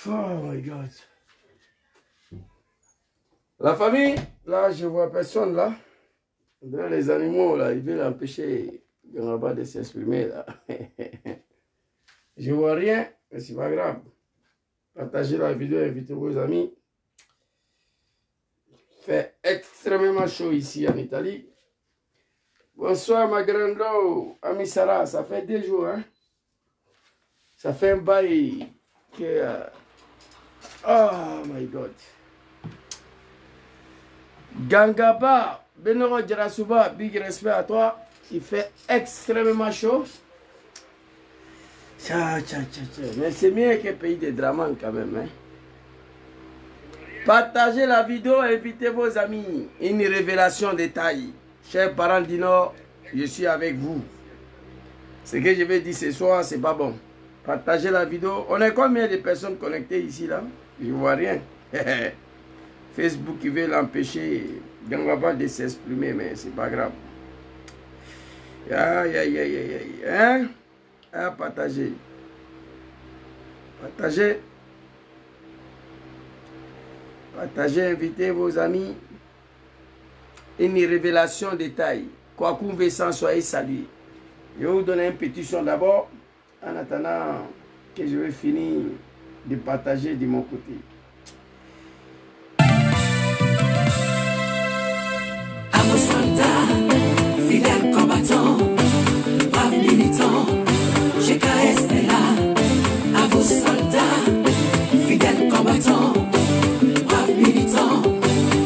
Oh my God. La famille, là, je vois personne là. Dans les animaux, là, ils veulent empêcher Gangaba de s'exprimer là. Je vois rien, mais c'est pas grave. Partagez la vidéo, invitez vos amis. Il fait extrêmement chaud ici en Italie. Bonsoir ma grande Ami Sarah, ça fait 2 jours, hein. Ça fait un bail que... oh my God. Gangaba, Benoro Djarasuba, big respect à toi. Il fait extrêmement chaud. Mais c'est mieux que pays de Draman quand même, hein. Partagez la vidéo, invitez vos amis. Une révélation de taille. Chers parents du Nord, je suis avec vous. Ce que je vais dire ce soir, c'est pas bon. Partagez la vidéo. On est combien de personnes connectées ici là? Je ne vois rien. Facebook qui veut l'empêcher Gangaba de s'exprimer, mais c'est pas grave. Aïe, aïe, aïe, aïe, aïe. Hein? Ah, partagez. Partagez. Partagez, invitez vos amis. Une révélation de taille. Quoi qu'on veut sans soyez salué. Je vais vous donner un petit son d'abord. En attendant que je vais finir de partager de mon côté. À vos soldats, fidèles combattants, braves militants, GKS est là. À vos soldats, fidèles combattants, braves militants,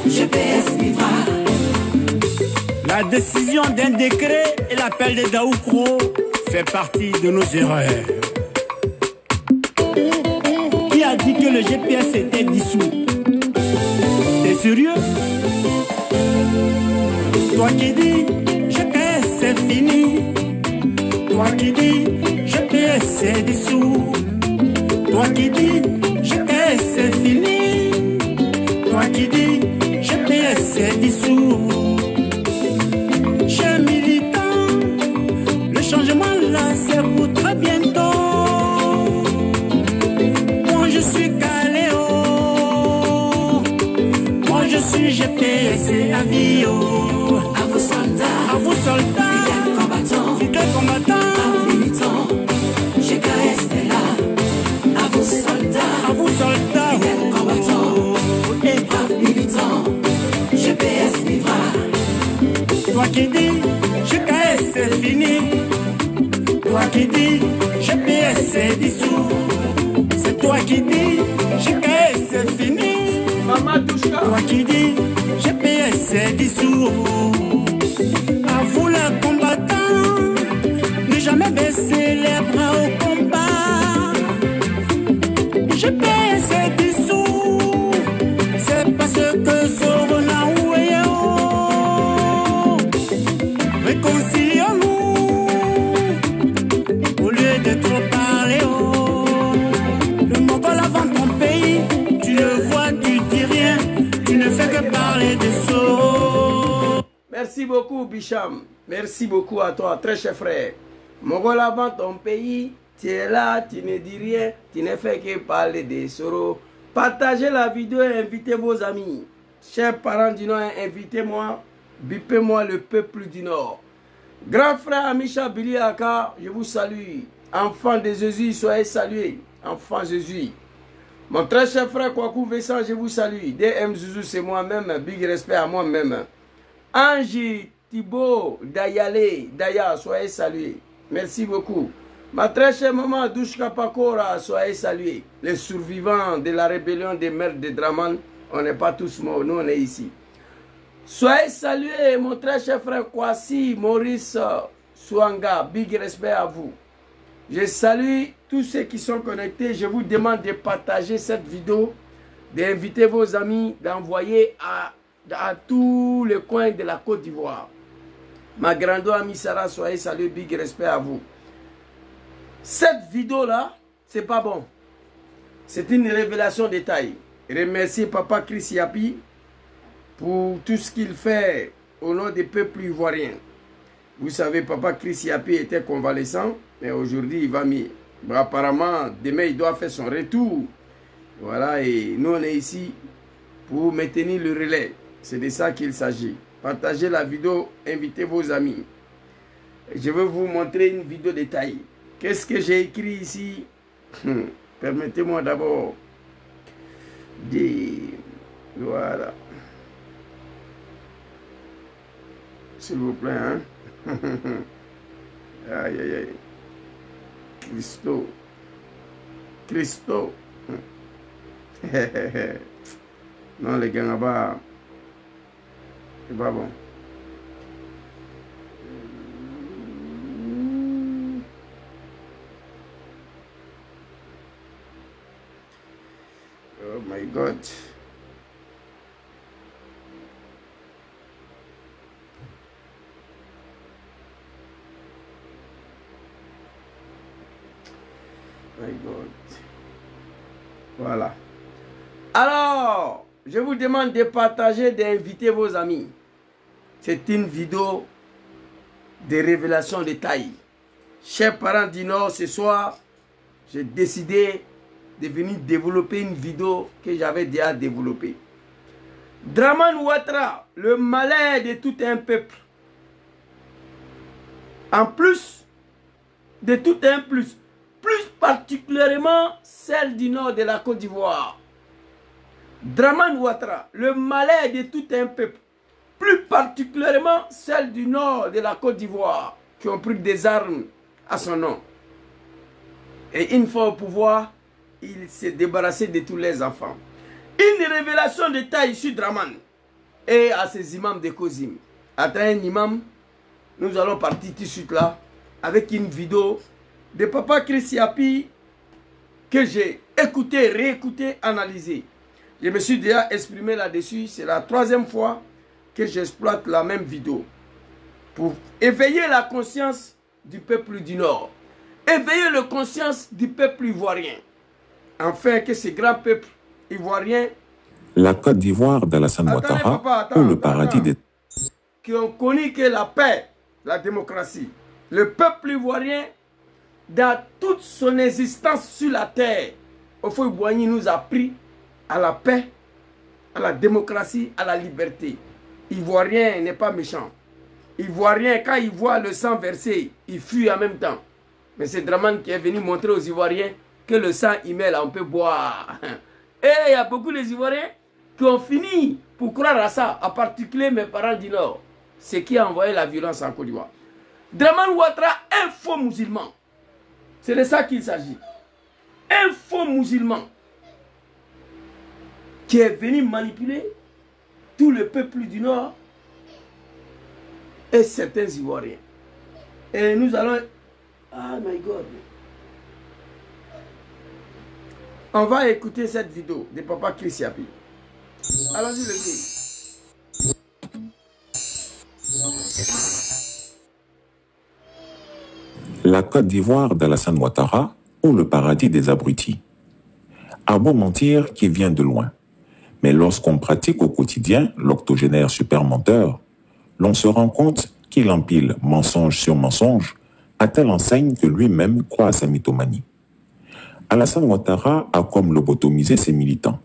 GPS vivra. La décision d'un décret et l'appel de Daoukro fait partie de nos erreurs. Qui a dit que le GPS était dissous? T'es sérieux? Toi qui dis GPS c'est fini. Toi qui dis GPS c'est dissous. Toi qui dis GPS c'est fini. Toi qui dis GPS c'est dissous. Chers militants, le changement là c'est pour très bientôt. Moi je suis Caléo. Moi je suis GPS et avion. À vos soldats, fidèles combattants, braves militants, GKS est là. À vos soldats, fidèles combattants, et braves militants, GPS vivra. Toi qui dis GKS c'est fini. Toi qui dis GPS c'est dissous. C'est toi qui dis GKS c'est fini. Maman Douchka. Toi qui dis GPS c'est dissous. À vous les combattants, ne jamais baisser les bras au combat. GPS c'est dissous. C'est parce que Sorona oué. Réconcilions-nous au lieu de trop parler. Le Mongol avant ton pays, tu le vois, tu dis rien, tu ne fais que parler de ça. Merci beaucoup, Bicham. Merci beaucoup à toi, très cher frère. Mongol avant ton pays, tu es là, tu ne dis rien, tu ne fais que parler des Soro. Partagez la vidéo et invitez vos amis. Chers parents du Nord, invitez-moi, bipez-moi le peuple du Nord. Grand frère Amisha Biliaka, je vous salue. Enfant de Jésus, soyez salués. Enfant Jésus. Mon très cher frère Kwaku Vincent, je vous salue. DM Zouzou, c'est moi-même. Big respect à moi-même. Angie, Thibaut, Dayale, Daya, soyez salués. Merci beaucoup. Ma très chère maman Douchka Pakora, soyez salués. Les survivants de la rébellion des mères de Draman, on n'est pas tous morts, nous on est ici. Soyez salués, mon très cher frère Kwasi, Maurice Swanga, big respect à vous. Je salue tous ceux qui sont connectés. Je vous demande de partager cette vidéo, d'inviter vos amis, d'envoyer à tous les coins de la Côte d'Ivoire. Ma grande amie Sarah, soyez salués, big respect à vous. Cette vidéo-là, c'est pas bon. C'est une révélation de taille. Remerciez Papa Chris Yapi pour tout ce qu'il fait au nom des peuples ivoiriens. Vous savez, Papa Chris Yapi était convalescent, mais aujourd'hui il va mieux. Bon, apparemment, demain il doit faire son retour. Voilà, et nous on est ici pour maintenir le relais. C'est de ça qu'il s'agit. Partagez la vidéo, invitez vos amis. Je vais vous montrer une vidéo détaillée. Qu'est-ce que j'ai écrit ici? Permettez-moi d'abord de... Voilà. S'il vous plaît, hein? Aïe, aïe, aïe. Christo. Christo. Non, les gars, là-bas, c'est pas bon. Oh my God. My God. Voilà. Alors, je vous demande de partager, d'inviter vos amis. C'est une vidéo de révélation de taille. Chers parents du Nord, ce soir, j'ai décidé de venir développer une vidéo que j'avais déjà développée. Dramane Ouattara, le malheur de tout un peuple. En plus de tout un plus particulièrement celle du nord de la Côte d'Ivoire. Dramane Ouattara, le malheur de tout un peuple, plus particulièrement celle du nord de la Côte d'Ivoire, qui ont pris des armes à son nom. Et une fois au pouvoir, il s'est débarrassé de tous les enfants. Une révélation de taille sur Dramane et à ses imams de Kozim. Après un imam, nous allons partir tout de suite là avec une vidéo de Papa Chris Yapi que j'ai écouté, réécouté, analysé. Je me suis déjà exprimé là-dessus. C'est la 3e fois que j'exploite la même vidéo pour éveiller la conscience du peuple du Nord, éveiller la conscience du peuple ivoirien, afin que ce grand peuple ivoirien, la Côte d'Ivoire d'Alassane Ouattara, ou le paradis des... qui ont connu que la paix, la démocratie, le peuple ivoirien, dans toute son existence sur la terre, Houphouët-Boigny nous a pris à la paix, à la démocratie, à la liberté. Ivoirien n'est pas méchant. Ivoirien, quand il voit le sang versé, il fuit en même temps. Mais c'est Dramane qui est venu montrer aux Ivoiriens que le sang, il met là, on peut boire. Et il y a beaucoup d'Ivoiriens qui ont fini pour croire à ça, en particulier mes parents du Nord. C'est qui a envoyé la violence en Côte d'Ivoire. Dramane Ouattara, un faux musulman. C'est de ça qu'il s'agit. Un faux musulman qui est venu manipuler tout le peuple du Nord et certains Ivoiriens. Et nous allons... Ah my God. On va écouter cette vidéo de Papa Chris Yapi. Allons-y le gars. La Côte d'Ivoire d'Alassane Ouattara, ou le paradis des abrutis. A beau mentir qui vient de loin. Mais lorsqu'on pratique au quotidien l'octogénaire super menteur, l'on se rend compte qu'il empile mensonge sur mensonge à telle enseigne que lui-même croit à sa mythomanie. Alassane Ouattara a comme lobotomisé ses militants.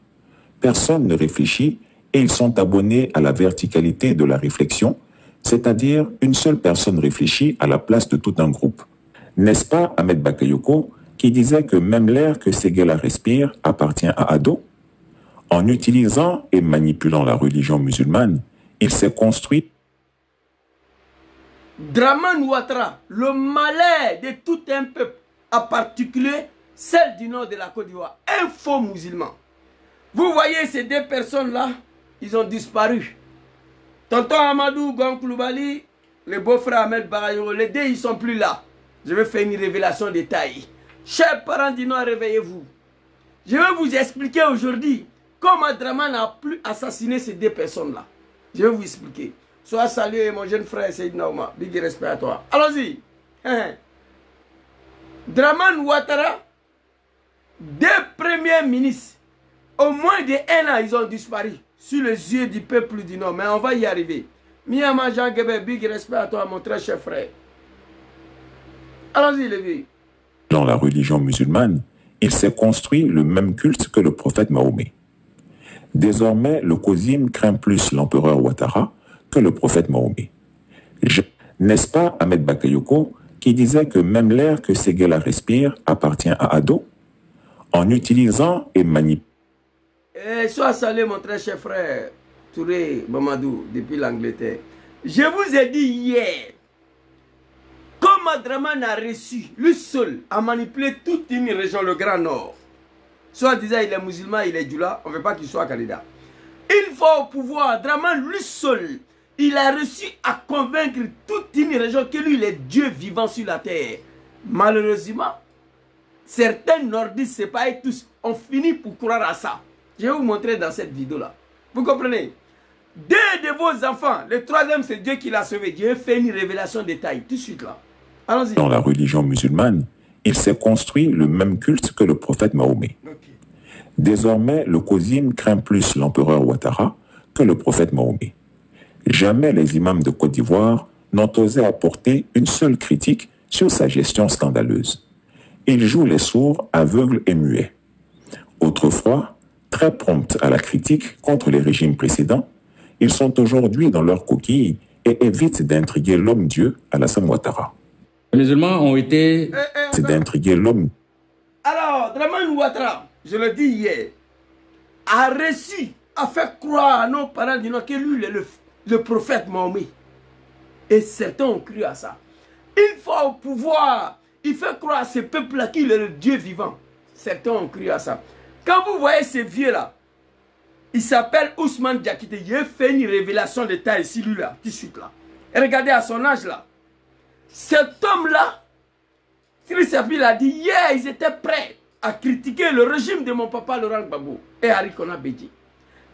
Personne ne réfléchit et ils sont abonnés à la verticalité de la réflexion, c'est-à-dire une seule personne réfléchit à la place de tout un groupe. N'est-ce pas Ahmed Bakayoko qui disait que même l'air que Séguéla respire appartient à Ado? En utilisant et manipulant la religion musulmane, il s'est construit. Dramane Ouattara, le malheur de tout un peuple, en particulier celle du nord de la Côte d'Ivoire, un faux musulman. Vous voyez ces deux personnes-là, ils ont disparu. Tonton Amadou Gonkouloubali, le beau-frère Ahmed Bakayoko, les deux, ils ne sont plus là. Je vais faire une révélation de taille. Chers parents du Nord, réveillez-vous. Je vais vous expliquer aujourd'hui comment Dramane a pu assassiner ces deux personnes-là. Je vais vous expliquer. Sois salué, mon jeune frère Seyd Naouma. Big respect à toi. Allons-y. Dramane Ouattara, deux premiers ministres, au moins de 1 an, ils ont disparu sous les yeux du peuple du Nord. Mais on va y arriver. Miyama Jean Guébé, big respect à toi, mon très cher frère. Allons-y, les vieux. Dans la religion musulmane, il s'est construit le même culte que le prophète Mahomet. Désormais, le COSIM craint plus l'empereur Ouattara que le prophète Mahomet. N'est-ce pas Ahmed Bakayoko qui disait que même l'air que Séguéla respire appartient à Ado? En utilisant et manipulant. Sois salué mon très cher frère Touré Mamadou depuis l'Angleterre. Je vous ai dit hier, comment Draman a reçu, lui seul, a manipulé toute une région, le Grand Nord. Soit disant il est musulman, il est djoula, on ne veut pas qu'il soit candidat. Une fois au pouvoir, Draman lui seul, il a réussi à convaincre toute une région que lui, il est Dieu vivant sur la terre. Malheureusement, certains nordistes, c'est pas tous, ont fini pour croire à ça. Je vais vous montrer dans cette vidéo-là. Vous comprenez? Deux de vos enfants, le troisième, c'est Dieu qui l'a sauvé. Dieu fait une révélation de taille, tout de suite là. Allons-y. Dans la religion musulmane, il s'est construit le même culte que le prophète Mahomet. Okay. Désormais, le COSIM craint plus l'empereur Ouattara que le prophète Mahomet. Jamais les imams de Côte d'Ivoire n'ont osé apporter une seule critique sur sa gestion scandaleuse. Ils jouent les sourds, aveugles et muets. Autrefois, très prompts à la critique contre les régimes précédents, ils sont aujourd'hui dans leur coquille et évitent d'intriguer l'homme-dieu Alassane Ouattara. Les musulmans ont été... C'est d'intriguer l'homme. Alors, Draman Ouattara, je le dis hier, a reçu, a fait croire à nos parents du Nord que lui, il est le prophète Mahomet. Et certains ont cru à ça. Une fois au pouvoir, il fait croire à ce peuple-là qu'il est le Dieu vivant. Certains ont cru à ça. Quand vous voyez ces vieux-là, il s'appelle Ousmane Diakité. Il a fait une révélation de taille ici, lui-là, tout de suite là. Et regardez à son âge là. Cet homme-là, Christ Sabil a dit, hier, ils étaient prêts à critiquer le régime de mon papa Laurent Gbagbo et Harry Kona Bédi.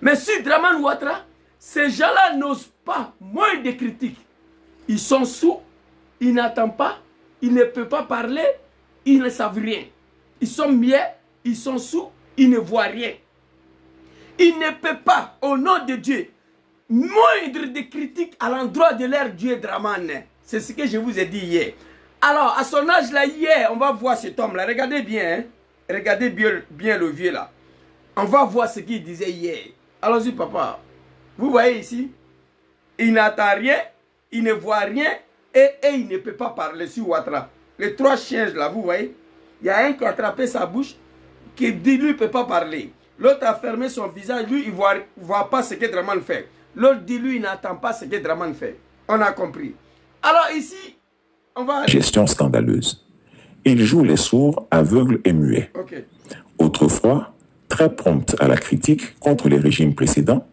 Mais sur Draman Ouattara, ces gens-là n'osent pas, moins de critiques. Ils sont sourds, ils n'attendent pas, ils ne peuvent pas parler, ils ne savent rien. Ils sont muets, ils sont sourds, ils ne voient rien. Ils ne peuvent pas, au nom de Dieu, moindre de critiques à l'endroit de leur Dieu Draman. C'est ce que je vous ai dit hier. Alors, à son âge là, hier, on va voir cet homme-là. Regardez bien, hein? Regardez bien le vieux là. On va voir ce qu'il disait hier. Allons-y, papa. Vous voyez ici, il n'attend rien, il ne voit rien et il ne peut pas parler sur Ouattara. Les trois chiens là, vous voyez, il y a un qui a attrapé sa bouche, qui dit lui ne peut pas parler. L'autre a fermé son visage, lui il ne voit pas ce que Draman fait. L'autre dit lui il n'entend pas ce que Draman fait. On a compris. Alors ici, on va... Gestion scandaleuse. Ils jouent les sourds, aveugles et muets. Okay. Autrefois, très prompts à la critique contre les régimes précédents,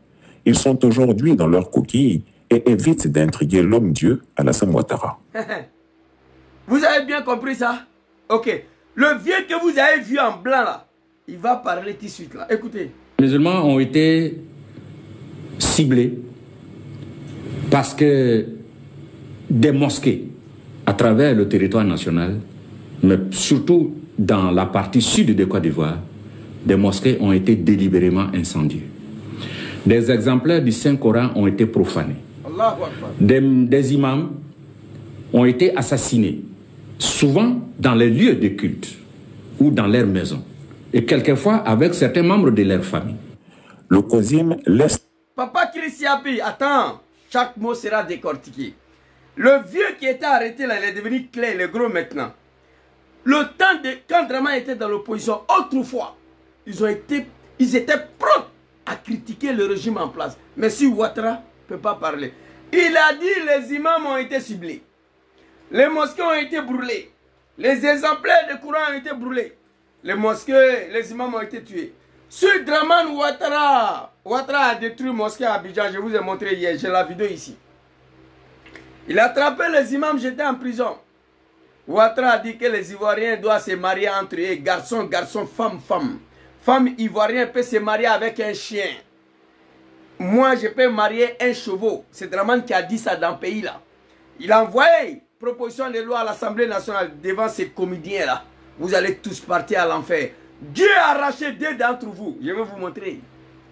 ils sont aujourd'hui dans leur coquille et évitent d'intriguer l'homme-dieu Alassane Ouattara. Vous avez bien compris ça? Ok. Le vieux que vous avez vu en blanc là, il va parler tout de suite là. Écoutez. Les musulmans ont été ciblés parce que des mosquées à travers le territoire national, mais surtout dans la partie sud de Côte d'Ivoire, des mosquées ont été délibérément incendiées. Des exemplaires du Saint-Coran ont été profanés. Des imams ont été assassinés, souvent dans les lieux de culte ou dans leurs maisons, et quelquefois avec certains membres de leur famille. Le COSIM laisse... Papa Christiapi, attends, chaque mot sera décortiqué. Le vieux qui était arrêté là, il est devenu clair, il est gros maintenant. Le temps de quand Draman était dans l'opposition, autrefois, ils étaient prêts à critiquer le régime en place. Mais si Ouattara ne peut pas parler, il a dit les imams ont été ciblés. Les mosquées ont été brûlées. Les exemplaires de Coran ont été brûlés. Les mosquées, les imams ont été tués. Sur Draman Ouattara, Ouattara a détruit mosquée à Abidjan. Je vous ai montré hier, j'ai la vidéo ici. Il a attrapé les imams, j'étais en prison. Ouattara a dit que les Ivoiriens doivent se marier entre eux. Garçon, garçon, femme, femme. Femme ivoirienne peut se marier avec un chien. Moi, je peux marier un chevaux. C'est Draman qui a dit ça dans le pays là. Il a envoyé proposition de loi à l'Assemblée nationale devant ces comédiens là. Vous allez tous partir à l'enfer. Dieu a arraché deux d'entre vous. Je vais vous montrer.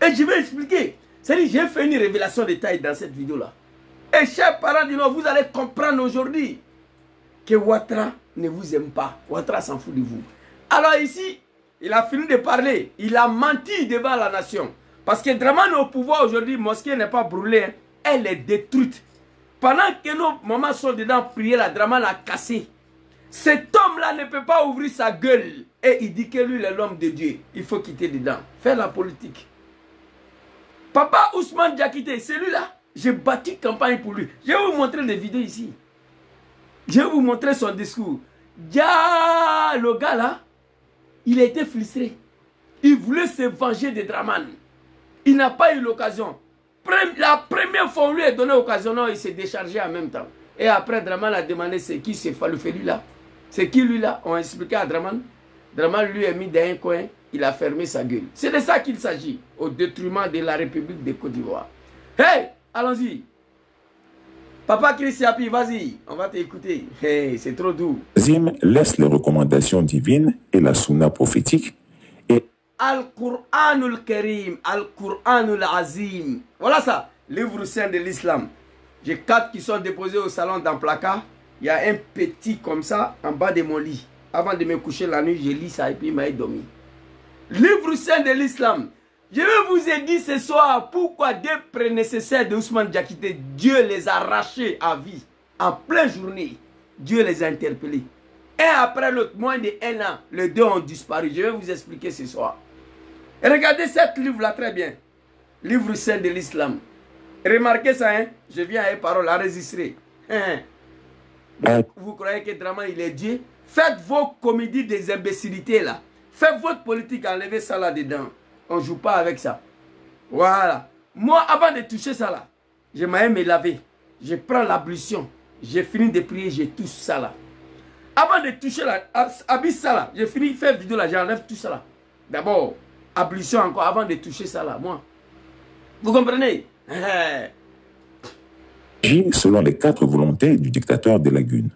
Et je vais expliquer. C'est-à-dire, j'ai fait une révélation de taille dans cette vidéo là. Et chers parents du Nord, vous allez comprendre aujourd'hui que Ouattara ne vous aime pas. Ouattara s'en fout de vous. Alors ici, Il a fini de parler. Il a menti devant la nation. Parce que Dramane au pouvoir aujourd'hui, mosquée n'est pas brûlée. Hein. Elle est détruite. Pendant que nos mamans sont dedans, prier, la Dramane a cassé. Cet homme-là ne peut pas ouvrir sa gueule. Et il dit que lui, il est l'homme de Dieu. Il faut quitter dedans. Faire la politique. Papa Ousmane Diakité, celui-là, j'ai bâti campagne pour lui. Je vais vous montrer des vidéos ici. Je vais vous montrer son discours. Ya, le gars là, il a été frustré. Il voulait se venger de Dramane. Il n'a pas eu l'occasion. La première fois, on lui a donné l'occasion, non, il s'est déchargé en même temps. Et après, Dramane a demandé c'est qui c'est lui là. C'est qui lui là? On a expliqué à Dramane. Dramane lui a mis dans un coin, il a fermé sa gueule. C'est de ça qu'il s'agit, au détriment de la République de Côte d'Ivoire. Hey, allons-y. Papa Christiapi, vas-y, on va t'écouter. Hey, c'est trop doux. Zim laisse les recommandations divines et la sunna prophétique et Al-Qur'anul Karim, Al-Qur'anul Azim. Voilà ça, livre saint de l'islam. J'ai 4 qui sont déposés au salon dans le placard. Il y a un petit comme ça en bas de mon lit. Avant de me coucher la nuit, je lis ça et puis il m'a dormi. Livre saint de l'islam. Je vais vous aider ce soir pourquoi des prédécesseurs de Ousmane Diakité, Dieu les a arrachés à vie. En pleine journée, Dieu les a interpellés. Un après l'autre, moins de 1 an, les deux ont disparu. Je vais vous expliquer ce soir. Et regardez cet livre-là très bien. Livre saint de l'islam. Remarquez ça, hein? Je viens à une parole enregistrée. Vous croyez que Dramane il est Dieu? Faites vos comédies des imbécilités là. Faites votre politique, enlevez ça là dedans. On ne joue pas avec ça. Voilà. Moi, avant de toucher ça là, je m'aime me laver. Je prends l'ablution. J'ai fini de prier, je touche ça là. Avant de toucher là, habille ça là. J'ai fini de faire vidéo là, j'enlève tout ça là. D'abord, ablution encore avant de toucher ça là, moi. Vous comprenez? agit selon les 4 volontés du dictateur des lagunes.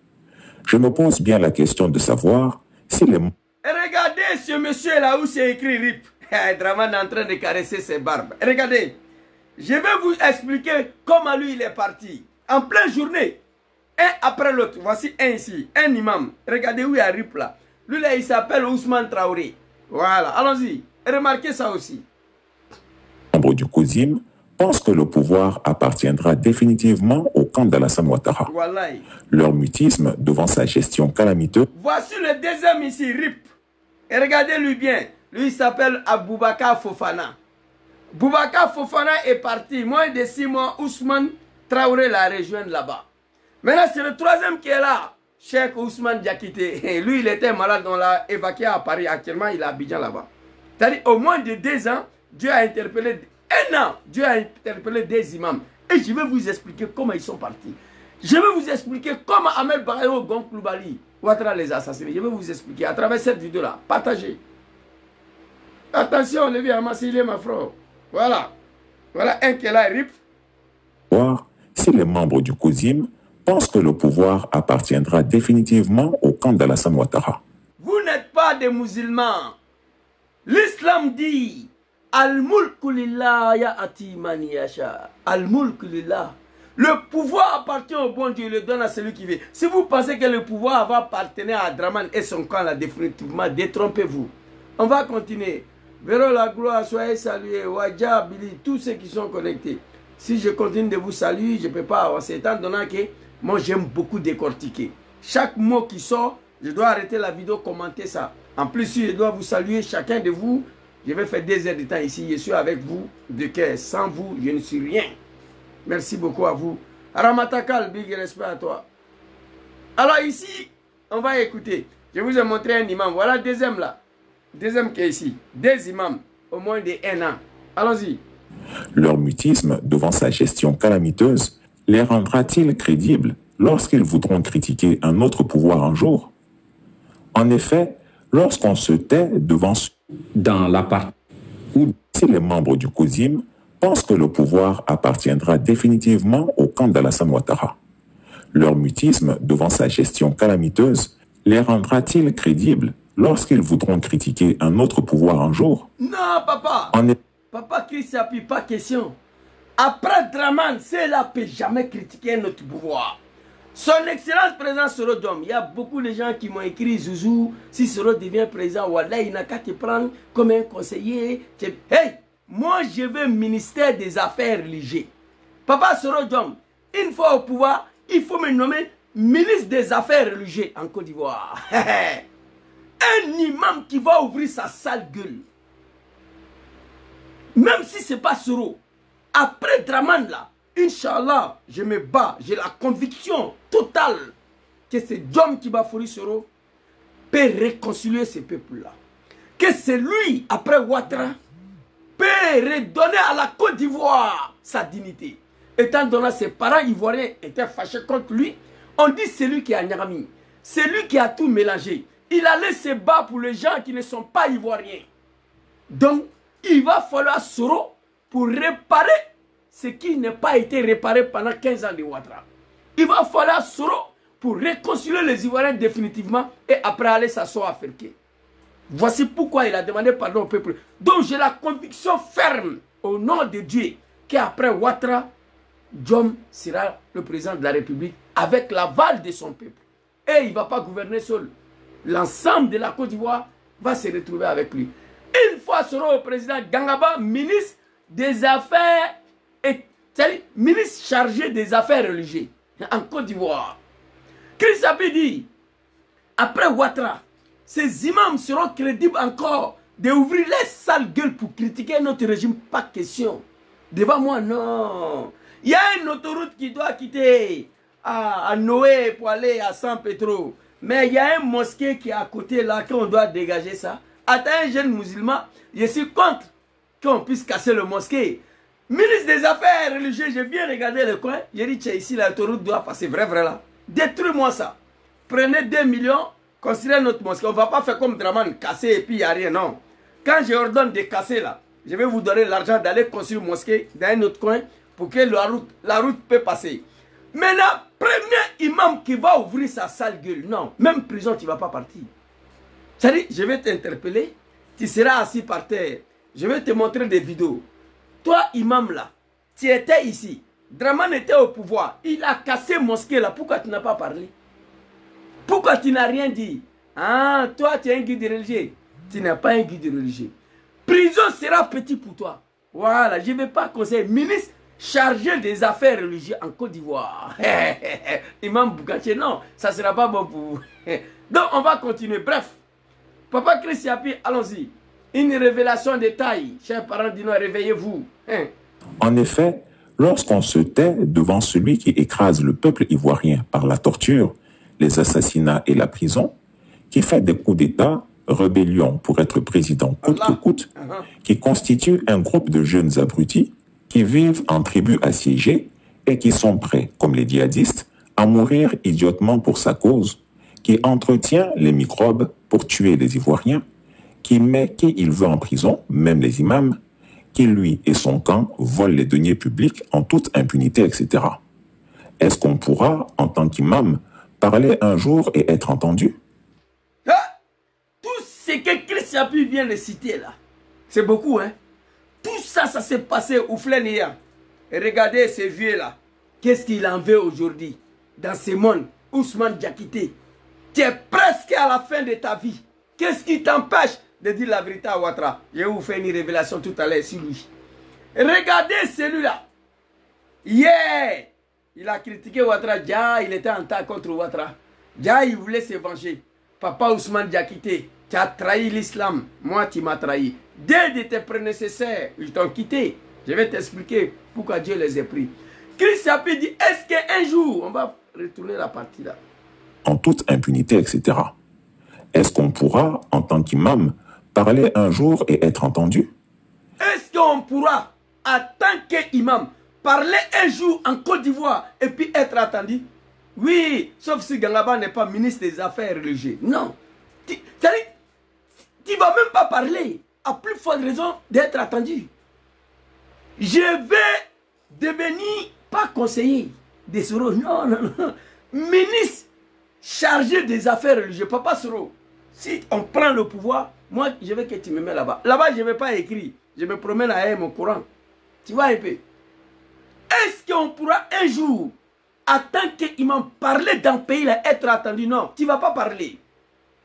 Je me pose bien la question de savoir si les... Regardez ce monsieur là où c'est écrit RIP. Dramane est en train de caresser ses barbes. Regardez, je vais vous expliquer comment lui il est parti. En pleine journée, un après l'autre. Voici un ici, un imam. Regardez où il y a RIP là. Lui là il s'appelle Ousmane Traoré. Voilà, allons-y. Remarquez ça aussi. Les membres du COSIM pensent que le pouvoir appartiendra définitivement au camp d'Alassane Ouattara. Wallahi. Leur mutisme devant sa gestion calamiteuse. Voici le deuxième ici, RIP. Et regardez-lui bien. Lui, il s'appelle Aboubakar Fofana. Boubacar Fofana est parti. Moins de 6 mois, Ousmane Traoré l'a rejoint là-bas. Maintenant, c'est le troisième qui est là. Cheikh Ousmane Diakité. Lui, il était malade. On l'a évacué à Paris. Actuellement, il est à Abidjan là-bas. C'est-à-dire, au moins de 2 ans, Dieu a interpellé... 1 an, Dieu a interpellé des imams. Et je vais vous expliquer comment ils sont partis. Je vais vous expliquer comment Ahmed Barayo Gonkloubali Ouattara les a assassinés. Je vais vous expliquer à travers cette vidéo-là. Partagez. Attention, levez à Massile, ma frère. Voilà. Voilà un qui est là, RIP. Voir si les membres du COSIM pensent que le pouvoir appartiendra définitivement au camp d'Alassane Ouattara. Vous n'êtes pas des musulmans. L'islam dit Al-Mulku lillah ya'ati man yasha. Al-Mulku lillah. Le pouvoir appartient au bon Dieu, il le donne à celui qui veut. Si vous pensez que le pouvoir va appartenir à Dramane et son camp là, définitivement, détrompez-vous. On va continuer. Véro la gloire, soyez salués. Wadja, Billy, tous ceux qui sont connectés. Si je continue de vous saluer, je ne peux pas avancer. Étant donné que moi j'aime beaucoup décortiquer. Chaque mot qui sort, je dois arrêter la vidéo, commenter ça. En plus, si je dois vous saluer, chacun de vous, je vais faire 2 heures de temps ici. Je suis avec vous de cœur. Sans vous, je ne suis rien. Merci beaucoup à vous. Ramatakal, big respect à toi. Alors ici, on va écouter. Je vous ai montré un imam. Voilà le deuxième là. Deuxième qui est ici. 2 imams, au moins de 1 an. Allons-y. Leur mutisme devant sa gestion calamiteuse les rendra-t-il crédibles lorsqu'ils voudront critiquer un autre pouvoir un jour? En effet, lorsqu'on se tait devant... Dans la partie où... Si les membres du COSIM pensent que le pouvoir appartiendra définitivement au camp d'Alassane Ouattara, leur mutisme devant sa gestion calamiteuse les rendra-t-il crédibles lorsqu'ils voudront critiquer un autre pouvoir un jour? Non, papa. Papa Christiapi, pas question. Après Dramane, celle-là ne peut jamais critiquer notre pouvoir. Son Excellence président Soro Diom, il y a beaucoup de gens qui m'ont écrit, Zouzou, si Soro devient président, voilà, il n'a qu'à te prendre comme un conseiller. Hey, moi je veux ministère des Affaires religieuses. Papa Soro Diom, une fois au pouvoir, il faut me nommer ministre des Affaires religieuses en Côte d'Ivoire. Un imam qui va ouvrir sa sale gueule. Même si ce n'est pas Soro. Après Draman là, Inch'Allah, je me bats, j'ai la conviction totale que c'est Diom qui va fournir Soro peut réconcilier ces peuples-là. Que c'est lui, après Ouattara, peut redonner à la Côte d'Ivoire sa dignité. Étant donné que ses parents ivoiriens étaient fâchés contre lui, on dit c'est lui qui a Nyarami. C'est lui qui a tout mélangé. Il allait se battre pour les gens qui ne sont pas ivoiriens. Donc, il va falloir Soro pour réparer ce qui n'a pas été réparé pendant 15 ans de Ouattara. Il va falloir Soro pour réconcilier les Ivoiriens définitivement et après aller s'asseoir à Ferké. Voici pourquoi il a demandé pardon au peuple. Donc j'ai la conviction ferme au nom de Dieu qu'après Ouattara, Diom sera le président de la République avec l'aval de son peuple. Et il ne va pas gouverner seul. L'ensemble de la Côte d'Ivoire va se retrouver avec lui. Une fois sera au président Gangaba, ministre des Affaires, ministre chargé des Affaires religieuses en Côte d'Ivoire. Chris Abi dit, après Ouattara, ces imams seront crédibles encore d'ouvrir les sales gueules pour critiquer notre régime. Pas question. Devant moi, non. Il y a une autoroute qui doit quitter à Noé pour aller à San Pedro. Mais il y a un mosquée qui est à côté là, qu'on doit dégager ça. Attends, un jeune musulman, je suis contre qu'on puisse casser le mosquée. Ministre des Affaires religieuses, j'ai bien regardé le coin. J'ai dit, tiens, ici, l'autoroute doit passer, vrai là. Détruis-moi ça. Prenez 2 millions, construisez notre mosquée. On ne va pas faire comme Draman, casser et puis il n'y a rien, non. Quand je ordonne de casser là, je vais vous donner l'argent d'aller construire une mosquée dans un autre coin pour que la route peut passer. Maintenant, premier imam qui va ouvrir sa sale gueule, non, même prison, tu ne vas pas partir. C'est-à-dire, je vais t'interpeller, tu seras assis par terre, je vais te montrer des vidéos. Toi, imam là, tu étais ici, Draman était au pouvoir, il a cassé mosquée là, pourquoi tu n'as pas parlé? Pourquoi tu n'as rien dit? Ah, toi, tu es un guide religieux. Tu n'es pas un guide religieux. Prison sera petit pour toi. Voilà, je ne vais pas conseiller. Ministre chargé des affaires religieuses en Côte d'Ivoire. Imam Bougaché, non, ça ne sera pas bon pour vous. Donc, on va continuer. Bref, Papa Chris Yapi, allons-y. Une révélation de taille. Chers parents d'Ino, réveillez-vous. En effet, lorsqu'on se tait devant celui qui écrase le peuple ivoirien par la torture, les assassinats et la prison, qui fait des coups d'État, rébellion pour être président coûte que coûte, qui constitue un groupe de jeunes abrutis qui vivent en tribus assiégées et qui sont prêts, comme les djihadistes, à mourir idiotement pour sa cause, qui entretient les microbes pour tuer les Ivoiriens, qui met qui il veut en prison, même les imams, qui lui et son camp volent les deniers publics en toute impunité, etc. Est-ce qu'on pourra, en tant qu'imam, parler un jour et être entendu? Tout ce que Chris Yapi vient de citer là, c'est beaucoup, hein. Tout ça, ça s'est passé au Flénia. Et regardez ces vieux là. Qu'est-ce qu'il en veut aujourd'hui dans ce monde? Ousmane Diakité, tu es presque à la fin de ta vie. Qu'est-ce qui t'empêche de dire la vérité à Ouattara? Je vais vous faire une révélation tout à l'heure sur lui. Regardez celui-là. Hier, il a critiqué Ouattara. Dia, il était en tas contre Ouattara. Dia, il voulait se venger. Papa Ousmane Diakité, tu as trahi l'islam. Moi, tu m'as trahi. Deux de tes prédécesseurs, ils t'ont quitté. Je vais t'expliquer pourquoi Dieu les a pris. Chris Yapi dit, est-ce qu'un jour, on va retourner la partie là, en toute impunité, etc. Est-ce qu'on pourra, en tant qu'imam, parler un jour et être entendu? Est-ce qu'on pourra, en tant qu'imam, parler un jour en Côte d'Ivoire et puis être attendu? Oui, sauf si Gangaba n'est pas ministre des Affaires religieuses. Non. Tu ne vas même pas parler. À plus forte raison d'être attendu. Je vais devenir, pas conseiller des Soro, non, non, non. Ministre chargé des Affaires religieuses. Papa Soro, si on prend le pouvoir, moi, je veux que tu me mets là-bas. Là-bas, je ne vais pas écrire. Je me promène à mon Coran. Tu vois un peu. Est-ce qu'on pourra un jour Attends qu'imam parler dans le pays, là, être attendu. Non, tu ne vas pas parler.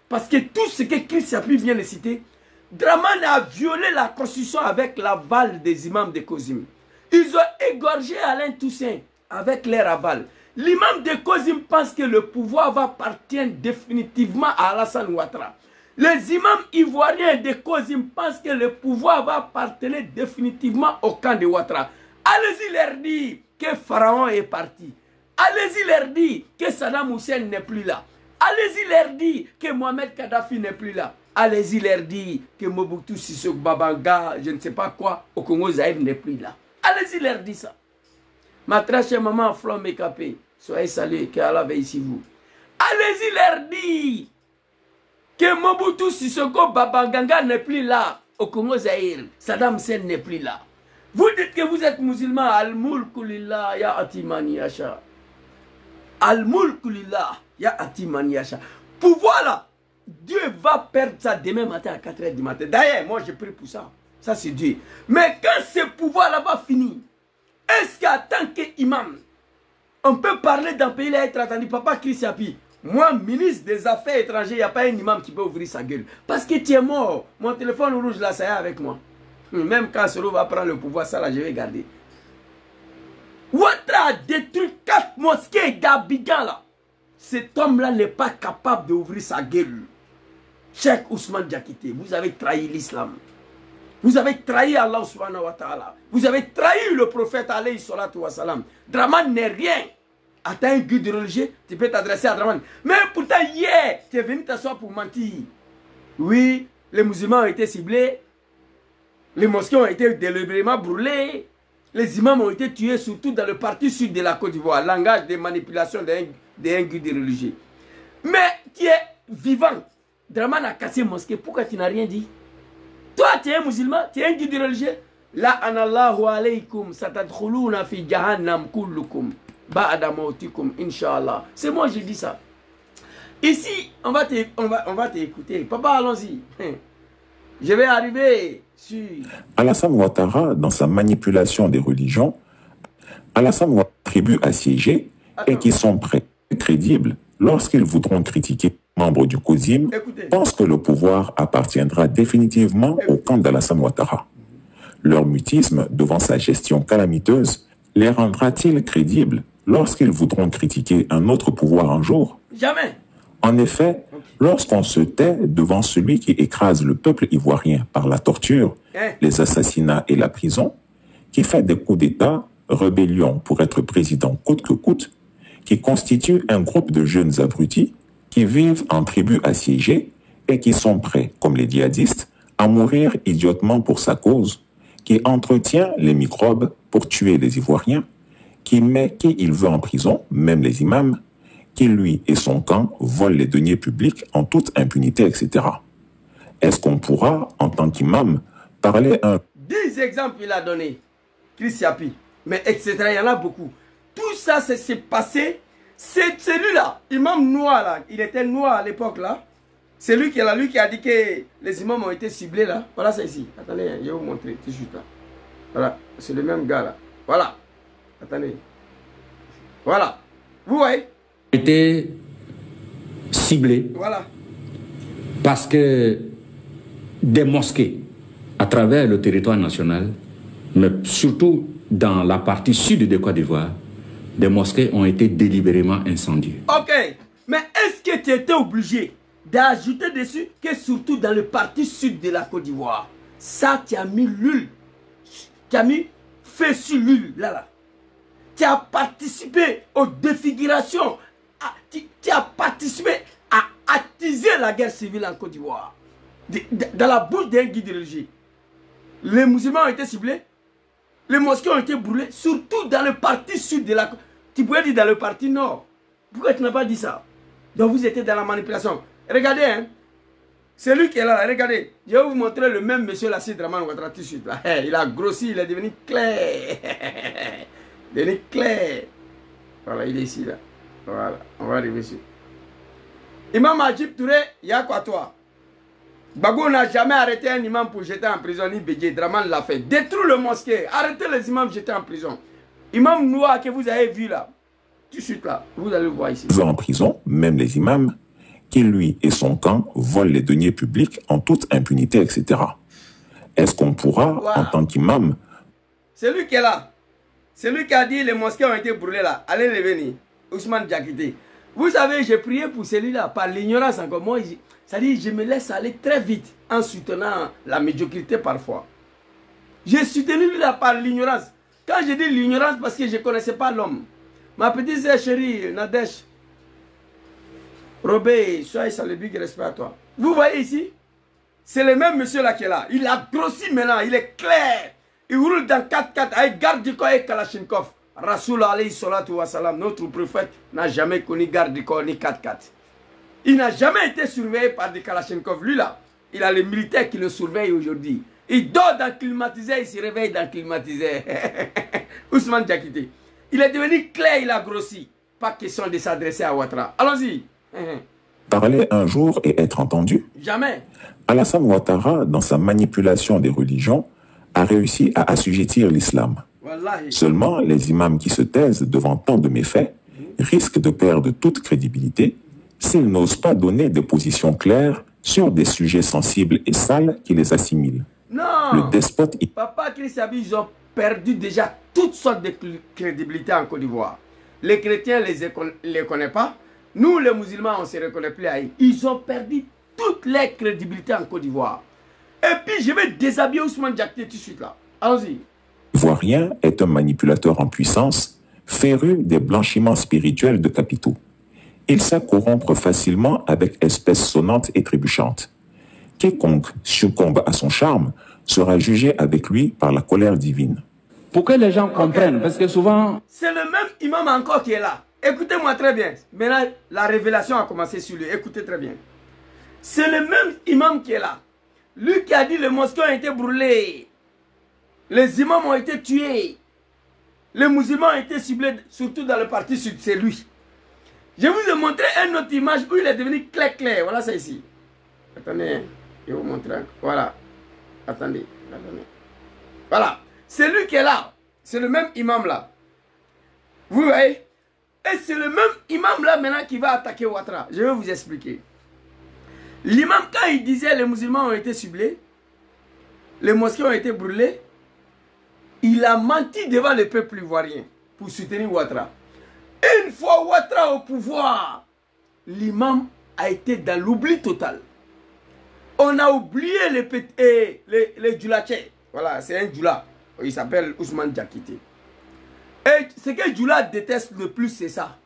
Parce que tout ce que Christ Yapi vient de citer, Dramane a violé la constitution avec l'aval des imams de Kozim. Ils ont égorgé Alain Toussaint avec leur aval. L'imam de Kozim pense que le pouvoir va partir définitivement à Alassane Ouattara. Les imams ivoiriens de Kozim pensent que le pouvoir va appartenir définitivement au camp de Ouattara. Allez-y leur dire que Pharaon est parti. Allez-y leur dire que Saddam Hussein n'est plus là. Allez-y leur dire que Mohamed Kadhafi n'est plus là. Allez-y leur dire que Mobutu Sissoko Babanga, je ne sais pas quoi, au Congo Zaïre n'est plus là. Allez-y leur dire ça. Ma très chère maman Flamme Ekapé, soyez salués, que Allah veille ici vous. Allez-y leur dire que Mobutu Sissoko Babanga n'est plus là au Congo Zaïre. Saddam Hussein n'est plus là. Vous dites que vous êtes musulman. Al-Mulku lillah ya atimani yasha. Al-Mulku lillah ya atimani yasha. Pouvoir là, Dieu va perdre ça demain matin à 4 h du matin. D'ailleurs, moi j'ai pris pour ça. Ça c'est Dieu. Mais quand ce pouvoir-là va finir, est-ce qu'en tant qu'imam, on peut parler d'un pays là être attendu? Papa Christ Yapi, moi, ministre des Affaires étrangères, il n'y a pas un imam qui peut ouvrir sa gueule. Parce que tu es mort. Mon téléphone rouge là, ça y est avec moi. Même quand Solo va prendre le pouvoir, ça là, je vais garder. Ouattara a détruit 4 mosquées d'Abidjan là. Cet homme-là n'est pas capable d'ouvrir sa gueule. Cheikh Ousmane Diakité, vous avez trahi l'islam. Vous avez trahi Allah subhanahu wa ta'ala. Vous avez trahi le prophète alayhi salatu wa salam. Dramane n'est rien. Attends un guide religieux, tu peux t'adresser à Dramane. Mais pourtant hier, tu es venu t'asseoir pour mentir. Oui, les musulmans ont été ciblés. Les mosquées ont été délibérément brûlées. Les imams ont été tués, surtout dans le parti sud de la Côte d'Ivoire. Langage de manipulation d'un guide religieux. Mais tu es vivant. Dramane a cassé une mosquée. Pourquoi tu n'as rien dit? Toi, tu es un musulman, tu es un guide religieux. La anallahu alaykum satadkhuluna fi jahannam kullukum ba'da mautikum inshallah. C'est moi j'ai dit ça. Ici, on va t'écouter. Papa, allons-y. Je vais arriver sur... Alassane Ouattara, dans sa manipulation des religions, Alassane Ouattara tribu assiégés et qui sont prêts et crédibles lorsqu'ils voudront critiquer les membres du COSIM, pensent que le pouvoir appartiendra définitivement au camp d'Alassane Ouattara. Leur mutisme devant sa gestion calamiteuse les rendra-t-il crédibles lorsqu'ils voudront critiquer un autre pouvoir un jour? Jamais. En effet, lorsqu'on se tait devant celui qui écrase le peuple ivoirien par la torture, les assassinats et la prison, qui fait des coups d'État, rébellion pour être président coûte que coûte, qui constitue un groupe de jeunes abrutis qui vivent en tribus assiégées et qui sont prêts, comme les djihadistes, à mourir idiotement pour sa cause, qui entretient les microbes pour tuer les Ivoiriens, qui met qui il veut en prison, même les imams, qui lui et son camp volent les deniers publics en toute impunité, etc. Est-ce qu'on pourra, en tant qu'imam, parler un... 10 exemples il a donné, Christ Yapi, mais etc. Il y en a beaucoup. Tout ça, c'est passé. C'est celui-là, imam noir là, il était noir à l'époque là. C'est lui qui a dit que les imams ont été ciblés là. Voilà ça ici. Attendez, je vais vous montrer tout de suite là. Voilà, c'est le même gars là. Voilà. Attendez. Voilà. Vous voyez? Été ciblé. Voilà. Parce que des mosquées à travers le territoire national, mais surtout dans la partie sud de Côte d'Ivoire, des mosquées ont été délibérément incendiées. Ok, mais est-ce que tu étais obligé d'ajouter dessus que surtout dans le parti sud de la Côte d'Ivoire, ça tu as mis l'huile, tu as mis feu sur l'huile, là. Tu as participé aux défigurations, tu as participé à attiser la guerre civile en Côte d'Ivoire. Dans la bouche d'un guide religieux. Les musulmans ont été ciblés, les mosquées ont été brûlées, surtout dans le parti sud de la Côte. Tu pouvais dire dans le parti nord. Pourquoi tu n'as pas dit ça? Donc vous étiez dans la manipulation. Regardez, hein. C'est lui qui est là, regardez. Je vais vous montrer le même monsieur là, Dramane Ouattara tout de suite. Là. Il a grossi, il est devenu clair. Devenu clair. Voilà, il est ici là. Voilà, on va arriver ici. Imam Ajib Touré, il y a quoi toi? Bagou n'a jamais arrêté un imam pour jeter en prison, ni Bédié. Dramane l'a fait. Détruire le mosquée. Arrêtez les imams jetés en prison. Imam noir que vous avez vu là. tout de suite là. Vous allez le voir ici. En prison, même les imams, qui lui et son camp volent les deniers publics en toute impunité, etc. Est-ce qu'on pourra, en tant qu'imam... C'est lui qui est là. C'est lui qui a dit les mosquées ont été brûlées là. Allez les venir. Ousmane Diakité. Vous savez, j'ai prié pour celui-là par l'ignorance encore. Moi, ça dit, je me laisse aller très vite en soutenant la médiocrité parfois. J'ai soutenu lui là par l'ignorance. Quand je dis l'ignorance, parce que je ne connaissais pas l'homme. Ma petite sœur chérie, Nadège, Robé, sois salut, big respect à toi. Vous voyez ici, c'est le même monsieur là qui est là. Il a grossi maintenant, il est clair. Il roule dans 4x4 avec garde du corps et Kalachnikov. Rasoul alayhi salatu wa salam, notre prophète n'a jamais connu garde du corps ni 4x4. Il n'a jamais été surveillé par des Kalachnikov. Lui là, il a les militaires qui le surveillent aujourd'hui. Il dort dans le climatiseur, il se réveille dans le climatiseur. Ousmane Diakité. Il est devenu clair, il a grossi. Pas question de s'adresser à Ouattara. Allons-y. Parler un jour et être entendu? Jamais. Alassane Ouattara, dans sa manipulation des religions, a réussi à assujettir l'islam. Wallahi. Seulement, les imams qui se taisent devant tant de méfaits risquent de perdre toute crédibilité s'ils n'osent pas donner des positions claires sur des sujets sensibles et sales qui les assimilent. Non. Le despote... Papa Christiabi, ils ont perdu déjà toutes sortes de crédibilité en Côte d'Ivoire. Les chrétiens ne les connaissent pas. Nous, les musulmans, on ne se reconnaît plus à eux. Ils ont perdu toute leur crédibilité en Côte d'Ivoire. Et puis, je vais déshabiller Ousmane Diakité tout de suite là. Allons-y. L'Ivoirien est un manipulateur en puissance, féru des blanchiments spirituels de capitaux. Il sait corrompre facilement avec espèces sonnantes et trébuchantes. Quiconque succombe à son charme sera jugé avec lui par la colère divine. Pour que les gens comprennent, parce que souvent... C'est le même imam encore qui est là. Écoutez-moi très bien. Maintenant, la révélation a commencé sur lui. Écoutez très bien. C'est le même imam qui est là. Lui qui a dit les mosquées ont été brûlées. Les imams ont été tués. Les musulmans ont été ciblés, surtout dans le parti sud. C'est lui. Je vous ai montré une autre image où il est devenu clair. Voilà ça ici. Attendez, je vais vous montrer. Voilà. Attendez. Voilà. C'est lui qui est là. C'est le même imam là. Vous voyez? Et c'est le même imam là maintenant qui va attaquer Ouattara. Je vais vous expliquer. L'imam, quand il disait les musulmans ont été ciblés, les mosquées ont été brûlées, il a menti devant le peuple ivoirien pour soutenir Ouattara. Une fois Ouattara au pouvoir, l'imam a été dans l'oubli total. On a oublié les djoulatés. Voilà, c'est un djoula. Il s'appelle Ousmane Diakité. Et ce que Djoula déteste le plus, c'est ça.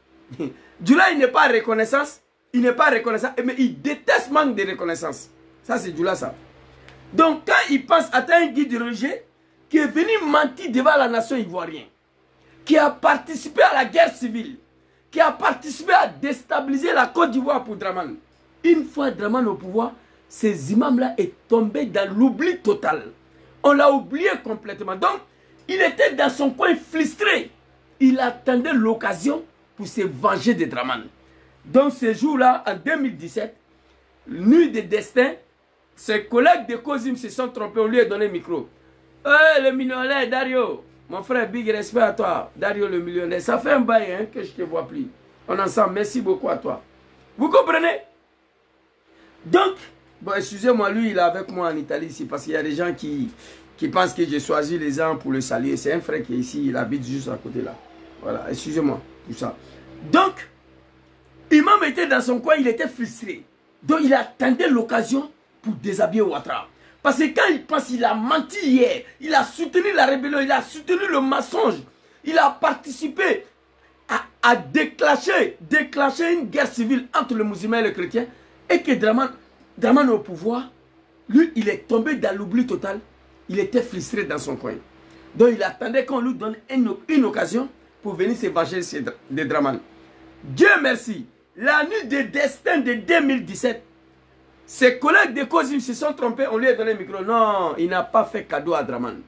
Djoula, il n'est pas reconnaissance. Il n'est pas reconnaissant, mais il déteste manque de reconnaissance. Ça, c'est Djoula, ça. Donc, quand il pense à un guide religieux qui est venu mentir devant la nation ivoirienne, qui a participé à la guerre civile, qui a participé à déstabiliser la Côte d'Ivoire pour Dramane. Une fois Dramane au pouvoir, ces imams-là est tombé dans l'oubli total. On l'a oublié complètement. Donc, il était dans son coin frustré. Il attendait l'occasion pour se venger de Dramane. Donc, ce jour-là, en 2017, nuit de destin, ses collègues de COSIM se sont trompés. On lui a donné le micro. Le millionnaire, Dario. Mon frère, big respect à toi. Dario le millionnaire. Ça fait un bail hein, que je ne te vois plus. On est ensemble. Merci beaucoup à toi. Vous comprenez? Donc, bon, excusez-moi, lui, il est avec moi en Italie ici parce qu'il y a des gens qui pensent que j'ai choisi les gens pour le saluer. C'est un frère qui est ici. Il habite juste à côté là. Voilà, excusez-moi pour ça. Donc, Imam était dans son coin, il était frustré. Donc, il attendait l'occasion pour déshabiller Ouattara. Parce que quand il pense, il a menti hier. Il a soutenu la rébellion, il a soutenu le mensonge. Il a participé à déclencher une guerre civile entre les musulmans et les chrétiens. Et que Dramane au pouvoir, lui, il est tombé dans l'oubli total. Il était frustré dans son coin. Donc, il attendait qu'on lui donne une occasion pour venir se venger de Dramane. Dieu merci. La nuit de destin de 2017, ses collègues de COSIM se sont trompés, on lui a donné le micro. Non, il n'a pas fait cadeau à Dramane.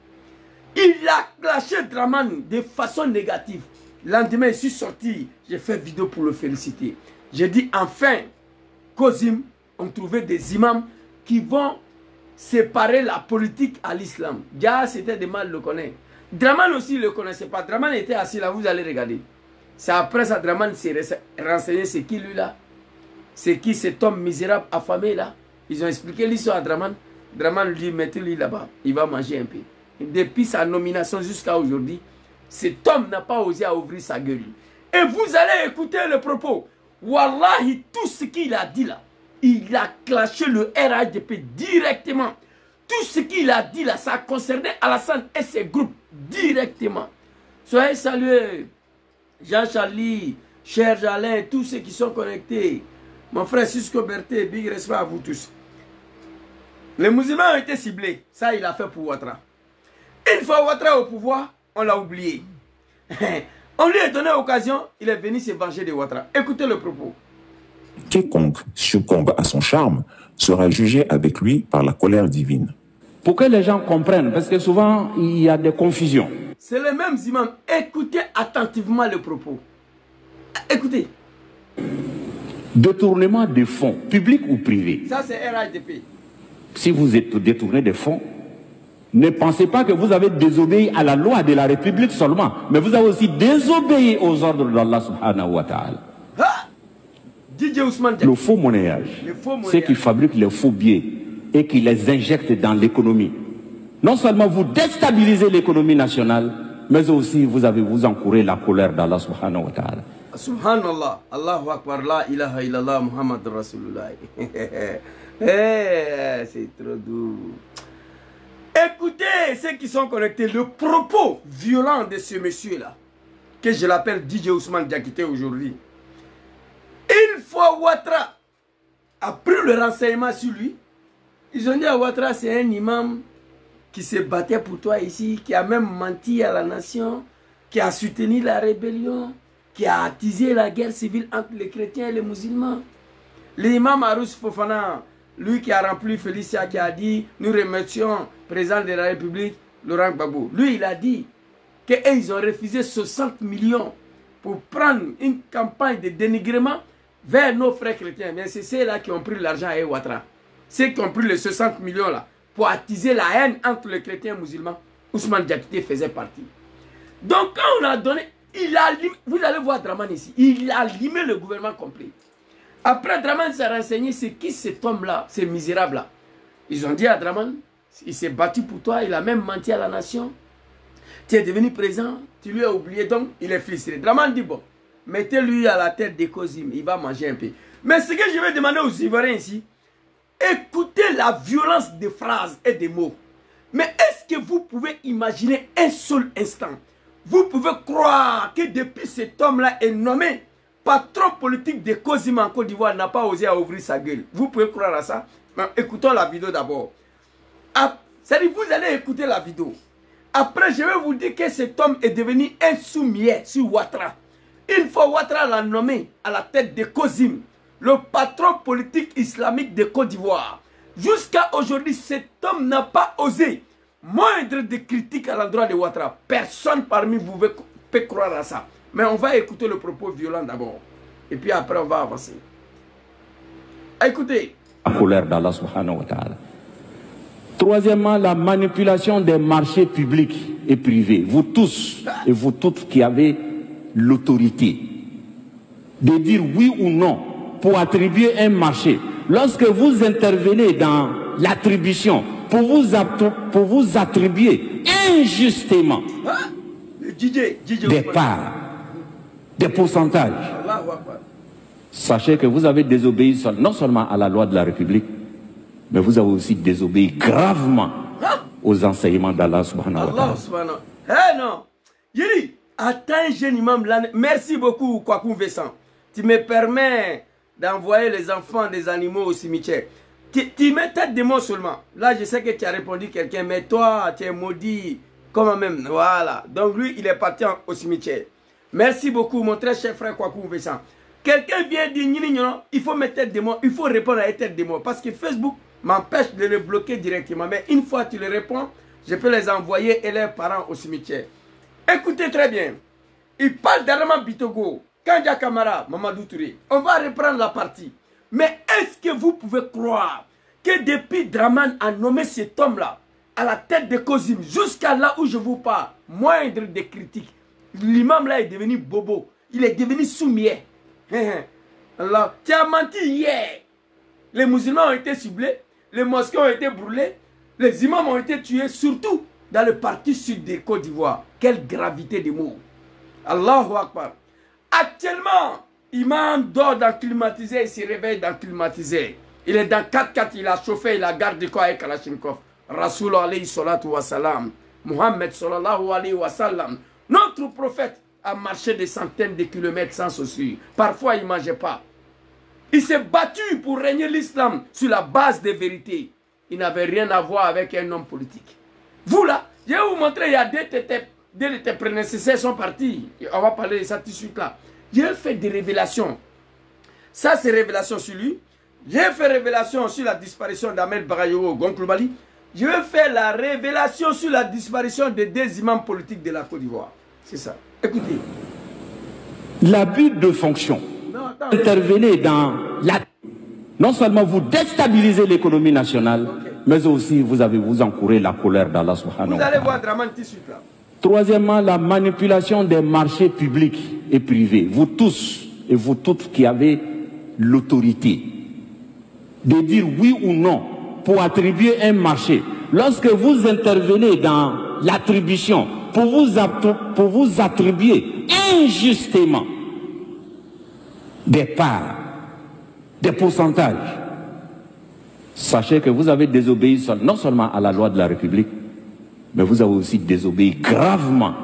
Il a clashé Dramane de façon négative. Le lendemain, je suis sorti, j'ai fait vidéo pour le féliciter. J'ai dit enfin, COSIM ont trouvé des imams qui vont séparer la politique à l'islam. Dia, c'était des mal le connaître. Dramane aussi ne le connaissait pas. Dramane était assis là, vous allez regarder. C'est après ça, Draman s'est renseigné, c'est qui lui là? C'est qui cet homme misérable affamé là? Ils ont expliqué l'histoire à Draman. Draman lui dit, mettez-lui là-bas, il va manger un peu. Et depuis sa nomination jusqu'à aujourd'hui, cet homme n'a pas osé à ouvrir sa gueule. Et vous allez écouter le propos. Wallahi, tout ce qu'il a dit là, il a clashé le RHDP directement. Tout ce qu'il a dit là, ça concernait Alassane et ses groupes directement. Soyez salués, Jean-Charlie, cher Jalin, tous ceux qui sont connectés. Mon frère Cisco Berté, big respect à vous tous. Les musulmans ont été ciblés. Ça, il a fait pour Ouattara. Une fois Ouattara au pouvoir, on l'a oublié. On lui a donné l'occasion, il est venu se venger de Ouattara. Écoutez le propos. Quiconque succombe à son charme sera jugé avec lui par la colère divine. Pour que les gens comprennent, parce que souvent, il y a des confusions. C'est les mêmes imams. Écoutez attentivement le propos. Écoutez. Détournement de fonds, publics ou privés. Ça, c'est RHDP. Si vous êtes détourné des fonds, ne pensez pas que vous avez désobéi à la loi de la République seulement, mais vous avez aussi désobéi aux ordres d'Allah subhanahu wa ta'ala. Le faux monnayage, ceux qui fabriquent les faux billets et qui les injectent dans l'économie. Non seulement vous déstabilisez l'économie nationale, mais aussi vous encourez la colère d'Allah subhanahu wa ta'ala. Subhanallah, Allahu Akbar, la ilaha illallah, Muhammad Rasulullah. C'est trop doux. Écoutez ceux qui sont connectés, le propos violent de ce monsieur-là, que je l'appelle DJ Ousmane Diakité aujourd'hui. Une fois Ouattara a pris le renseignement sur lui, ils ont dit à Ouattara, c'est un imam qui se battait pour toi ici, qui a même menti à la nation, qui a soutenu la rébellion, qui a attisé la guerre civile entre les chrétiens et les musulmans. L'imam Arous Fofana, lui qui a rempli Félicia, qui a dit, nous remercions le président de la République, Laurent Gbagbo. Lui, il a dit qu'ils ont refusé 60 millions pour prendre une campagne de dénigrement vers nos frères chrétiens. Mais c'est ceux-là qui ont pris l'argent à Ouattara. Ceux qui ont pris les 60 millions là pour attiser la haine entre les chrétiens et les musulmans. Ousmane Diakité faisait partie. Donc quand on a donné, vous allez voir Draman ici, il a limé le gouvernement complet. Après Draman s'est renseigné, c'est qui cet homme-là, ce misérable-là. Ils ont dit à Draman, il s'est battu pour toi, il a même menti à la nation. Tu es devenu président, tu lui as oublié, donc il est frustré. Draman dit, bon, mettez-lui à la tête des Kozim, il va manger un peu. Mais ce que je vais demander aux Ivoiriens ici, écoutez la violence des phrases et des mots. Mais est-ce que vous pouvez imaginer un seul instant? Vous pouvez croire que depuis cet homme-là est nommé patron politique de Kozim en Côte d'Ivoire, n'a pas osé à ouvrir sa gueule? Vous pouvez croire à ça? Mais écoutons la vidéo d'abord. C'est-à-dire, vous allez écouter la vidéo. Après, je vais vous dire que cet homme est devenu un soumier sur Ouattara. Une fois Ouattara l'a nommé à la tête de Kozim, le patron politique islamique de Côte d'Ivoire. Jusqu'à aujourd'hui, cet homme n'a pas osé moindre de critiques à l'endroit de Ouattara. Personne parmi vous peut croire à ça. Mais on va écouter le propos violent d'abord. Et puis après, on va avancer. Écoutez. La colère d'Allah subhanahu wa ta'ala. Troisièmement, la manipulation des marchés publics et privés. Vous tous et vous toutes qui avez l'autorité de dire oui ou non pour attribuer un marché. Lorsque vous intervenez dans l'attribution pour vous attribuer injustement des parts, des pourcentages, sachez que vous avez désobéi non seulement à la loi de la République, mais vous avez aussi désobéi gravement aux enseignements d'Allah subhanahu wa ta'ala. Eh non, Yiri, attends, jeune imam, merci beaucoup, Kwakou Vessan. Tu me permets d'envoyer les enfants des animaux au cimetière. Tu mets tête de mort seulement. Là, je sais que tu as répondu quelqu'un, mais toi, tu es maudit, comme même. Voilà. Donc lui, il est parti au cimetière. Merci beaucoup, mon très cher frère Kwakou Vessan. Quelqu'un vient dire, il faut mettre tête de mort, il faut répondre à la tête de mort. Parce que Facebook m'empêche de le bloquer directement. Mais une fois que tu le réponds, je peux les envoyer et leurs parents au cimetière. Écoutez très bien. Il parle d'Araman Bitogo, Kandja Kamara, Mamadou Touré. On va reprendre la partie. Mais est-ce que vous pouvez croire que depuis Draman a nommé cet homme-là à la tête de Kozim, jusqu'à là où je vous parle, moindre des critiques, l'imam là est devenu bobo. il est devenu soumier. Alors, tu as menti hier. Les musulmans ont été ciblés, les mosquées ont été brûlés, les imams ont été tués, surtout dans le parti sud de Côte d'Ivoire. Quelle gravité de mots. Allahu Akbar. Actuellement, imam dort dans climatisé, il se réveille dans climatisé. Il est dans 4x4, il a chauffé, il a gardé quoi avec Kalachnikov. Rasoul alayhi salatu wa salam. Muhammad sallallahu alayhi wa sallam. Notre prophète a marché des centaines de kilomètres sans souci. Parfois, il ne mangeait pas. Il s'est battu pour régner l'islam sur la base des vérités. Il n'avait rien à voir avec un homme politique. Vous là, je vais vous montrer, il y a deux de tes prédécesseurs sont partis. On va parler de ça tout de suite là. J'ai fait des révélations. Ça, c'est révélation sur lui. J'ai fait révélation sur la disparition d'Ahmed Bagayogo Gonklubali. Je vais faire la révélation sur la disparition des deux imams politiques de la Côte d'Ivoire. C'est ça. Écoutez. L'abus de fonction. Intervenez dans la... Non seulement vous déstabilisez l'économie nationale, mais aussi vous encourez la colère d'Allah subhanahu wa ta'ala. Vous allez voir Draman tout de suite là. Troisièmement, la manipulation des marchés publics et privés. Vous tous et vous toutes qui avez l'autorité de dire oui ou non pour attribuer un marché. Lorsque vous intervenez dans l'attribution pour vous attribuer injustement des parts, des pourcentages, sachez que vous avez désobéi non seulement à la loi de la République, mais vous avez aussi désobéi gravement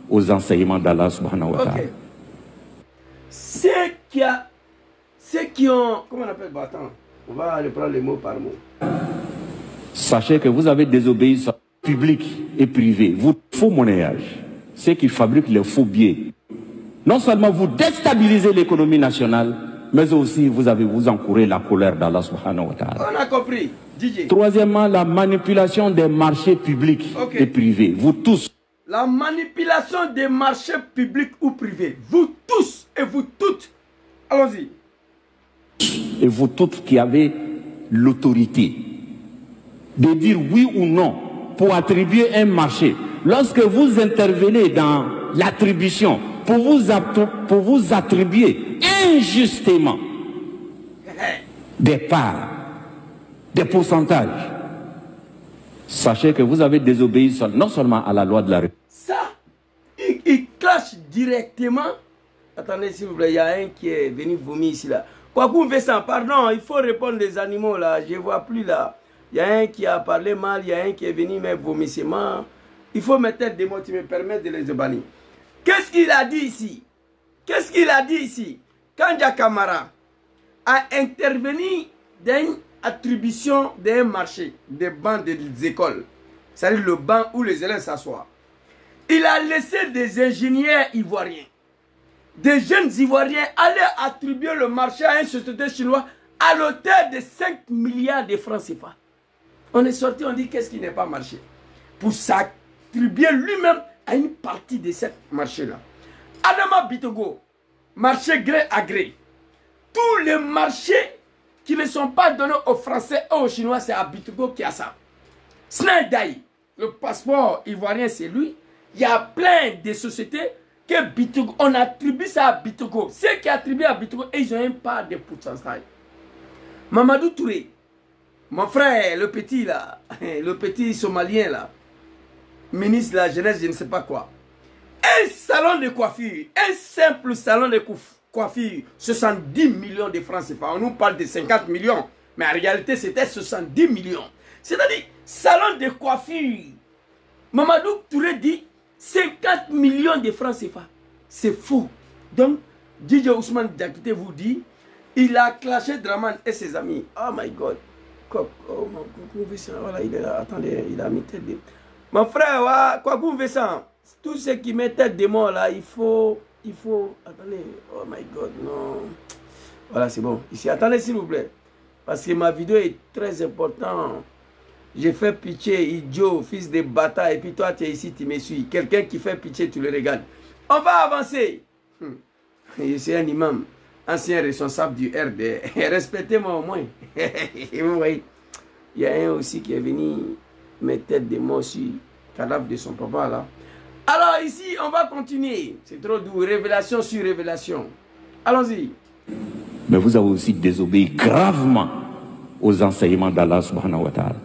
aux enseignements d'Allah subhanahu wa ta'ala. Okay. Ceux qui ont... Comment on appelle? Attends, on va aller prendre les mots par mot. Sachez que vous avez désobéi sur public et privé. Vous faux monnayage, ceux qui fabriquent les faux billets. Non seulement vous déstabilisez l'économie nationale, mais aussi vous encourez la colère d'Allah subhanahu wa ta'ala. On a compris, DJ. Troisièmement, la manipulation des marchés publics et privés. Vous tous. La manipulation des marchés publics ou privés. Vous tous et vous toutes. Allons-y. Et vous toutes qui avez l'autorité de dire oui ou non pour attribuer un marché. Lorsque vous intervenez dans l'attribution pour vous attribuer injustement des parts, des pourcentages, sachez que vous avez désobéi non seulement à la loi de la République. Ça, il clash directement. Attendez s'il vous plaît, il y a un qui est venu vomir ici là. Kwaku Vincent, pardon, il faut répondre les animaux là, je ne vois plus là. Il y a un qui a parlé mal, il y a un qui est venu mais vomissement. Il faut mettre des mots qui me permettent de les bannir. Qu'est-ce qu'il a dit ici? Qu'est-ce qu'il a dit ici? Kanja Kamara a intervenu dans une attribution d'un marché, des bancs des écoles. C'est-à-dire le banc où les élèves s'assoient. Il a laissé des ingénieurs ivoiriens, des jeunes ivoiriens aller attribuer le marché à une société chinoise à l'auteur de 5 milliards de francs CFA. On est sorti, on dit qu'est-ce qui n'est pas marché. Pour s'attribuer lui-même à une partie de ce marché-là. Adama Bitogo, marché gré à gré. Tous les marchés qui ne sont pas donnés aux Français et aux Chinois, c'est à Bitogo qui a ça. Snaïdaï, le passeport ivoirien, c'est lui. Il y a plein de sociétés que Bitogo, on attribue ça à Bitogo. Ceux qui attribuent à Bitogo, ils ont une part de pourcentage. Mamadou Touré, mon frère, le petit là, le petit somalien là, ministre de la jeunesse, je ne sais pas quoi. Un salon de coiffure, un simple salon de coiffure, 70 millions de francs CFA. On nous parle de 50 millions, mais en réalité c'était 70 millions. C'est-à-dire, salon de coiffure, Mamadou Touré dit 50 millions de francs CFA. C'est faux. Donc, DJ Ousmane Diakité vous dit, il a clashé Draman et ses amis. Oh my God. Oh mon voilà, il est là. Attendez, il a mis tête de... Mon frère, quoi vous veut ça? Tout ce qui met tête de mort là, il faut... Attendez, oh my God, non. Voilà, c'est bon. Ici, attendez s'il vous plaît. Parce que ma vidéo est très importante. J'ai fait pitié, idiot, fils de bâtard. Et puis toi, tu es ici, tu me suis. Quelqu'un qui fait pitié, tu le regardes. On va avancer. Je suis un imam, ancien responsable du RD. Respectez-moi au moins. Vous voyez, il y a un aussi qui est venu mettre tête de mort sur le cadavre de son papa là. Alors ici, on va continuer. C'est trop doux. Révélation sur révélation. Allons-y. Mais vous avez aussi désobéi gravement aux enseignements d'Allah subhanahu wa ta'ala.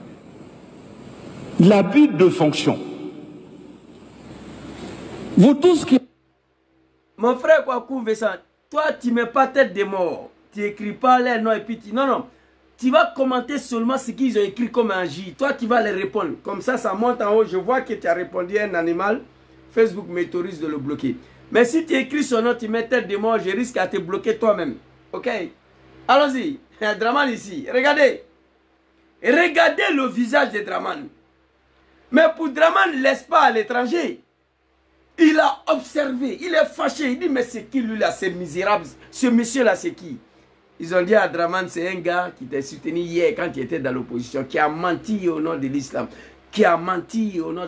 L'abus de fonction. Vous tous qui... Mon frère Kwaku Vessan, toi tu mets pas tête de mort. Tu écris pas les noms et puis tu... Non. Tu vas commenter seulement ce qu'ils ont écrit comme un J. Toi tu vas les répondre. Comme ça monte en haut. Je vois que tu as répondu à un animal. Facebook m'autorise de le bloquer. Mais si tu écris son nom, tu mets tête de mort, je risque à te bloquer toi-même. Ok? Allons-y. Draman ici. Regardez. Regardez le visage de Draman. Mais pour Draman, laisse pas à l'étranger. Il a observé, il est fâché. Il dit, mais c'est qui lui là, c'est misérable. Ce monsieur là, c'est qui? Ils ont dit à Draman, c'est un gars qui t'a soutenu hier quand il était dans l'opposition, qui a menti au nom de l'islam, qui a menti au nom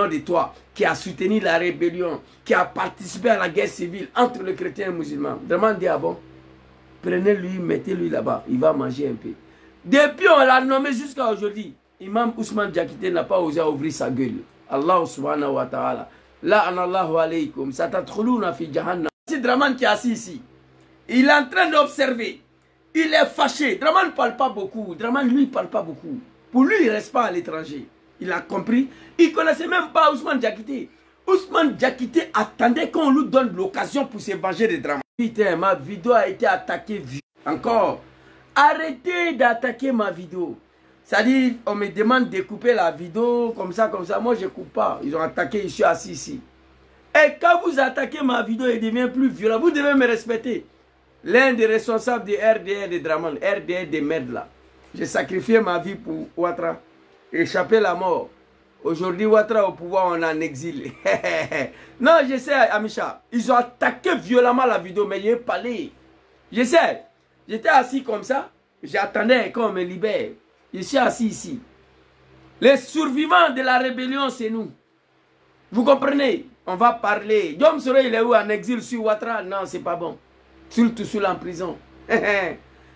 de toi, qui a soutenu la rébellion, qui a participé à la guerre civile entre les chrétiens et les musulmans. Draman dit, ah bon, prenez-lui, mettez-lui là-bas, il va manger un peu. Depuis on l'a nommé jusqu'à aujourd'hui, Imam Ousmane Diakité n'a pas osé ouvrir sa gueule. Allah subhanahu wa ta'ala. La anallahu alaykum. Satatkhuluna fi jahannam. C'est Draman qui est assis ici. Il est en train d'observer. Il est fâché. Draman ne parle pas beaucoup. Draman, lui, ne parle pas beaucoup. Pour lui, il ne reste pas à l'étranger. Il a compris. Il ne connaissait même pas Ousmane Diakité. Ousmane Diakité attendait qu'on lui donne l'occasion pour se venger de Draman. Putain, ma vidéo a été attaquée. Encore. Arrêtez d'attaquer ma vidéo. C'est-à-dire, on me demande de couper la vidéo comme ça. Moi, je ne coupe pas. Ils ont attaqué, je suis assis ici. Et quand vous attaquez ma vidéo, il devient plus violent. Vous devez me respecter. L'un des responsables de RDR de Draman, RDR de merde là. J'ai sacrifié ma vie pour Ouattara. Échapper la mort. Aujourd'hui, Ouattara au pouvoir, on est en exil. Non, je sais, Amisha. Ils ont attaqué violemment la vidéo, mais j'ai parlé. Je sais. J'étais assis comme ça. J'attendais qu'on me libère. Je suis assis ici. Les survivants de la rébellion, c'est nous. Vous comprenez? On va parler. Dom Soro, il est où? En exil sur Ouattara? Non, c'est pas bon. Surtout sous en prison.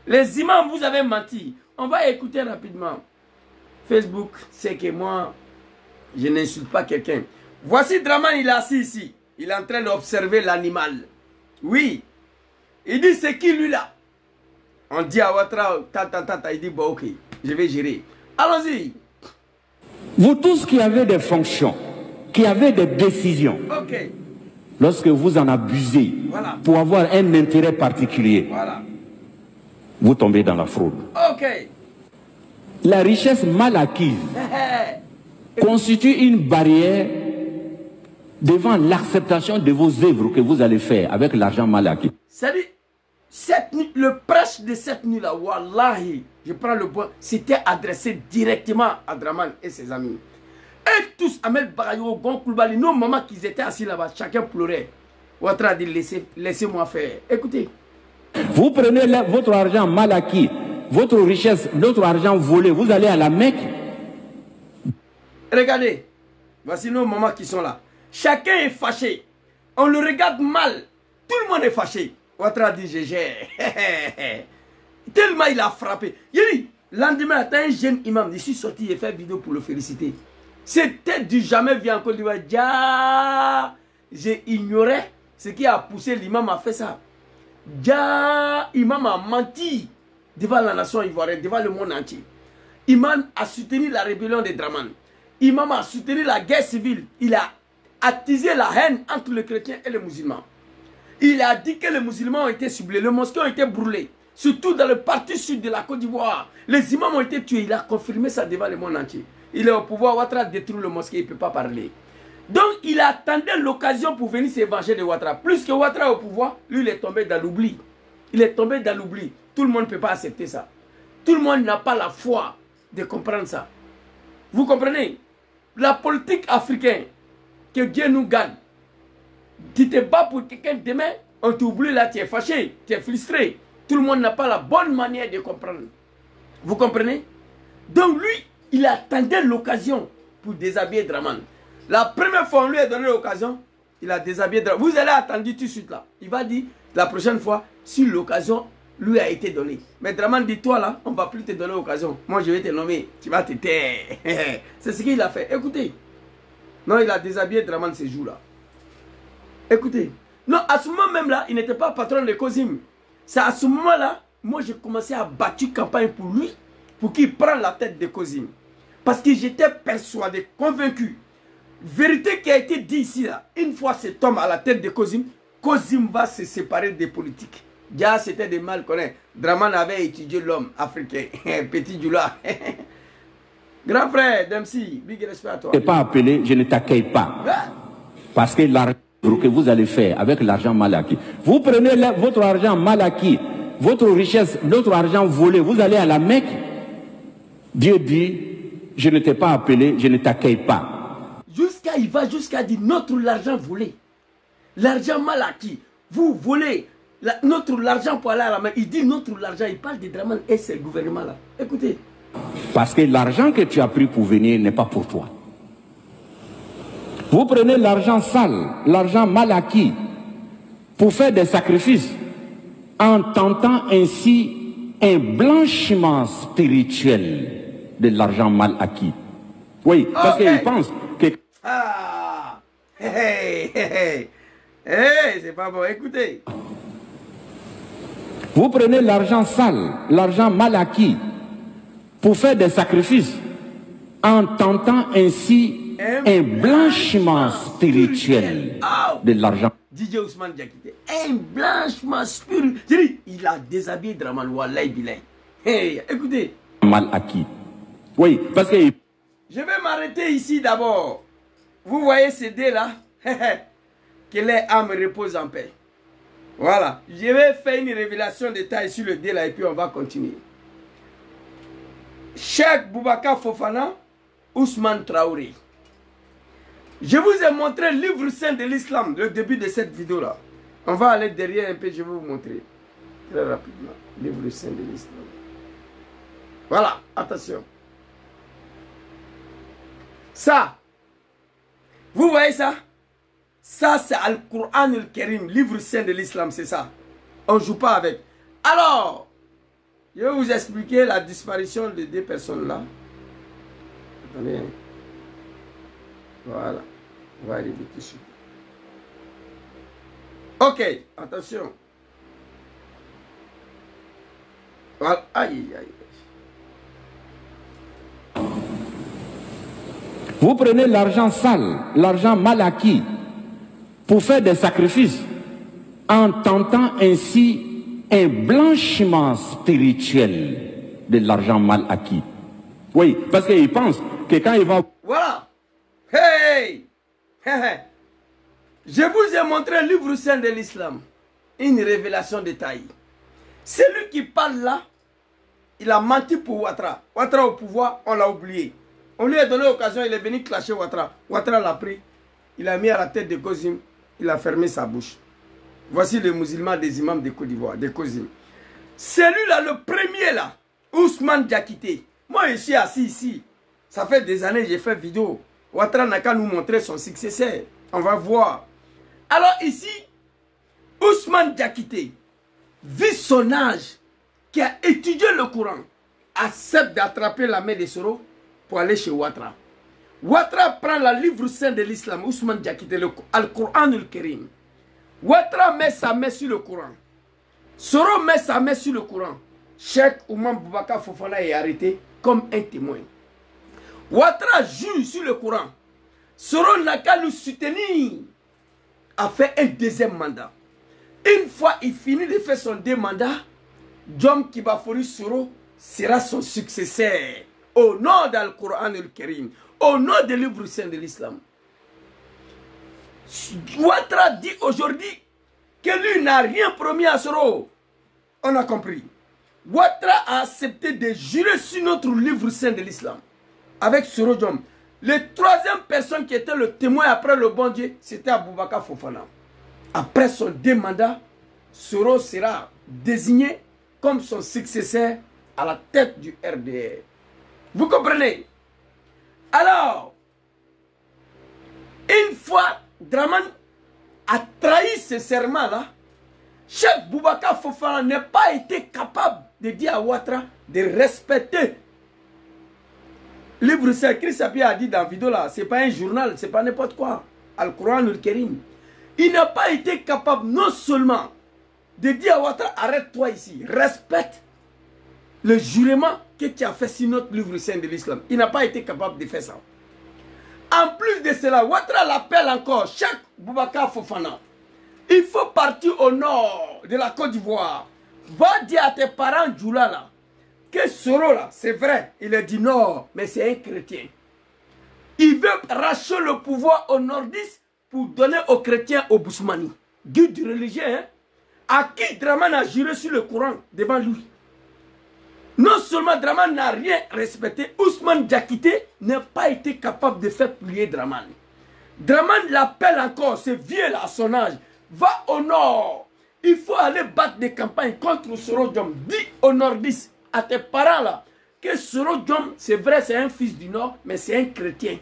Les imams, vous avez menti. On va écouter rapidement. Facebook, c'est que moi, je n'insulte pas quelqu'un. Voici Draman, il est assis ici. Il est en train d'observer l'animal. Oui. Il dit, c'est qui lui là? On dit à Ouattara, il dit, bon, ok. Je vais gérer. Allons-y. Vous tous qui avez des fonctions, qui avez des décisions, ok. Lorsque vous en abusez, voilà, pour avoir un intérêt particulier, voilà, vous tombez dans la fraude. Ok. La richesse mal acquise constitue une barrière devant l'acceptation de vos œuvres que vous allez faire avec l'argent mal acquis. C'est-à-dire, le prêche de cette nuit-là, wallahi, je prends le point, c'était adressé directement à Draman et ses amis. Et tous, Ahmed Bagayo, Gon Koulibaly, nos mamans qui étaient assis là-bas, chacun pleurait. Ouattara a dit, laissez-moi faire. Écoutez. Vous prenez votre argent mal acquis, votre richesse, notre argent volé, vous allez à la Mecque. Regardez, voici nos mamans qui sont là. Chacun est fâché. On le regarde mal. Tout le monde est fâché. Ouattara dit, je gère. Tellement il a frappé. Il dit, lendemain matin, un jeune imam, je suis sorti et fait vidéo pour le féliciter. C'était du jamais vu en Côte d'Ivoire. J'ai ignoré ce qui a poussé l'imam à faire ça. Imam a menti devant la nation ivoirienne, devant le monde entier. Imam a soutenu la rébellion de Draman. Imam a soutenu la guerre civile. Il a attisé la haine entre les chrétiens et les musulmans. Il a dit que les musulmans ont été ciblés, les mosquées ont été brûlées. Surtout dans le parti sud de la Côte d'Ivoire. Les imams ont été tués. Il a confirmé ça devant le monde entier. Il est au pouvoir, Ouattara détruit le mosquée, il ne peut pas parler. Donc il attendait l'occasion pour venir se venger de Ouattara. Plus que Ouattara au pouvoir, lui il est tombé dans l'oubli. Il est tombé dans l'oubli. Tout le monde ne peut pas accepter ça. Tout le monde n'a pas la foi de comprendre ça. Vous comprenez? La politique africaine, que Dieu nous garde. Tu te bats pour quelqu'un demain, on t'oublie là, tu es fâché, tu es frustré. Tout le monde n'a pas la bonne manière de comprendre. Vous comprenez? Donc lui, il attendait l'occasion pour déshabiller Draman. La première fois on lui a donné l'occasion, il a déshabillé Draman. Vous allez attendre tout de suite là. Il va dire la prochaine fois, si l'occasion lui a été donnée. Mais Draman dit, toi là, on ne va plus te donner l'occasion. Moi je vais te nommer, tu vas te taire. C'est ce qu'il a fait. Écoutez. Non, il a déshabillé Draman ces jours-là. Écoutez, non, à ce moment même là, il n'était pas patron de COSIM. C'est à ce moment-là, moi j'ai commencé à battre campagne pour lui, pour qu'il prenne la tête de COSIM. Parce que j'étais persuadé, convaincu. Vérité qui a été dit ici là, une fois cet homme à la tête de COSIM, COSIM va se séparer des politiques. Déjà c'était des mal connus. Draman avait étudié l'homme africain, petit Djoula. Grand frère, Dempsey, big respect à toi. Je ne t'ai pas appelé, je ne t'accueille pas. Parce que l'argent que vous allez faire avec l'argent mal acquis, vous prenez votre argent mal acquis, votre richesse, notre argent volé, vous allez à la Mecque. Dieu dit, je ne t'ai pas appelé, je ne t'accueille pas. Il va jusqu'à dire notre l'argent volé, l'argent mal acquis, vous volez l'argent pour aller à la Mecque. Il dit notre l'argent, il parle de Draman et c'est le gouvernement là. Écoutez. Parce que l'argent que tu as pris pour venir n'est pas pour toi. Vous prenez l'argent sale, l'argent mal acquis, pour faire des sacrifices, en tentant ainsi un blanchiment spirituel de l'argent mal acquis. Oui, parce qu'ils pensent que... Ah, hey, c'est pas bon, écoutez. Vous prenez l'argent sale, l'argent mal acquis, pour faire des sacrifices, en tentant ainsi un blanchiment spirituel de l'argent. DJ Ousmane Diakité, un blanchiment spirituel. Il a déshabillé Draman Wallahi Bilay. Hey, écoutez. Mal acquis. Oui, parce que... Je vais m'arrêter ici d'abord. Vous voyez ces dés là. Que les âmes reposent en paix. Voilà. Je vais faire une révélation de taille sur le dé là et puis on va continuer. Cheikh Boubacar Fofana, Ousmane Traoré. Je vous ai montré le livre saint de l'islam, le début de cette vidéo là. On va aller derrière un peu, je vais vous montrer. Très rapidement. Livre saint de l'islam. Voilà, attention. Ça, vous voyez ça? Ça c'est Al-Qur'an al-Karim, livre saint de l'islam, c'est ça. On ne joue pas avec. Alors, je vais vous expliquer la disparition de deux personnes là. Attendez. Voilà. On va arriver tout de suite. Ok, attention. Voilà. Aïe, aïe. Vous prenez l'argent sale, l'argent mal acquis, pour faire des sacrifices, en tentant ainsi un blanchiment spirituel de l'argent mal acquis. Oui, parce qu'ils pensent que quand il va... Voilà. Hey, je vous ai montré le livre saint de l'islam. Une révélation de taille. Celui qui parle là, il a menti pour Ouattara. Ouattara au pouvoir, on l'a oublié. On lui a donné l'occasion, il est venu clasher Ouattara. Ouattara l'a pris, il a mis à la tête de COSIM, il a fermé sa bouche. Voici les musulmans des imams de Côte d'Ivoire, de COSIM. Celui-là, le premier là, Ousmane Diakité. Moi, je suis assis ici. Ça fait des années que j'ai fait vidéo. Ouattara n'a qu'à nous montrer son successeur. On va voir. Alors ici, Ousmane Diakité, vu son âge, qui a étudié le Coran, accepte d'attraper la main de Soro pour aller chez Ouattara. Ouattara prend le livre saint de l'islam, Ousmane Diakité, le Al-Qur'an al-Karim. Ouattara met sa main sur le Coran. Soro met sa main sur le Coran. Cheikh Oumar Boubacar Fofana est arrêté comme un témoin. Ouattara jure sur le Coran. Soro n'a qu'à nous soutenir a fait un deuxième mandat. Une fois il finit de faire son deux mandats, Djom Kibafori Soro sera son successeur au nom d'Al-Qur'an al-Karim, au nom du livre saint de l'islam. Ouattara dit aujourd'hui que lui n'a rien promis à Soro. On a compris. Ouattara a accepté de jurer sur notre livre saint de l'islam avec Soro Djom. La troisième personne qui était le témoin après le bon Dieu, c'était Boubacar Fofana. Après son deux mandats, Soro sera désigné comme son successeur à la tête du RDR. Vous comprenez? Alors, une fois Draman a trahi ce serment-là, Cheikh Boubacar Fofana n'a pas été capable de dire à Ouattara de respecter livre saint, Christ a dit dans la vidéo là, c'est pas un journal, c'est pas n'importe quoi. Al-Quran al-Karim. Il n'a pas été capable non seulement de dire à Ouattara, arrête-toi ici, respecte le jurement que tu as fait sur notre livre saint de l'islam. Il n'a pas été capable de faire ça. En plus de cela, Ouattara l'appelle encore, Cheikh Boubacar Fofana. Il faut partir au nord de la Côte d'Ivoire. Va dire à tes parents Djoula là, que Soro là, c'est vrai, il est du nord, mais c'est un chrétien. Il veut racheter le pouvoir aux nordistes pour donner aux chrétiens au Bousmani. Guide religieux, hein, à qui Draman a juré sur le Coran devant lui. Non seulement Draman n'a rien respecté, Ousmane Diakité n'a pas été capable de faire plier Draman. Draman l'appelle encore, ce vieux là à son âge. Va au nord. Il faut aller battre des campagnes contre Soro Diom. Dis aux nordistes, à tes parents là, que Soro Diom, c'est vrai, c'est un fils du nord, mais c'est un chrétien.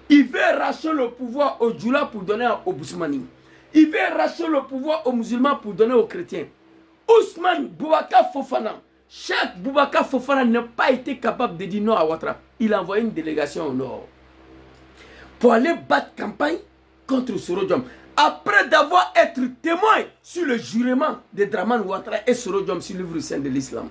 Il veut racheter le pouvoir aux Djoula pour donner aux Bousmani. Il veut racheter le pouvoir aux musulmans pour donner aux chrétiens. Ousmane Boubacar Fofana, Cheikh Boubacar Fofana n'a pas été capable de dire non à Ouattara. Il a envoyé une délégation au nord pour aller battre campagne contre Soro Diom. Après d'avoir été témoin sur le jurement de Draman Ouattara et Soro Diom sur le livre saint de l'islam.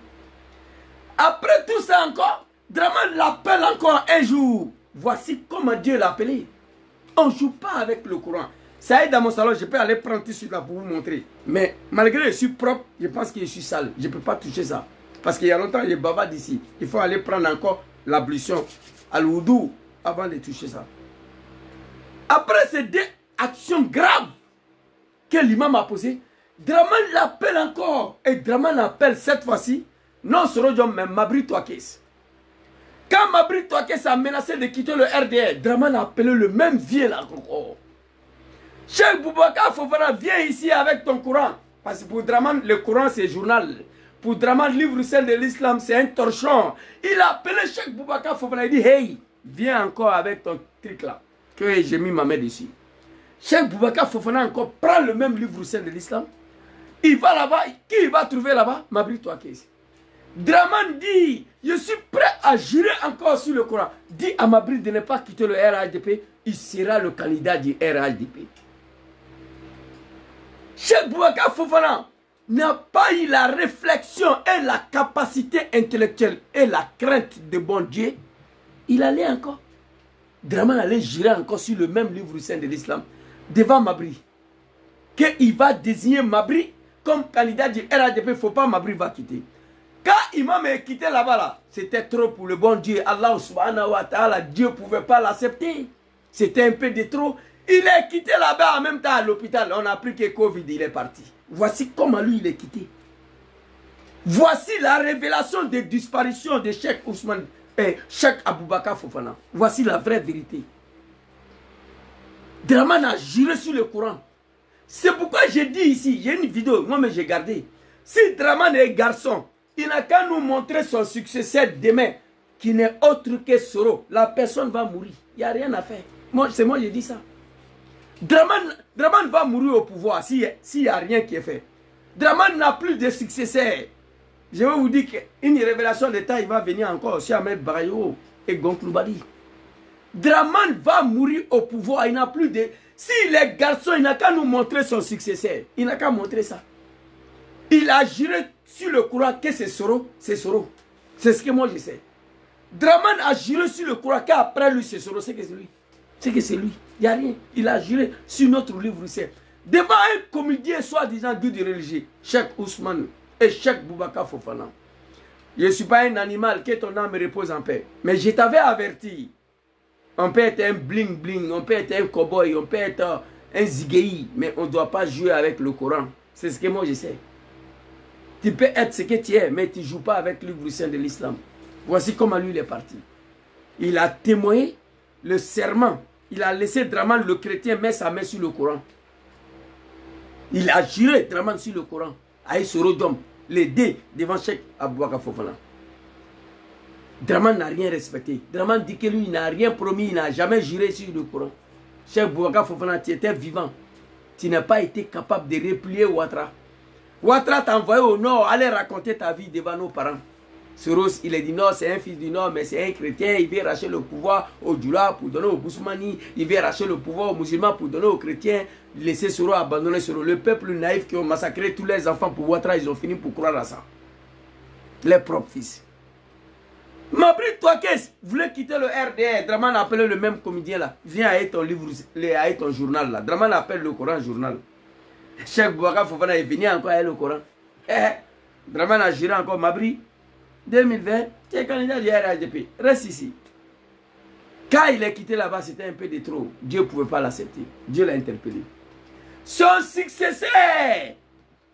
Après tout ça encore, Draman l'appelle encore un jour. Voici comment Dieu l'a appelé. On ne joue pas avec le Coran. Ça est dans mon salon, je peux aller prendre tout de suite là pour vous montrer. Mais malgré que je suis propre, je pense que je suis sale. Je ne peux pas toucher ça. Parce qu'il y a longtemps, il est bavard d'ici. Il faut aller prendre encore l'ablution à l'oudou avant de toucher ça. Après ces deux actions graves que l'imam a posées, Draman l'appelle encore. Et Draman l'appelle cette fois-ci, non Soro Diom, mais Mabri Touakes. Quand Mabri Touakes a menacé de quitter le RDR, Draman a appelé le même vieux là encore. Cheikh Boubacar Fofana, viens ici avec ton Coran. Parce que pour Draman, le Coran c'est journal. Pour Draman, le livre saint de l'islam, c'est un torchon. Il a appelé Cheikh Boubacar Fofana. Il dit, hey, viens encore avec ton truc là. Que j'ai mis ma main dessus. Cheikh Boubacar Fofana encore prend le même livre saint de l'islam. Il va là-bas. Qui il va trouver là-bas? Mabri Touakes. Draman dit, je suis prêt à jurer encore sur le Coran. Dis à Mabri de ne pas quitter le RHDP. Il sera le candidat du RHDP. Cheikh Boubacar Fofana n'a pas eu la réflexion et la capacité intellectuelle et la crainte de bon Dieu. Il allait encore. Draman allait jurer encore sur le même livre saint de l'islam devant Mabri. Qu'il va désigner Mabri comme candidat du RHDP. Il ne faut pas Mabri va quitter. Quand Imam est quitté là-bas, là, c'était trop pour le bon Dieu. Allah subhanahu wa ta'ala, Dieu ne pouvait pas l'accepter. C'était un peu de trop. Il est quitté là-bas en même temps à l'hôpital. On a appris que Covid, il est parti. Voici comment lui, il est quitté. Voici la révélation des disparitions de Cheikh Ousmane et Cheikh Aboubakar Fofana. Voici la vraie vérité. Draman a juré sur le Coran. C'est pourquoi j'ai dit ici, il y a une vidéo, moi-même j'ai gardé. Si Draman est garçon, il n'a qu'à nous montrer son successeur demain, qui n'est autre que Soro. La personne va mourir. Il n'y a rien à faire. C'est moi qui ai dit ça. Draman va mourir au pouvoir s'il n'y a rien qui est fait. Draman n'a plus de successeur. Je vais vous dire qu'une révélation d'État, il va venir encore aussi Ahmed Barayo et Gonkloubadi. Draman va mourir au pouvoir. Il n'a plus de... S'il est garçon, il n'a qu'à nous montrer son successeur. Il n'a qu'à montrer ça. Il a juré sur le Coran que c'est Soro. C'est Soro. C'est ce que moi je sais. Draman a juré sur le Coran qu'après lui c'est Soro. C'est que c'est lui. C'est que c'est lui. Il n'y a rien. Il a juré sur notre livre ici. Devant un comédien soi-disant guide religieux, Cheikh Ousmane et Cheikh Boubacar Fofana. Je ne suis pas un animal, que ton âme repose en paix. Mais je t'avais averti. On peut être un bling-bling, on peut être un cow-boy, on peut être un zigei, mais on ne doit pas jouer avec le Coran. C'est ce que moi je sais. Tu peux être ce que tu es, mais tu ne joues pas avec le livre saint de l'islam. Voici comment lui il est parti. Il a témoigné le serment. Il a laissé Draman le chrétien mettre sa main sur le Coran. Il a juré Draman sur le Coran. Aïe Soro Diom, les deux devant Cheikh Aboubakar Fofana. Draman n'a rien respecté. Draman dit que lui, il n'a rien promis, il n'a jamais juré sur le Coran. Cheikh Aboubakar Fofana, tu étais vivant. Tu n'as pas été capable de replier Ouattara. Ouattara t'a envoyé au nord, aller raconter ta vie devant nos parents. Soros, il a dit non, c'est un fils du Nord, mais c'est un chrétien. Il veut racheter le pouvoir aux Djoula pour donner aux Boussoumani. Il veut racheter le pouvoir aux musulmans pour donner aux chrétiens. Laisser Soros abandonner Soros. Le peuple naïf qui ont massacré tous les enfants pour Ouattara, ils ont fini pour croire à ça. Les propres fils. Mabri, toi, qu'est-ce? Vous voulez quitter le RDR? Draman a appelé le même comédien là. Viens avec ton livre, avec ton journal là. Draman appelle le Coran journal. Cheikh Bouaka Fofana est venu encore avec le Coran. Draman a géré encore Mabri. 2020, tu es candidat du RHDP. Reste ici. Quand il est quitté là-bas, c'était un peu de trop. Dieu ne pouvait pas l'accepter. Dieu l'a interpellé. Son successeur,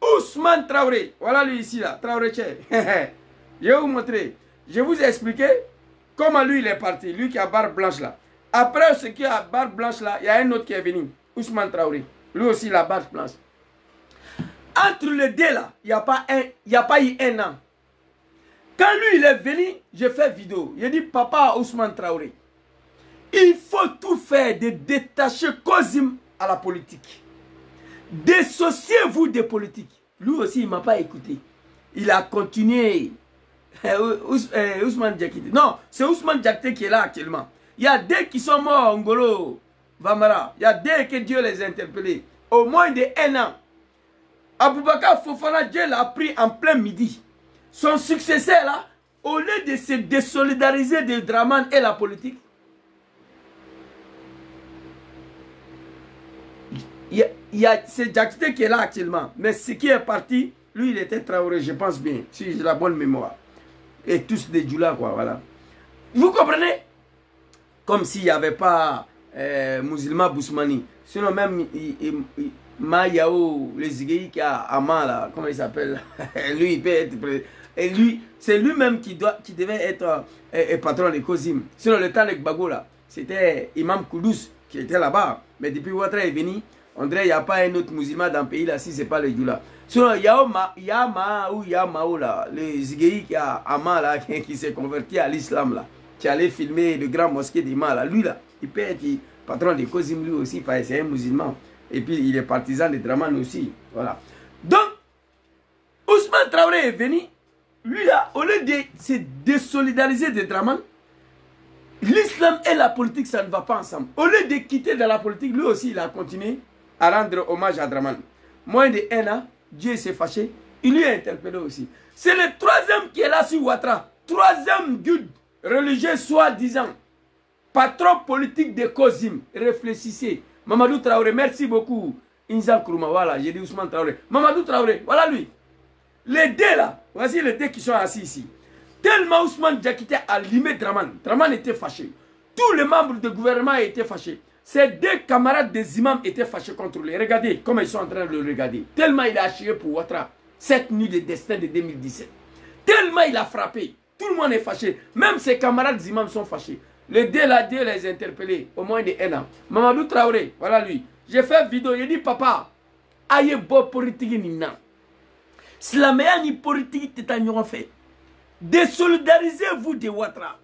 Ousmane Traoré. Voilà lui ici là, Traoré Tché. Je vais vous montrer. Je vous ai expliqué comment lui il est parti. Lui qui a barbe blanche là. Après ce qui a barbe blanche là, il y a un autre qui est venu. Ousmane Traoré. Lui aussi la barbe blanche. Entre les deux là, il n'y a pas eu un an. Quand lui il est venu, j'ai fait vidéo. Il dit papa Ousmane Traoré, il faut tout faire de détacher Kozim à la politique. Dissociez-vous des politiques. Lui aussi il ne m'a pas écouté. Il a continué. Ousmane Diakité. Non, c'est Ousmane Diakité qui est là actuellement. Il y a deux qui sont morts en Ngolo Vamara. Il y a deux que Dieu les a interpellés. Au moins de 1 an. Aboubakar Fofana, Dieu l'a pris en plein midi. Son successeur là, au lieu de se désolidariser de Draman et la politique, c'est Diakité qui est là actuellement. Mais ce qui est parti, lui il était Traoré, je pense bien, si j'ai la bonne mémoire. Et tous des Djoula, quoi, voilà. Vous comprenez? Comme s'il n'y avait pas Musulman Boussoumani. Sinon même Mayao, les Zigéi qui a Ama là, comment il s'appelle? Lui il peut être... Et lui, c'est lui-même qui devait être patron de Kozim. Sinon le temps de Gbago là, c'était Imam Koudous qui était là-bas. Mais depuis Ouattara est venu, on dirait qu'il n'y a pas un autre musulman dans le pays là si ce n'est pas les Djoula. Sinon, il y a Mao là, les Zigéi qui a Ama là, qui s'est converti à l'islam là, qui allait filmer le grand mosquée d'Ima là. Lui là, il peut être patron de Kozim lui aussi, parce que c'est un musulman. Et puis il est partisan de Draman aussi. Voilà. Donc, Ousmane Traoré est venu, lui là, au lieu de se désolidariser de Draman, l'islam et la politique, ça ne va pas ensemble. Au lieu de quitter dans la politique, lui aussi, il a continué à rendre hommage à Draman. Moins de 1 an, Dieu s'est fâché, il lui a interpellé aussi. C'est le 3e qui est là sur Ouattara. 3e guide religieux soi-disant. Patron politique de Kozim. Réfléchissez. Mamadou Traoré, merci beaucoup. Inza Kourouma, voilà, j'ai dit Ousmane Traoré. Mamadou Traoré, voilà lui. Les deux là, voici les deux qui sont assis ici. Tellement Ousmane Diakité a limé Draman. Draman était fâché. Tous les membres du gouvernement étaient fâchés. Ces deux camarades des imams étaient fâchés contre lui. Regardez comment ils sont en train de le regarder. Tellement il a acheté pour Ouattara cette nuit de destin de 2017. Tellement il a frappé. Tout le monde est fâché. Même ses camarades imams sont fâchés. Les deux là, Dieu les a interpellés au moins de 1 an. Mamadou Traoré, voilà lui. J'ai fait une vidéo, il dit papa, aïe beau politique nina. C'est la meilleure politique que tu as fait. Désolidarisez-vous de Ouattara.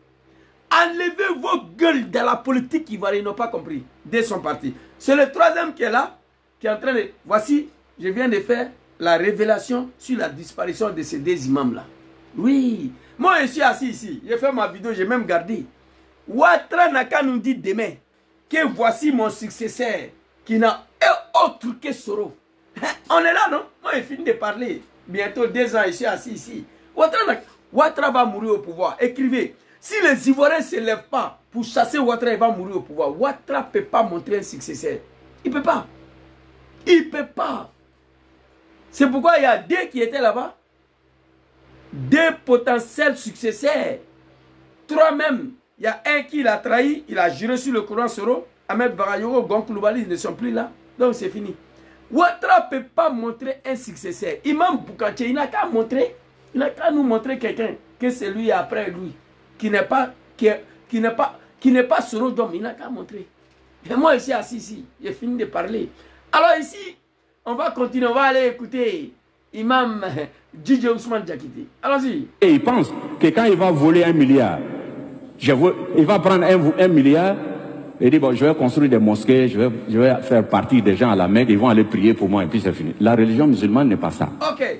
Enlevez vos gueules dans la politique ivoirienne, ils n'ont pas compris. Dès son parti. C'est le 3e qui est là, qui est en train de... Voici, je viens de faire la révélation sur la disparition de ces 2 imams là. Oui. Moi, je suis assis ici. J'ai fait ma vidéo, j'ai même gardé. Ouattara n'a qu'à nous dire demain que voici mon successeur qui n'a autre que Soro. On est là, non? Moi, j'ai fini de parler. Bientôt 2 ans, je suis assis ici. Ouattara va mourir au pouvoir. Écrivez. Si les Ivoiriens ne se lèvent pas pour chasser Ouattara, il va mourir au pouvoir. Ouattara ne peut pas montrer un successeur. Il ne peut pas. Il ne peut pas. C'est pourquoi il y a 2 qui étaient là-bas. 2 potentiels successeurs. 3 même. Il y a un qui l'a trahi, il a juré sur le Coran Soro. Ahmed Barayogo, Gonkoulobali, ils ne sont plus là. Donc c'est fini. Ouattara ne peut pas montrer un successeur. Imam Boukaché, il n'a qu'à montrer. Il n'a qu'à nous montrer quelqu'un que c'est lui après lui. Qui n'est pas Soro d'homme. Il n'a qu'à montrer. Et moi ici assis ici, j'ai fini de parler. Alors ici, on va continuer, on va aller écouter Imam Djidjo Ousmane Diakité. Allons-y. Et il pense que quand il va voler 1 milliard, il va prendre 1 milliard et dire bon, je vais construire des mosquées, je vais faire partie des gens à la Mecque, ils vont aller prier pour moi et puis c'est fini. La religion musulmane n'est pas ça. Ok.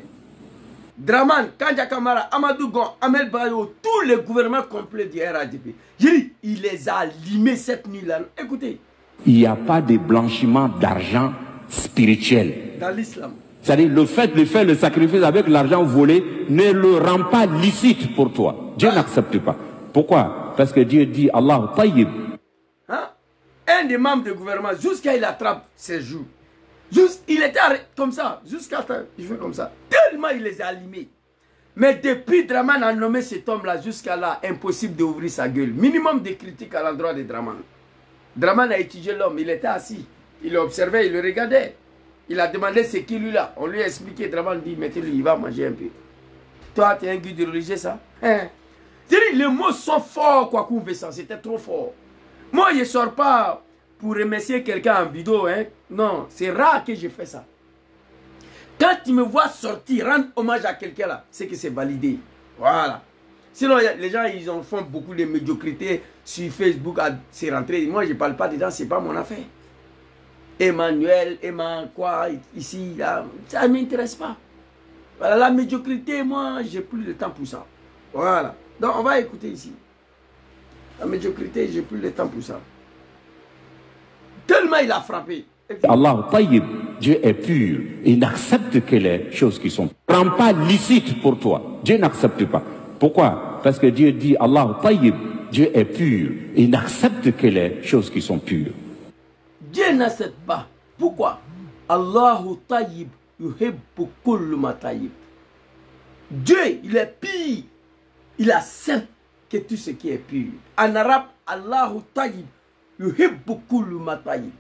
Draman, Kanja Kamara, Amadou Gon, Amel Bayo, tous les gouvernements complets du RADP. J'ai dit, il les a limés cette nuit-là. Écoutez. Il n'y a pas de blanchiment d'argent spirituel. Dans l'islam. C'est-à-dire, le fait de faire le sacrifice avec l'argent volé ne le rend pas licite pour toi. Dieu n'accepte pas. Pourquoi? Parce que Dieu dit, Allah tayyib. Hein? Un des membres du gouvernement, jusqu'à il attrape ses joues. Juste, il était comme ça, jusqu'à temps, il fait comme ça. Tellement il les a limés. Mais depuis Draman a nommé cet homme-là, jusqu'à là, impossible d'ouvrir sa gueule. Minimum de critiques à l'endroit de Draman. Draman a étudié l'homme, il était assis. Il l'observait, il le regardait. Il a demandé c'est qui lui là. On lui a expliqué, Draman dit, mettez-lui, il va manger un peu. Toi, tu es un guide religieux, ça? Hein? Les mots sont forts, quoi qu'on veut ça, c'était trop fort. Moi, je ne sors pas pour remercier quelqu'un en vidéo, hein. Non, c'est rare que je fais ça. Quand tu me vois sortir, rendre hommage à quelqu'un là, c'est que c'est validé. Voilà. Sinon, les gens, ils en font beaucoup de médiocrité sur Facebook, c'est rentré. Moi, je ne parle pas dedans, ce n'est pas mon affaire. Emmanuel, quoi, ici, là, ça ne m'intéresse pas. Voilà, la médiocrité, moi, j'ai plus le temps pour ça. Voilà. Donc, on va écouter ici. La médiocrité, j'ai plus le temps pour ça. Tellement il a frappé. Allah tayyib, Dieu est pur. Il n'accepte que les choses qui sont rend pas licites pour toi. Dieu n'accepte pas. Pourquoi? Parce que Dieu dit Allah tayyib, Dieu est pur. Il n'accepte que les choses qui sont pures. Dieu n'accepte pas. Pourquoi? Allahu tayyib yuhibbu kullu ma tayyib. Dieu, il est pur. Il accepte que tout ce qui est pur. En arabe, Allahu tayyib yuhibbu kullu ma tayyib.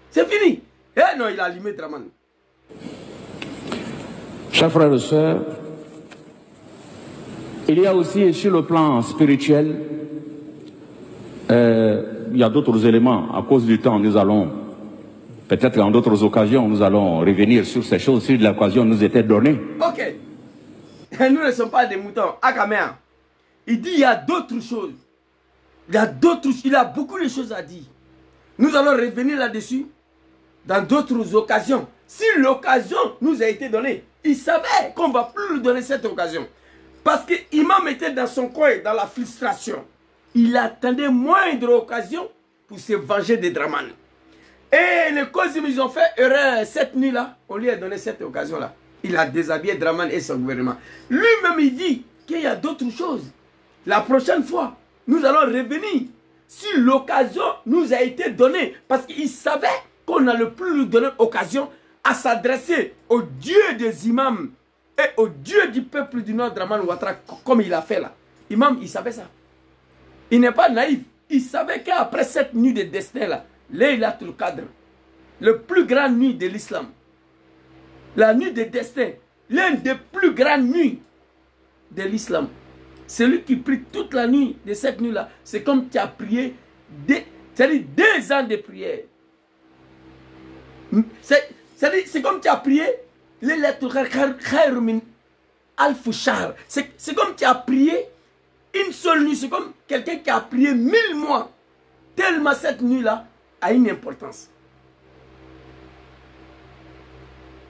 C'est fini. Eh non, il a limé Draman. Chers frères et sœurs, il y a aussi sur le plan spirituel, il y a d'autres éléments. À cause du temps, nous allons, peut-être en d'autres occasions, nous allons revenir sur ces choses si l'occasion nous était donnée. Ok. Nous ne sommes pas des moutons. Akamer, il dit il y a d'autres choses. Il a beaucoup de choses à dire. Nous allons revenir là-dessus dans d'autres occasions. Si l'occasion nous a été donnée, il savait qu'on ne va plus lui donner cette occasion. Parce que l'imam était dans son coin, dans la frustration. Il attendait moindre occasion pour se venger des Draman. Et les causes, ils ont fait erreur cette nuit-là. On lui a donné cette occasion-là. Il a déshabillé Draman et son gouvernement. Lui-même, il dit qu'il y a d'autres choses. La prochaine fois, nous allons revenir. Si l'occasion nous a été donnée, parce qu'il savait qu'on n'allait plus lui donner occasion à s'adresser au Dieu des imams et au Dieu du peuple du Nord, Draman Ouattara, comme il a fait là. Imam, il savait ça. Il n'est pas naïf. Il savait qu'après cette nuit de destin là, Laylatul Qadr, le plus grand nuit de l'islam, la nuit de destin, l'un des plus grandes nuits de l'islam. Celui qui prie toute la nuit de cette nuit-là, c'est comme tu as prié, c'est-à-dire 2 ans de prière. C'est comme tu as prié, c'est comme tu as prié une seule nuit, c'est comme quelqu'un qui a prié 1000 mois. Tellement cette nuit-là a une importance.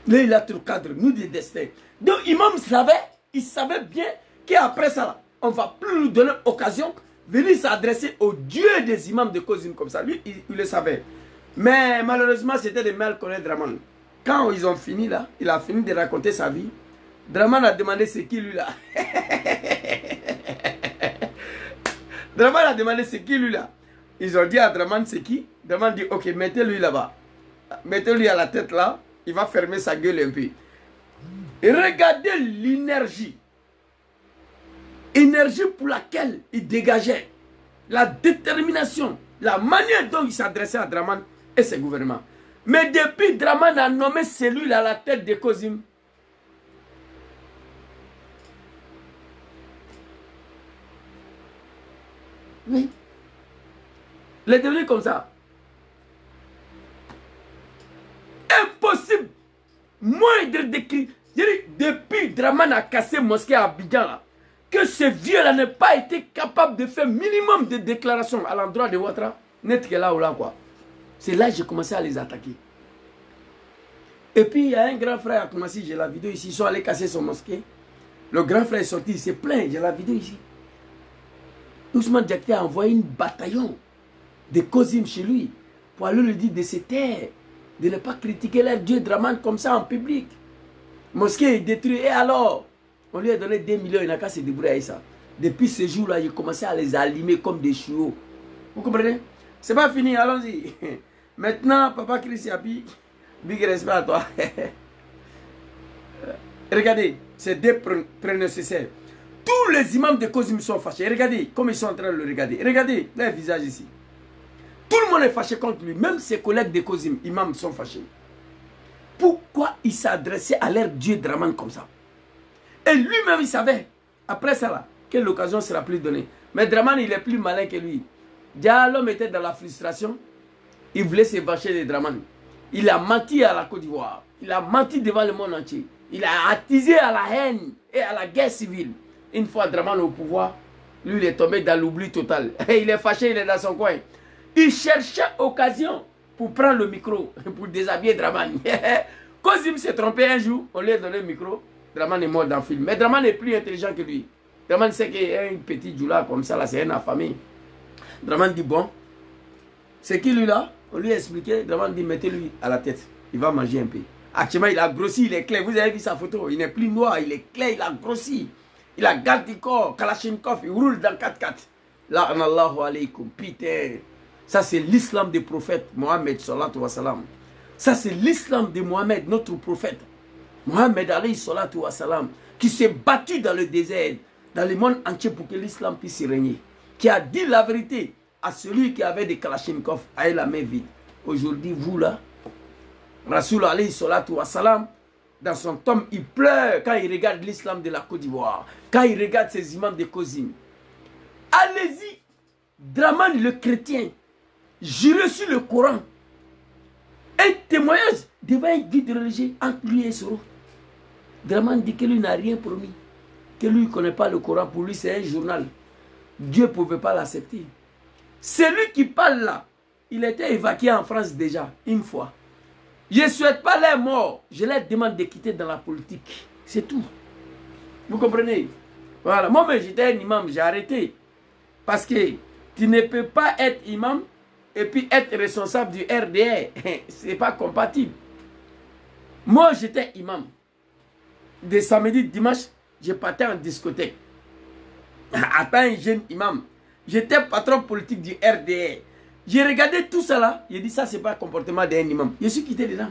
Laylatul Qadr, nuit de destin. Donc l'imam savait, il savait bien qu'après ça, là, on ne va plus lui donner occasion de venir s'adresser au Dieu des imams de Kozim comme ça. Lui, il le savait. Mais malheureusement, c'était de mal connaître Draman. Quand ils ont fini là, il a fini de raconter sa vie. Draman a demandé c'est qui lui là. Draman a demandé c'est qui lui là. Ils ont dit à Draman c'est qui. Draman dit ok, mettez-lui là-bas. Mettez-lui à la tête là. Il va fermer sa gueule un peu. Et regardez l'énergie. Énergie pour laquelle il dégageait. La détermination. La manière dont il s'adressait à Draman et ses gouvernements. Mais depuis Draman a nommé celui-là à la tête de Kozim. Oui. Il est devenu comme ça. Impossible. Moindre décrit. Depuis Draman a cassé mosquée à Abidjan là, que ce vieux-là n'a pas été capable de faire minimum de déclarations à l'endroit de Ouattara, net que là ou là quoi. C'est là que j'ai commencé à les attaquer. Et puis il y a un grand frère qui m'a dit, j'ai la vidéo ici, ils sont allés casser son mosquée. Le grand frère est sorti, il s'est plaint, j'ai la vidéo ici. Ousmane Diakité a envoyé un bataillon de Kozim chez lui pour aller lui dire de se taire, de ne pas critiquer leur Dieu Draman comme ça en public. Mosquée est détruite. Et alors, on lui a donné 2 millions, il n'a qu'à se débrouiller avec ça. Depuis ce jour-là, il commençait à les allumer comme des chiots. Vous comprenez? C'est pas fini, allons-y. Maintenant, Papa Chris Yapi, big respect à toi. Regardez, c'est deux prénécessaires. Tous les imams de Kozim sont fâchés. Regardez comme ils sont en train de le regarder. Regardez leur visage ici. Tout le monde est fâché contre lui. Même ses collègues de Kozim, imams, sont fâchés. Pourquoi il s'adressait à leur Dieu Draman comme ça? Et lui-même, il savait, après ça, là, que l'occasion ne sera plus donnée. Mais Draman, il est plus malin que lui. Déjà, l'homme était dans la frustration. Il voulait se vacher de Draman. Il a menti à la Côte d'Ivoire. Il a menti devant le monde entier. Il a attisé à la haine et à la guerre civile. Une fois Draman au pouvoir, lui, il est tombé dans l'oubli total. Et il est fâché, il est dans son coin. Il cherchait occasion pour prendre le micro, pour déshabiller Draman. Kozim s'est trompé un jour, on lui a donné le micro. Draman est mort dans le film. Mais Draman est plus intelligent que lui. Draman sait qu'il y a une petite joula comme ça, là, c'est un affamé. Draman dit, bon, c'est qui lui là? On lui a expliqué. Draman dit, mettez-lui à la tête. Il va manger un peu. Actuellement, il a grossi, il est clair. Vous avez vu sa photo, il n'est plus noir, il est clair, il a grossi. Il a garde du corps, Kalachnikov, il roule dans 4x4. Là, Allahu alaykoum, putain. Ça, c'est l'islam des prophètes, Mohammed, sallallahu alayhi wa sallam. Ça, c'est l'islam de Mohammed, notre prophète. Mohammed, alayhi salatu wa salam, qui s'est battu dans le désert, dans le monde entier pour que l'islam puisse y régner. Qui a dit la vérité à celui qui avait des Kalachnikov, avec la main vide. Aujourd'hui, vous là, Rasoul alayhi salatu wa salam, dans son tome, il pleure quand il regarde l'islam de la Côte d'Ivoire, quand il regarde ses imams de Kozim. Allez-y, Draman le chrétien, jurez sur le Coran. Un témoignage devant un guide religieux entre lui et Soro. Draman dit que lui n'a rien promis, que lui ne connaît pas le Coran, pour lui c'est un journal. Dieu ne pouvait pas l'accepter. Celui qui parle là, il était évacué en France déjà, une fois. Je ne souhaite pas les morts, je leur demande de quitter dans la politique. C'est tout. Vous comprenez? Voilà, moi-même j'étais un imam, j'ai arrêté. Parce que tu ne peux pas être imam et puis être responsable du RDR. Ce n'est pas compatible. Moi j'étais imam. De samedi, dimanche, je partais en discothèque. Attends, un jeune imam. J'étais patron politique du RDR. J'ai regardé tout ça là, j'ai dit ça c'est pas le comportement d'un imam. Je suis quitté dedans.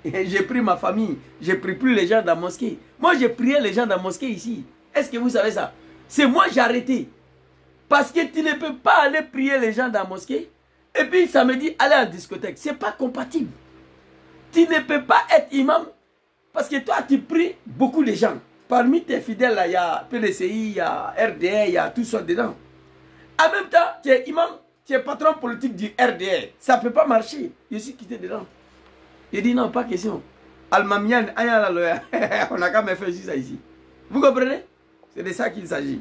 J'ai pris ma famille, j'ai pris plus les gens dans la mosquée. Moi j'ai prié les gens dans la mosquée ici. Est-ce que vous savez ça? C'est moi j'ai arrêté. Parce que tu ne peux pas aller prier les gens dans la mosquée et puis ça me dit aller en discothèque. C'est pas compatible. Tu ne peux pas être imam parce que toi tu pries beaucoup de gens. Parmi tes fidèles là, il y a PDCI, il y a RDR, il y a tout ça dedans. En même temps, tu es imam. Tu es patron politique du RDR. Ça ne peut pas marcher. Je suis quitté dedans. Il dit non, pas question. Al-Mamian, on n'a qu'à me faire juste ça ici. Vous comprenez? C'est de ça qu'il s'agit.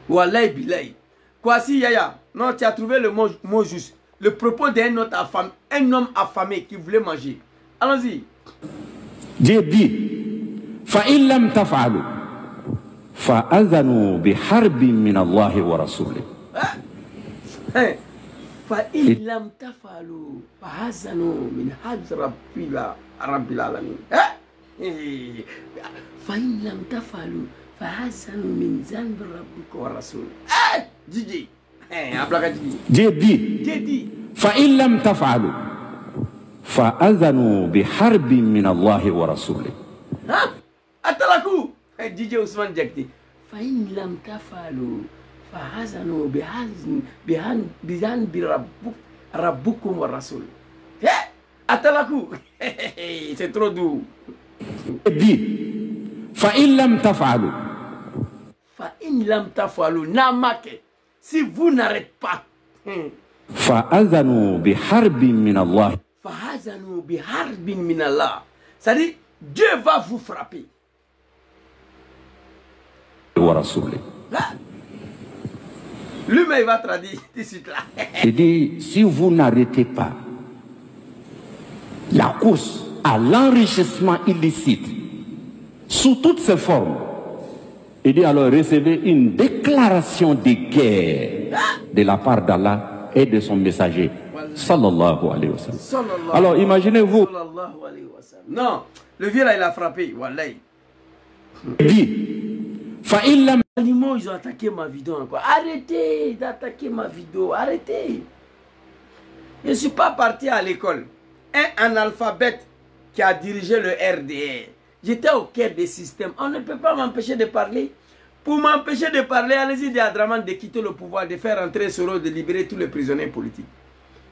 Wallahi billahi. Kwasi Yaya. Non, tu as trouvé le mot juste. Le propos d'un autre affamé, un homme affamé qui voulait manger. Allons-y. Dieu dit, فَإِن لَمْ تَفْعَلُوا فأذنوا بحرب من الله ورسوله. فإن لم تفعلوا فأذنوا من حرب رب العالمين. فإن لم تفعلوا فأذنوا من ذنب ربك ورسوله. Dieu dit فإن لم تفعلوا فأذنوا بحرب من الله ورسوله. Atalakou. DJ Ousmane Diakité. فإن لم تفعلوا فحزنوا بحزن ربكم والرسول. Atalakou. C'est trop doux. فإن لم تفعلوا فإن لم تفعلوا نامك. Si vous n'arrêtez pas. فأذنوا بحرب من الله. فحزنوا بحرب من الله. C'est-à-dire, Dieu va vous frapper. Lui-même va traduire tout de suite là. Il dit, si vous n'arrêtez pas, la course à l'enrichissement illicite sous toutes ses formes. Il dit alors recevez une déclaration de guerre de la part d'Allah et de son messager. Sallallahu alayhi wa sallam. Alors imaginez-vous. Non, le vieux là il a frappé. Wallahi. Les animaux ils ont attaqué ma vidéo encore. Arrêtez d'attaquer ma vidéo. Arrêtez. Je ne suis pas parti à l'école. Un analphabète qui a dirigé le RDR. J'étais au cœur des systèmes. On ne peut pas m'empêcher de parler. Pour m'empêcher de parler, allez-y dire à Draman de quitter le pouvoir, de faire entrer Soro, de libérer tous les prisonniers politiques.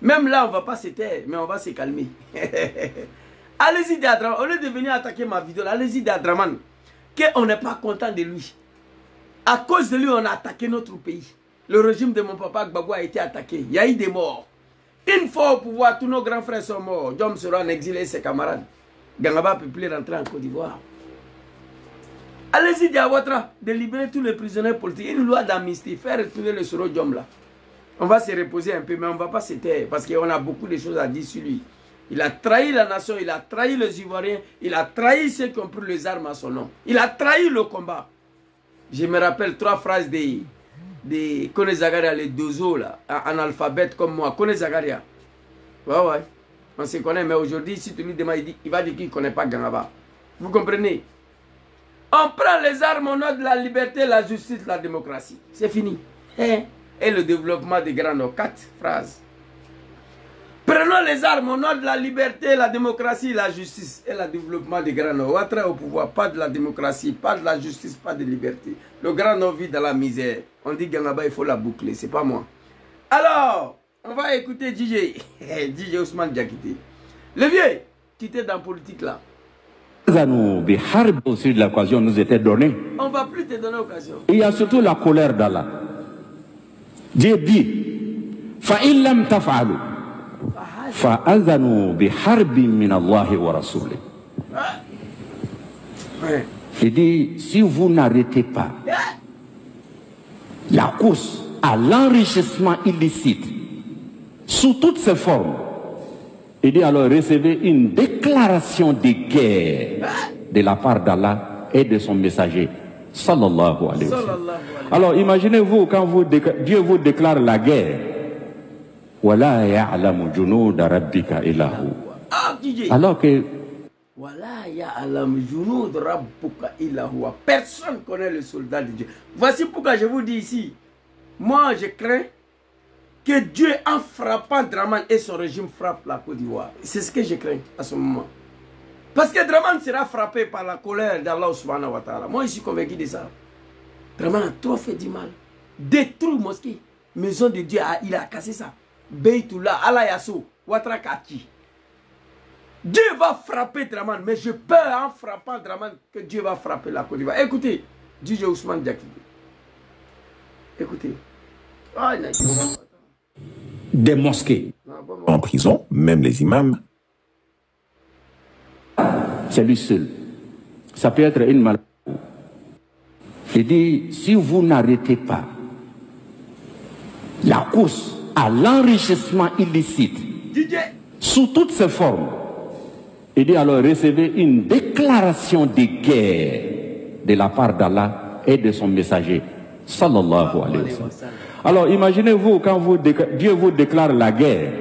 Même là, on ne va pas se taire, mais on va se calmer. Allez-y dire à Draman, au lieu de venir attaquer ma vidéo, allez-y dire à Draman qu'on n'est pas content de lui. À cause de lui, on a attaqué notre pays. Le régime de mon papa Gbagbo a été attaqué. Il y a eu des morts. Une fois au pouvoir, tous nos grands frères sont morts. Djom sera en exil et ses camarades. Gangaba ne peut plus rentrer en Côte d'Ivoire. Allez-y, Diawatra, de libérer tous les prisonniers politiques. Une loi d'amnistie, faire retourner le Soro Djom là. On va se reposer un peu, mais on ne va pas se taire parce qu'on a beaucoup de choses à dire sur lui. Il a trahi la nation, il a trahi les Ivoiriens, il a trahi ceux qui ont pris les armes à son nom. Il a trahi le combat. Je me rappelle 3 phrases de Kone Zagaria, les deux là, en alphabet comme moi. Kone Zagaria. Ouais. On se connaît, mais aujourd'hui, si tu lui demandes, il va dire qu'il ne connaît pas Gangaba. Vous comprenez? On prend les armes au nom de la liberté, la justice, la démocratie. C'est fini. Et le développement des Grands Nord. 4 phrases. Prenons les armes au nom de la liberté, la démocratie, la justice et le développement des Grands Nord. Ouattara au pouvoir, pas de la démocratie, pas de la justice, pas de liberté. Le Grand Nord vit dans la misère. On dit Gangaba, il faut la boucler, c'est pas moi. Alors, on va écouter DJ Ousmane Diakité. Le vieux qui était dans la politique là. Aussi l'occasion nous était donnée. On ne va plus te donner l'occasion. Il y a surtout la colère d'Allah. Dieu dit فَإِن لَمْ تَفْعَلُوا فَأَذَنُوا بِحَرْبٍ مِّنَ اللَّهِ وَرَسُولِهِ. Il dit si vous n'arrêtez pas la course à l'enrichissement illicite sous toutes ses formes, il dit alors recevez une déclaration de guerre de la part d'Allah et de son messager. Sallallahu alayhi wa sallam. Alors imaginez-vous quand Dieu vous déclare la guerre. Wala ya'lamu junuda rabbika illa hu. Alors que Wala ya'lamu junuda rabbuka illa hu. Personne ne connaît le soldat de Dieu. Voici pourquoi je vous dis ici. Moi je crains que Dieu, en frappant Draman et son régime, frappe la Côte d'Ivoire. C'est ce que je crains à ce moment. Parce que Draman sera frappé par la colère d'Allah subhanahu wa ta'ala. Moi, je suis convaincu de ça. Draman a trop fait du mal. Détruit mosquée. Maison de Dieu, il a cassé ça. Beytullah, Allah Yassou, Ouattara Kaki. Dieu va frapper Draman, mais je peur en frappant Draman que Dieu va frapper la Côte d'Ivoire. Écoutez, DJ Ousmane Diakité. Écoutez. Des mosquées. En prison, même les imams. C'est lui seul. Ça peut être une maladie. Il dit, si vous n'arrêtez pas la course à l'enrichissement illicite sous toutes ses formes, il dit alors recevez une déclaration de guerre de la part d'Allah et de son messager. Sallallahu alayhi wa sallam. Alors imaginez-vous quand Dieu vous déclare la guerre.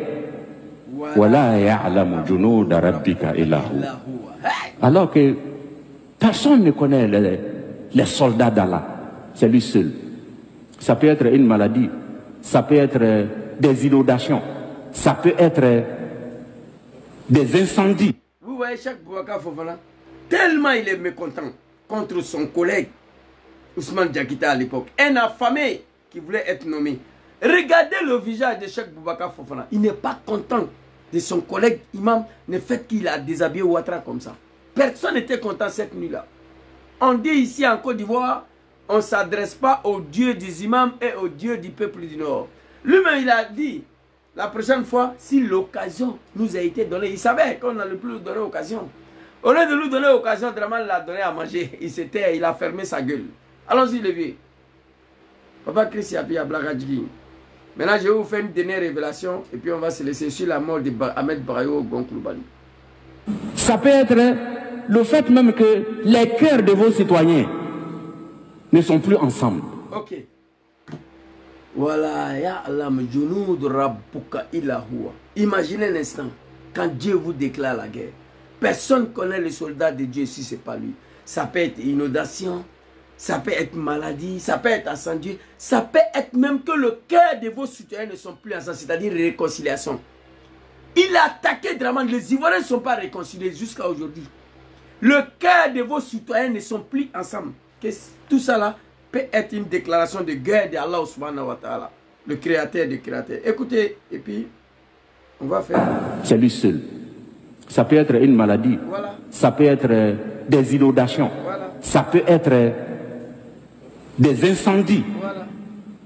Wala ya'lamu junuda rabbika illa hu. Alors que personne ne connaît les soldats d'Allah. C'est lui seul. Ça peut être une maladie. Ça peut être des inondations. Ça peut être des incendies. Vous voyez chaque Boubacar Fofana, tellement il est mécontent contre son collègue Ousmane Diakité à l'époque. Un affamé qui voulait être nommé. Regardez le visage de Cheikh Boubacar Fofana. Il n'est pas content de son collègue imam, le fait qu'il a déshabillé Ouattara comme ça. Personne n'était content cette nuit-là. On dit ici en Côte d'Ivoire, on ne s'adresse pas au Dieu des imams et au Dieu du peuple du Nord. Lui-même, il a dit, la prochaine fois, si l'occasion nous a été donnée, il savait qu'on n'allait plus lui donner l'occasion. Au lieu de lui donner l'occasion, Draman l'a donné à manger. Il a fermé sa gueule. Allons-y, le vieux. Papa Christ a Blagadjigi. Maintenant, je vais vous faire une dernière révélation et puis on va se laisser sur la mort de Ahmed Brayo Gonkloubali. Ça peut être le fait même que les cœurs de vos citoyens ne sont plus ensemble. Ok. Voilà, ya Allah junud rabbuka illa huwa. Imaginez un instant, quand Dieu vous déclare la guerre. Personne ne connaît les soldats de Dieu si ce n'est pas lui. Ça peut être inondation, ça peut être maladie, ça peut être incendie, ça peut être même que le cœur de vos citoyens ne sont plus ensemble, c'est-à-dire réconciliation. Il a attaqué Draman, les Ivoiriens ne sont pas réconciliés jusqu'à aujourd'hui. Le cœur de vos citoyens ne sont plus ensemble. Tout ça là peut être une déclaration de guerre d'Allah subhanahu wa ta'ala, le créateur des créateurs. Écoutez, et puis on va faire. C'est lui seul. Ça peut être une maladie, Voilà. Ça peut être des inondations, Voilà. Ça peut être des incendies, Voilà.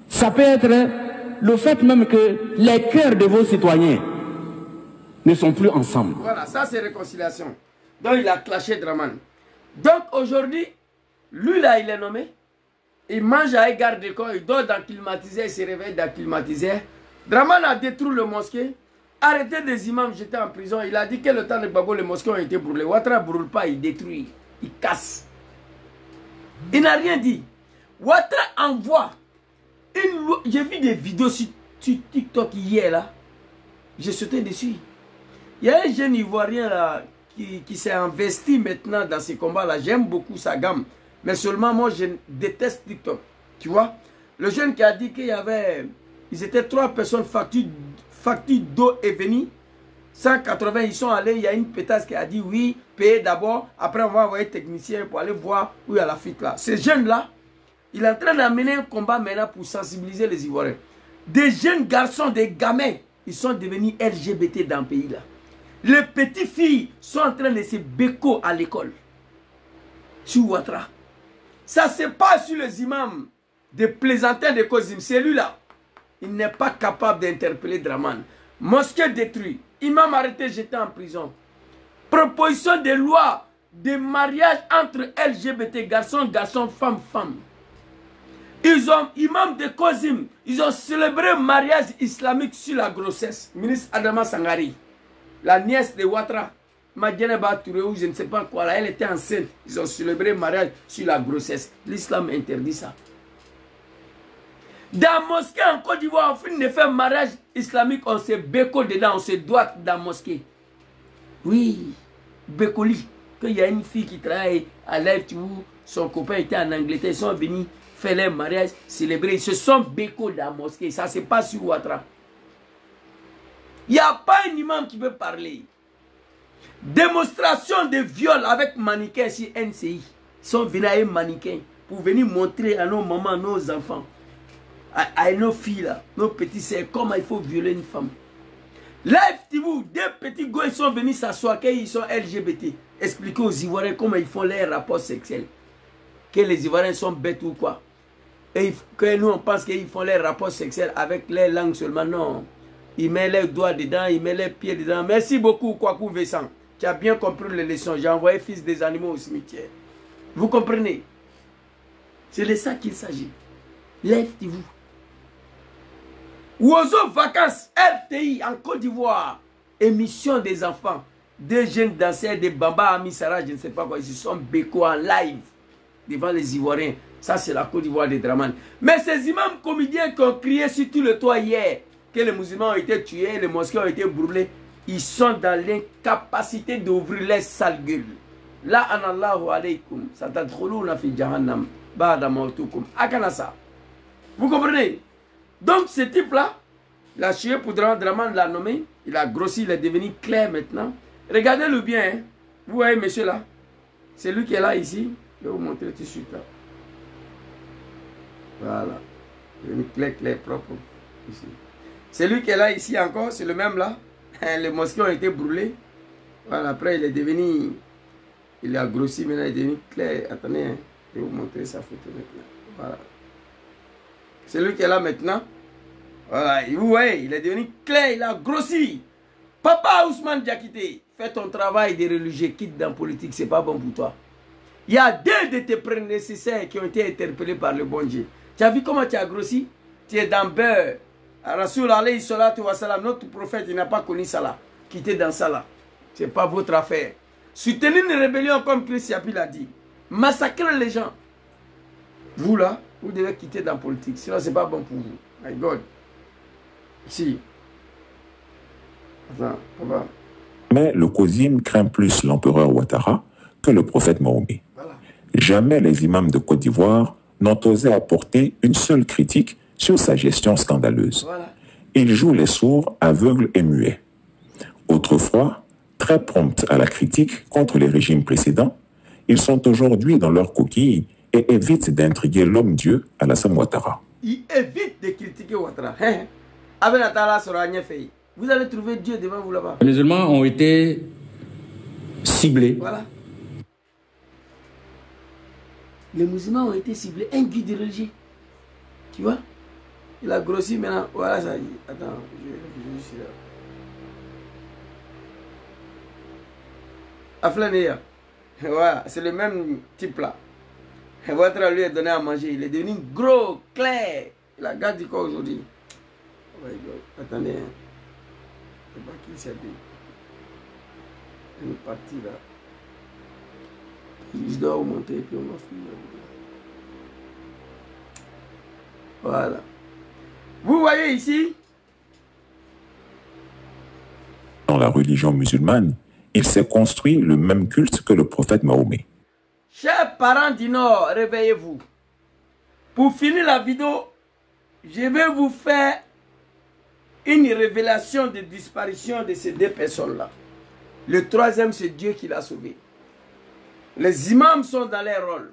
Ça peut être le fait même que les cœurs de vos citoyens ne sont plus ensemble. Voilà, ça c'est réconciliation. Donc il a clashé Draman. Donc aujourd'hui, lui là il est nommé, il mange à égard de corps, il dort dans le climatiseur, il se réveille dans le climatiseur. Draman a détruit le mosquée, arrêté des imams, j'étais en prison. Il a dit que le temps de Gbagbo, les mosquées ont été brûlées. Ouattara ne brûle pas, il détruit, il casse. Il n'a rien dit. Ouattara envoie une loi. J'ai vu des vidéos sur TikTok hier là. J'ai sauté dessus. Il y a un jeune Ivoirien là qui s'est investi maintenant dans ces combats-là. J'aime beaucoup sa gamme. Mais seulement moi, je déteste TikTok. Tu vois? Le jeune qui a dit qu'il y avait... Ils étaient 3 personnes, facture d'eau est venue. 180, ils sont allés. Il y a une pétasse qui a dit oui, payez d'abord. Après, on va envoyer un technicien pour aller voir où il y a la fuite là. Ce jeune-là, il est en train d'amener un combat maintenant pour sensibiliser les Ivoiriens. Des jeunes garçons, des gamins, ils sont devenus LGBT dans le pays là. Les petites filles sont en train de se béco à l'école. Sur Ouattara. Ça se passe sur les imams de plaisantin de Kozim. Celui-là, il n'est pas capable d'interpeller Draman. Mosquée détruite. Imam arrêté, jeté en prison. Proposition de loi de mariage entre LGBT, garçon, garçon, femme, femme. Ils ont, imam de Kozim, ils ont célébré un mariage islamique sur la grossesse. Ministre Adama Sangari, la nièce de Ouattara, Madjeneba Touré, ou je ne sais pas quoi, là, elle était enceinte. Ils ont célébré un mariage sur la grossesse. L'islam interdit ça. Dans la mosquée en Côte d'Ivoire, on finit de faire un mariage islamique, on se béco dedans, on se doit dans la mosquée. Oui, bécoli. Qu'il y a une fille qui travaille à l'air, son copain était en Angleterre, ils sont venus faire leur mariage, célébrer. Ils se sont béco dans la mosquée. Ça se passe sur Ouattara. Il n'y a pas un imam qui veut parler. Démonstration de viol avec mannequin sur NCI. Ils sont venus avec un mannequin pour venir montrer à nos mamans, nos enfants, à nos filles, là, nos petits sœurs, comment il faut violer une femme. Là, deux petits gars, ils sont venus s'asseoir, qu'ils sont LGBT. Expliquer aux Ivoiriens comment ils font leurs rapports sexuels. Que les Ivoiriens sont bêtes ou quoi. Et que nous, on pense qu'ils font leurs rapports sexuels avec les langues seulement. Non. Ils mettent leurs doigts dedans, ils mettent leurs pieds dedans. Merci beaucoup, Kwaku Vincent. Tu as bien compris les leçons. J'ai envoyé fils des animaux au cimetière. Vous comprenez? C'est de ça qu'il s'agit. Lève-vous. Oiseau Vacances, RTI en Côte d'Ivoire. Émission des enfants. Deux jeunes danseurs de Bamba Amisara, je ne sais pas quoi. Ils se sont béco en live devant les Ivoiriens. Ça, c'est la Côte d'Ivoire de Draman. Mais ces imams comédiens qui ont crié sur tout le toit hier que les musulmans ont été tués, les mosquées ont été brûlées, ils sont dans l'incapacité d'ouvrir les sales gueules. La anallahu alaykum, satadkhuluna fi jahannam, ba'da mautukum. Akanasa. Vous comprenez? Donc ce type-là, il a tué pour Draman, l'a nommé, il a grossi, il est devenu clair maintenant. Regardez-le bien, hein. Vous voyez monsieur là? C'est lui qui est là ici. Je vais vous montrer tout de suite là. Voilà. Il est devenu clair, clair, propre. Ici. C'est lui qui est là ici encore, c'est le même là. Les mosquées ont été brûlées. Voilà, après il est devenu, il a grossi, maintenant il est devenu clair. Attendez, hein. Je vais vous montrer sa photo maintenant. Voilà. C'est lui qui est là maintenant. Voilà, vous voyez, il est devenu clair, il a grossi. Papa Ousmane Diakité, fais ton travail de religieux, quitte dans la politique, c'est pas bon pour toi. Il y a deux de tes prédécesseurs qui ont été interpellés par le bon Dieu. Tu as vu comment tu as grossi? Tu es dans beurre. Rasoul alayhi salatu wa salam, notre prophète, il n'a pas connu ça là. Qui était dans ça là. Ce n'est pas votre affaire. Soutenir une rébellion comme Chris Yapi l'a dit. Massacrer les gens. Vous là, vous devez quitter dans la politique. Sinon, ce n'est pas bon pour vous. My God. Si. Attends, on va. Mais le COSIM craint plus l'empereur Ouattara que le prophète Mahomet. Voilà. Jamais les imams de Côte d'Ivoire n'ont osé apporter une seule critique sur sa gestion scandaleuse. Voilà. Ils jouent les sourds, aveugles et muets. Autrefois, très prompts à la critique contre les régimes précédents, ils sont aujourd'hui dans leur coquille et évitent d'intriguer l'homme-dieu Alassane Ouattara. Ils évitent de critiquer Ouattara. Vous allez trouver Dieu devant vous là-bas. Les musulmans ont été ciblés. Voilà. Les musulmans ont été ciblés. Un guide religieux. Tu vois? Il a grossi maintenant. Voilà ça. Attends, je suis là. Aflanéa. Voilà, c'est le même type là. Ouattara lui a donné à manger. Il est devenu gros, clair. Il a gardé quoi aujourd'hui? Oh my God. Attendez. Hein. C'est pas qui s'est dit. Une partie là. Je dois vous montrer et puis on va finir. Voilà. Vous voyez ici? Dans la religion musulmane, il s'est construit le même culte que le prophète Mahomet. Chers parents du Nord, réveillez-vous. Pour finir la vidéo, je vais vous faire une révélation de disparition de ces deux personnes-là. Le troisième, c'est Dieu qui l'a sauvé. Les imams sont dans leur rôle.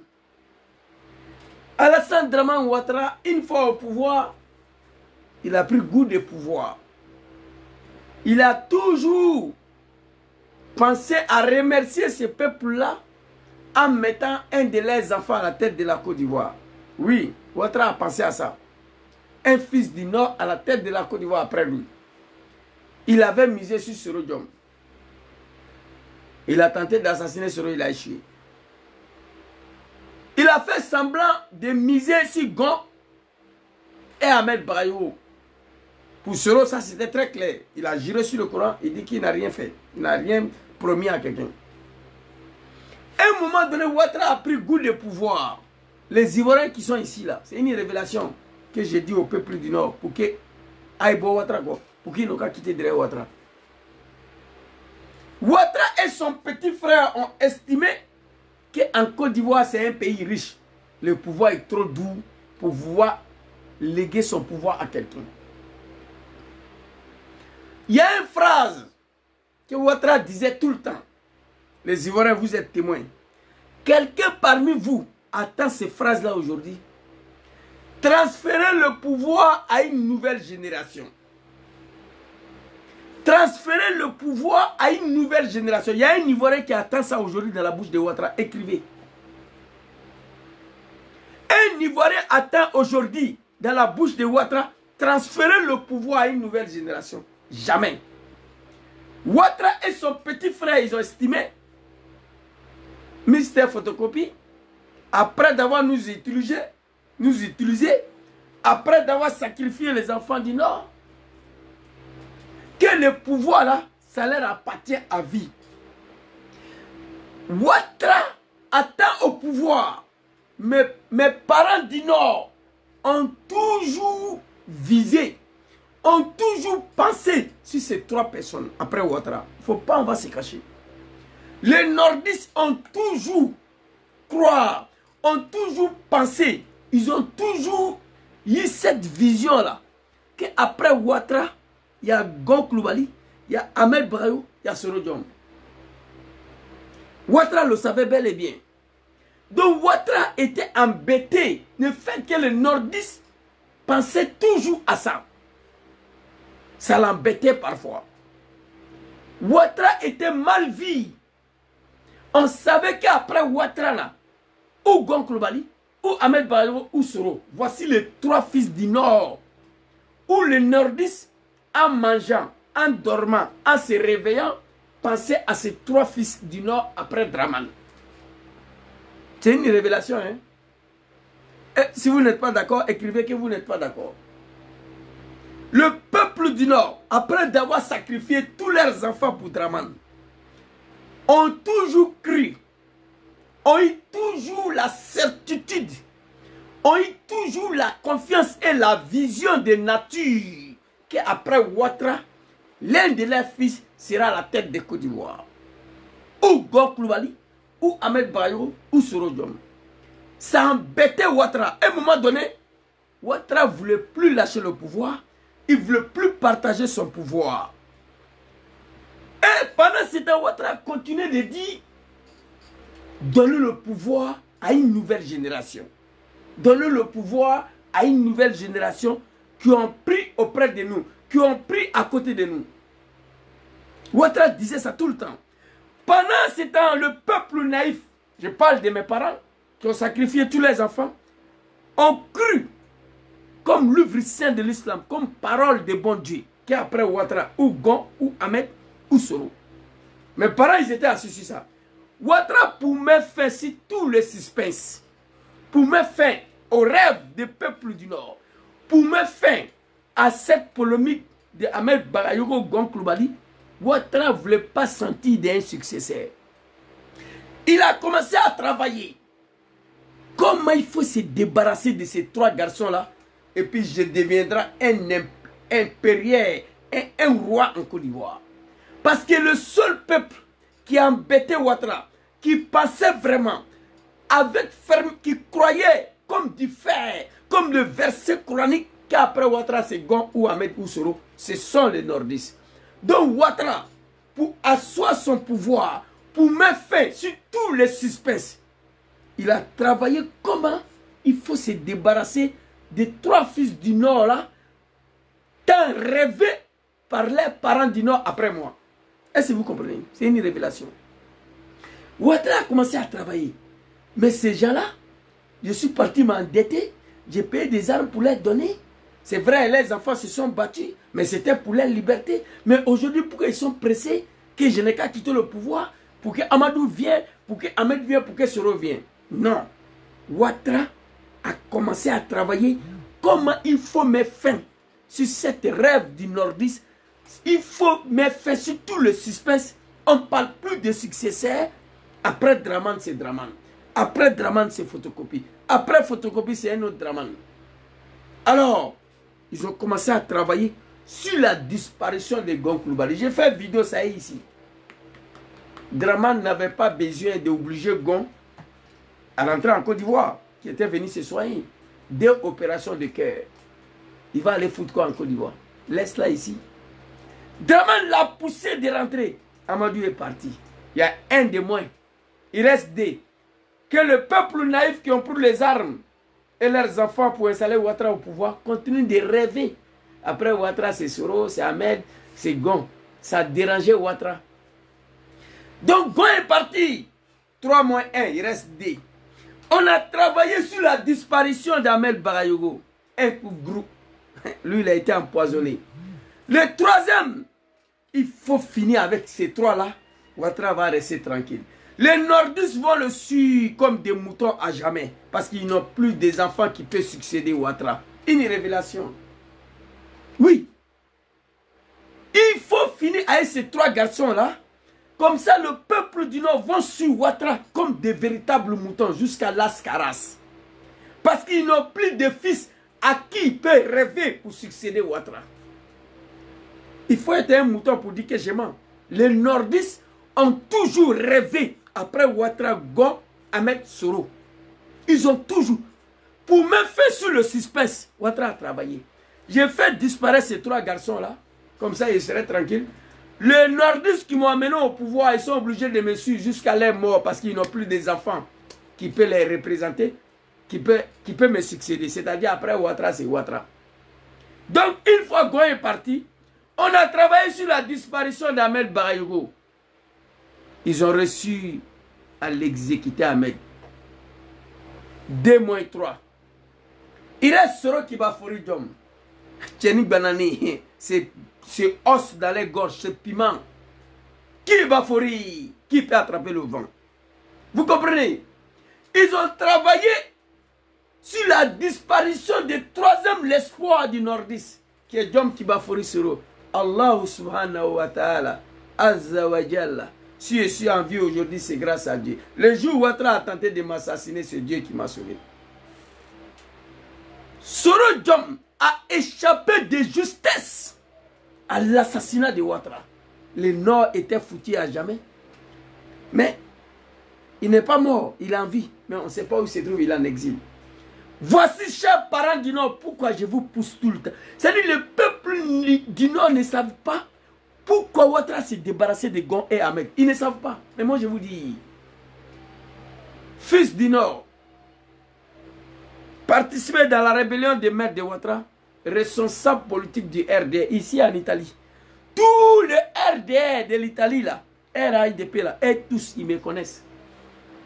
Alassane Dramane Ouattara, une fois au pouvoir, il a pris goût de pouvoir. Il a toujours pensé à remercier ce peuple-là en mettant un de leurs enfants à la tête de la Côte d'Ivoire. Oui, Ouattara a pensé à ça. Un fils du Nord à la tête de la Côte d'Ivoire après lui. Il avait misé sur Soro Diom. Il a tenté d'assassiner Soro, il a échoué. Il a fait semblant de miser sur Gon et Ahmed Brayo. Pour Soro, ça c'était très clair. Il a juré sur le Coran, il dit qu'il n'a rien fait. Il n'a rien promis à quelqu'un. À un moment donné, Ouattara a pris goût de pouvoir. Les Ivoiriens qui sont ici, là, c'est une révélation que j'ai dit au peuple du Nord pour que Aïbo Ouattara, pour qu'ils n'ont qu'à quitter derrière Ouattara. Ouattara et son petit frère ont estimé qu'en Côte d'Ivoire, c'est un pays riche. Le pouvoir est trop doux pour pouvoir léguer son pouvoir à quelqu'un. Il y a une phrase que Ouattara disait tout le temps. Les Ivoiriens, vous êtes témoins. Quelqu'un parmi vous attend ces phrases-là aujourd'hui. Transférez le pouvoir à une nouvelle génération. Transférer le pouvoir à une nouvelle génération. Il y a un Ivoirien qui attend ça aujourd'hui dans la bouche de Ouattara. Écrivez. Un Ivoirien attend aujourd'hui dans la bouche de Ouattara transférer le pouvoir à une nouvelle génération. Jamais. Ouattara et son petit frère, ils ont estimé, Mister Photocopie, après d'avoir nous utilisé, après d'avoir sacrifié les enfants du Nord, que le pouvoir là, ça leur appartient à vie. Ouattara attend au pouvoir. Mes parents du Nord ont toujours visé, ont toujours pensé sur ces trois personnes après Ouattara. Il ne faut pas, on va se cacher. Les nordistes ont toujours croire, ont toujours pensé, ils ont toujours eu cette vision-là, qu'après Ouattara, il y a Gon Coulibaly, il y a Ahmed Brayo, il y a Soro Diom. Ouattara le savait bel et bien. Donc Ouattara était embêté du fait que les nordistes pensaient toujours à ça. Ça l'embêtait parfois. Ouattara était mal vu. On savait qu'après Ouattara, là, ou Gon Coulibaly, ou Ahmed Brayo, ou Soro, voici les trois fils du Nord, où les nordistes, en mangeant, en dormant, en se réveillant, pensaient à ces trois fils du Nord après Dramane. C'est une révélation, hein? Et si vous n'êtes pas d'accord, écrivez que vous n'êtes pas d'accord. Le peuple du Nord, après d'avoir sacrifié tous leurs enfants pour Dramane, ont toujours cru, ont eu toujours la certitude, ont eu toujours la confiance et la vision de nature qu'après Ouattara, l'un de leurs fils sera la tête de Côte d'Ivoire. Ou Gon Coulibaly, ou Ahmed Barayogo, ou Soro Diom. Ça embêtait Ouattara. À un moment donné, Ouattara ne voulait plus lâcher le pouvoir. Il ne voulait plus partager son pouvoir. Et pendant ce temps, Ouattara continuait de dire donner le pouvoir à une nouvelle génération. Donner le pouvoir à une nouvelle génération qui ont pris auprès de nous, qui ont pris à côté de nous. Ouattara disait ça tout le temps. Pendant ce temps, le peuple naïf, je parle de mes parents, qui ont sacrifié tous les enfants, ont cru comme l'œuvre saint de l'islam, comme parole de bon Dieu, qu'après Ouattara, ou Gon, ou Ahmed, ou Soro. Mes parents, ils étaient assis sur ça. Ouattara, pour mettre fin sur tout le suspense, pour mettre fin au rêve des peuples du Nord, pour mettre fin à cette polémique de Ahmed Barayogo, Gon Coulibaly, Ouattara ne voulait pas sentir d'un successeur. Il a commencé à travailler. Comment il faut se débarrasser de ces trois garçons-là, et puis je deviendrai un impérial, un roi en Côte d'Ivoire. Parce que le seul peuple qui embêtait Ouattara, qui pensait vraiment, avec ferme, qui croyait comme du fer, comme le verset coranique, qu'après Ouattara c'est Gon ou Ahmed ou Soro, ce sont les nordistes. Donc Ouattara, pour asseoir son pouvoir, pour mettre fin sur tous les suspects, il a travaillé comment il faut se débarrasser des trois fils du Nord là, tant rêvés par les parents du Nord après moi. Est-ce que vous comprenez? C'est une révélation. Ouattara a commencé à travailler. Mais ces gens-là, je suis parti m'endetter, j'ai payé des armes pour les donner. C'est vrai, les enfants se sont battus, mais c'était pour leur liberté. Mais aujourd'hui, pourquoi ils sont pressés que je n'ai qu'à quitter le pouvoir, pour que Amadou vienne, pour que Ahmed vienne, pour que Soro vienne? Non. Ouattara a commencé à travailler comment il faut mettre fin sur cette rêve du nordiste. Il faut mettre fin sur tout le suspense. On ne parle plus de successeurs. Après Dramane, c'est Dramane. Après Dramane, c'est photocopie. Après photocopie, c'est un autre Dramane. Alors, ils ont commencé à travailler sur la disparition de Gon Coulibaly. J'ai fait une vidéo, ça y est ici. Dramane n'avait pas besoin d'obliger Gon à rentrer en Côte d'Ivoire, qui était venu se soigner. Des opérations de cœur. Il va aller foutre quoi en Côte d'Ivoire? Laisse-la ici. Dramane l'a poussé de rentrer. Amadou est parti. Il y a un de moins. Il reste deux. Que le peuple naïf qui ont pris les armes et leurs enfants pour installer Ouattara au pouvoir continuent de rêver. Après Ouattara, c'est Soro, c'est Ahmed, c'est Gon. Ça a dérangé Ouattara. Donc Gon est parti. 3 moins 1, il reste 2. On a travaillé sur la disparition d'Ahmed Barayogo. Un coup groupe. Lui, il a été empoisonné. Le troisième, il faut finir avec ces trois-là. Ouattara va rester tranquille. Les nordistes vont le suivre comme des moutons à jamais. Parce qu'ils n'ont plus des enfants qui peuvent succéder à Ouattara. Une révélation. Oui. Il faut finir avec ces trois garçons-là. Comme ça, le peuple du Nord va suivre Ouattara comme des véritables moutons jusqu'à Las Caras. Parce qu'ils n'ont plus de fils à qui ils peuvent rêver pour succéder à Ouattara. Il faut être un mouton pour dire que je mens. Les nordistes ont toujours rêvé après Ouattara, Gon, Ahmed, Soro. Ils ont toujours. Pour me faire sur le suspense, Ouattara a travaillé. J'ai fait disparaître ces trois garçons-là. Comme ça, ils seraient tranquilles. Les nordistes qui m'ont amené au pouvoir, ils sont obligés de me suivre jusqu'à leur mort parce qu'ils n'ont plus des enfants qui peuvent les représenter, qui peuvent me succéder. C'est-à-dire après Ouattara, c'est Ouattara. Donc, une fois Gon est parti, on a travaillé sur la disparition d'Ahmed Barayogo. Ils ont reçu à l'exécuter Ahmed. 2 moins 3. Il reste Soro qui va fourrer d'homme. Tcheni Banani, c'est os dans les gorges, c'est piment. Qui va fourrer? Qui peut attraper le vent? Vous comprenez? Ils ont travaillé sur la disparition du troisième, l'espoir du nordiste, qui est Djom Kibafori Soro. Allah subhanahu wa ta'ala, azza wa jalla, Si je suis en vie aujourd'hui, c'est grâce à Dieu. Le jour où Ouattara a tenté de m'assassiner, c'est Dieu qui m'a sauvé. Soro Diom a échappé de justesse à l'assassinat de Ouattara. Le Nord était foutu à jamais. Mais il n'est pas mort, il est en vie. Mais on ne sait pas où il se trouve, il est en exil. Voici, chers parents du Nord, pourquoi je vous pousse tout le temps. C'est-à-dire le peuple du Nord ne savent pas pourquoi Ouattara s'est débarrassé de Gon et Ahmed. Ils ne savent pas. Mais moi, je vous dis, fils du Nord, participez dans la rébellion des maîtres de Ouattara, responsable politique du RDR, ici en Italie. Tout le RDR de l'Italie, là, RAIDP, là, et tous, ils me connaissent.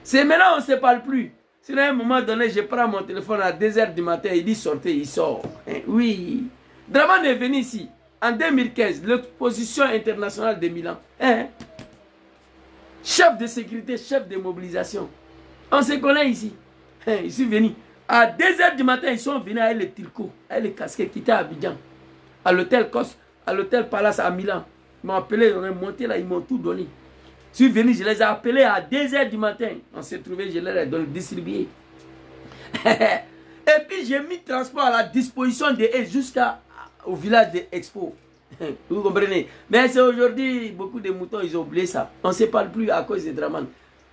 C'est maintenant, on ne se parle plus. Sinon, à un moment donné, je prends mon téléphone à 2 h du matin, il dit sortez, il sort. Hein, oui. Draman est venu ici, en 2015, l'exposition internationale de Milan. Hein? Chef de sécurité, chef de mobilisation. On se connaît ici. Hein, ils sont venus. À 2 h du matin, ils sont venus avec les turcos, avec les casquettes qui étaient à Abidjan. À l'hôtel Kos, à l'hôtel Palace à Milan. Ils m'ont appelé, ils ont monté là, ils m'ont tout donné. Je suis venu, je les ai appelés à 2 h du matin. On s'est trouvé, je les ai distribués. Et puis j'ai mis transport à la disposition de eux jusqu'au village de Expo. Vous comprenez? Mais c'est aujourd'hui, beaucoup de moutons, ils ont oublié ça. On ne se parle plus à cause des Draman.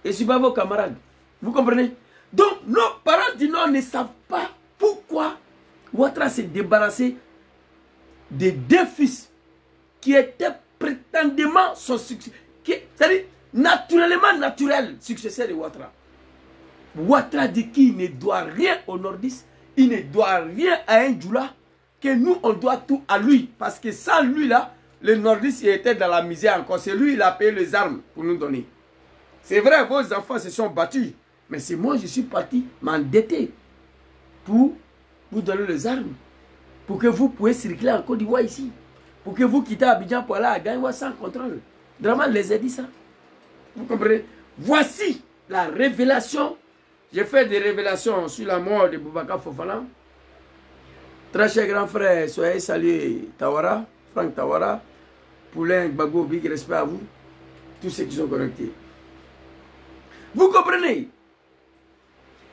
Et je ne suis pas vos camarades. Vous comprenez? Donc nos parents du Nord ne savent pas pourquoi Ouattara s'est débarrassé de 2 fils qui étaient prétendument son succès. C'est-à-dire naturel successeur de Ouattara. Ouattara dit qu'il ne doit rien au nordiste, il ne doit rien à un Djoula, que nous on doit tout à lui. Parce que sans lui là, le nordiste était dans la misère encore. C'est lui qui a payé les armes pour nous donner. C'est vrai, vos enfants se sont battus. Mais c'est moi, je suis parti m'endetter pour vous donner les armes. Pour que vous puissiez circuler en Côte d'Ivoire ici. Pour que vous quittez Abidjan pour aller à Gagnoua sans contrôle. Draman les a dit ça. Vous comprenez? Voici la révélation. J'ai fait des révélations sur la mort de Boubacar Fofana. Très cher grand frère, soyez salués Tawara, Franck Tawara, Poulain, Bago, big respect à vous. Tous ceux qui sont connectés. Vous comprenez?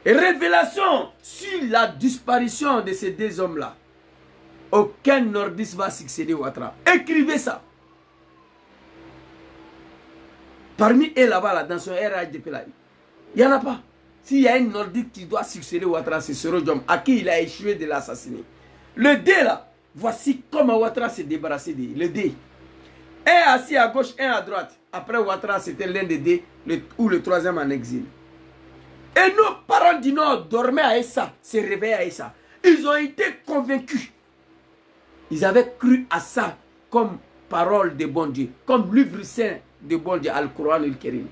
Révélation sur la disparition de ces 2 hommes-là. Aucun nordiste va succéder à Ouattara. Écrivez ça. Parmi eux là-bas, dans son RAIDP là, il n'y en a pas. S'il y a un nordiste qui doit succéder à Ouattara, c'est Soro Diom, à qui il a échoué de l'assassiner. Le D là, voici comment Ouattara s'est débarrassé de le D. Un assis à gauche, un à droite. Après Ouattara, c'était l'un des D, ou le 3e en exil. Et nos parents du Nord dormaient à Essa, se réveillaient à Essa. Ils ont été convaincus. Ils avaient cru à ça comme parole de bon Dieu, comme livre saint de bon Dieu, Al-Quran al-Karim.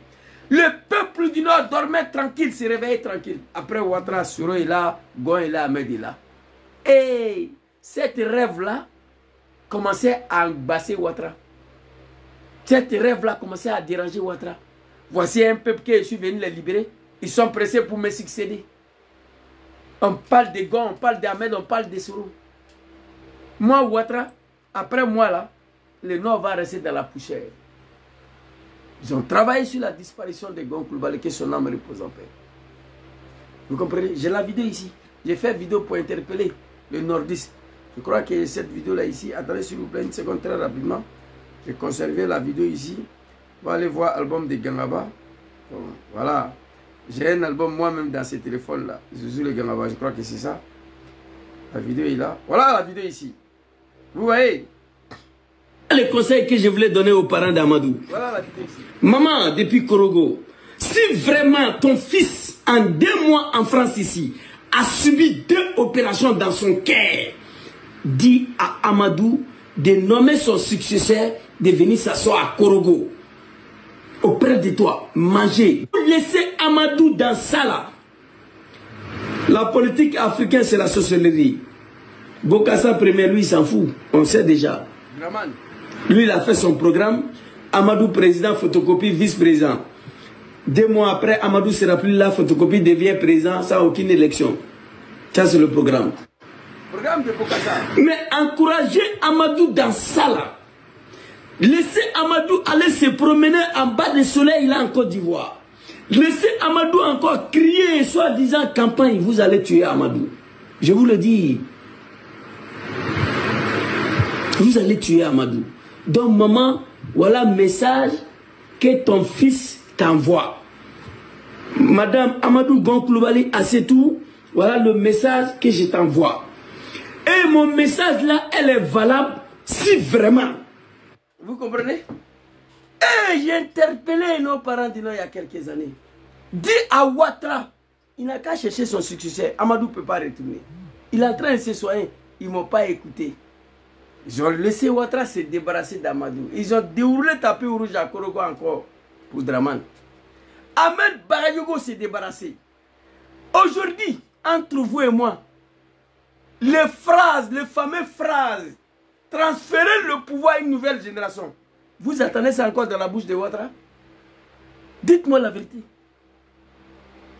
Le peuple du Nord dormait tranquille, se réveillait tranquille. Après Ouattara, Soro est là, Gon est là, Ahmed est là. Et cette rêve-là commençait à embasser Ouattara. Cette rêve-là commençait à déranger Ouattara. Voici un peuple qui est venu les libérer. Ils sont pressés pour me succéder. On parle de Gon, on parle d'Ahmed, on parle de Soro. Moi, Ouattara, après moi là, le Nord va rester dans la poussière. Ils ont travaillé sur la disparition de Gon Coulibaly, que son âme repose en paix. Vous comprenez? J'ai la vidéo ici. J'ai fait vidéo pour interpeller le nordiste. Je crois que cette vidéo-là ici, attendez s'il vous plaît une seconde très rapidement. J'ai conservé la vidéo ici. On va aller voir l'album de Gangaba. Bon, voilà. J'ai un album moi-même dans ce téléphone-là. Zouzou le Gangaba, je crois que c'est ça. La vidéo est là. Voilà la vidéo ici. Vous voyez? Les conseils que je voulais donner aux parents d'Amadou. Voilà la vidéo ici. Maman, depuis Korogo, si vraiment ton fils, en 2 mois en France ici, a subi 2 opérations dans son cœur, dis à Amadou de nommer son successeur, de venir s'asseoir à Korogo, auprès de toi, manger. Laissez Amadou dans ça là. La politique africaine, c'est la sorcellerie. Bokassa premier, lui, il s'en fout. On sait déjà. Lui, il a fait son programme. Amadou, président, photocopie, vice-président. 2 mois après, Amadou sera plus là, photocopie devient président sans aucune élection. Ça, c'est le programme. Programme de Bokassa. Mais encouragez Amadou dans ça là. Laissez Amadou aller se promener en bas du soleil là en Côte d'Ivoire. Laissez Amadou encore crier soi-disant campagne. Vous allez tuer Amadou. Je vous le dis. Vous allez tuer Amadou. Donc maman, voilà le message que ton fils t'envoie. Madame Amadou Gonkloubali Assetou, voilà le message que je t'envoie. Et mon message là, elle est valable si vraiment. Vous comprenez? Et j'ai interpellé nos parents il y a quelques années. Dis à Ouattara, il n'a qu'à chercher son successeur. Amadou ne peut pas retourner. Il est en train de se soigner. Ils ne m'ont pas écouté. Ils ont laissé Ouattara se débarrasser d'Amadou. Ils ont déroulé tapis rouge à Korogo encore pour Draman. Ahmed Barayogo s'est débarrassé. Aujourd'hui, entre vous et moi, les phrases, les fameuses phrases, transférer le pouvoir à une nouvelle génération. Vous attendez ça encore dans la bouche de Ouattara? Dites-moi la vérité.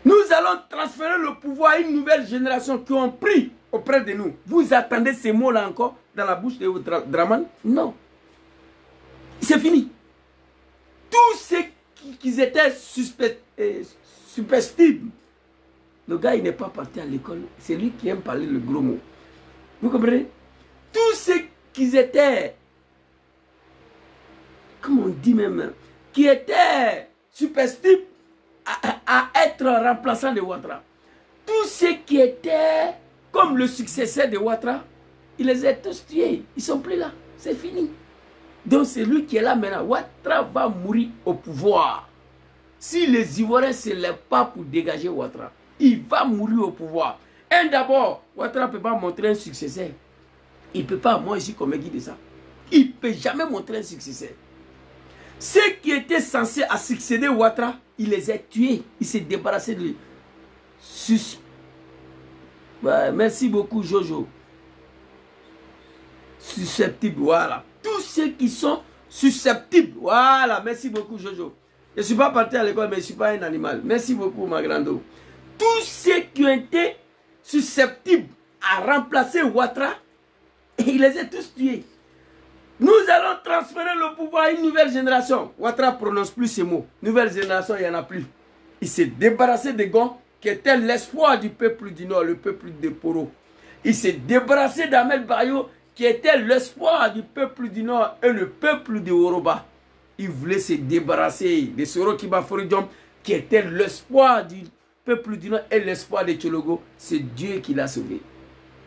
Nous allons transférer le pouvoir à une nouvelle génération qui ont pris auprès de nous. Vous attendez ces mots-là encore dans la bouche de Draman? Non. C'est fini. Tous ceux qui étaient superstibles, le gars il n'est pas parti à l'école. C'est lui qui aime parler le gros mot. Vous comprenez? Tous ceux qui étaient, comment on dit même, qui étaient superstibles à être remplaçant de Ouattara. Tous ceux qui étaient comme le successeur de Ouattara, il les a tous tués. Ils ne sont plus là. C'est fini. Donc c'est lui qui est là maintenant. Ouattara va mourir au pouvoir. Si les Ivoiriens ne se lèvent pas pour dégager Ouattara, il va mourir au pouvoir. Et d'abord, Ouattara ne peut pas montrer un successeur. Il ne peut pas, moi ici comme guide de ça. Il ne peut jamais montrer un successeur. Ceux qui étaient censés succéder Ouattara, il les a tués. Il s'est débarrassé de lui. Merci beaucoup Jojo. Susceptible, voilà. Tous ceux qui sont susceptibles, voilà. Merci beaucoup Jojo. Je ne suis pas parti à l'école, mais je ne suis pas un animal. Merci beaucoup ma grande. Tous ceux qui ont été susceptibles à remplacer Ouattara, il les a tous tués. Nous allons transférer le pouvoir à une nouvelle génération. Ouattara ne prononce plus ces mots. Nouvelle génération, il n'y en a plus. Il s'est débarrassé des gants qui étaient l'espoir du peuple du Nord, le peuple de Poro. Il s'est débarrassé d'Ahmed Bayo qui était l'espoir du peuple du Nord et le peuple de Oroba. Il voulait se débarrasser de Soro Kiba Foridjom qui était l'espoir du peuple du Nord et l'espoir de Tchologo. C'est Dieu qui l'a sauvé.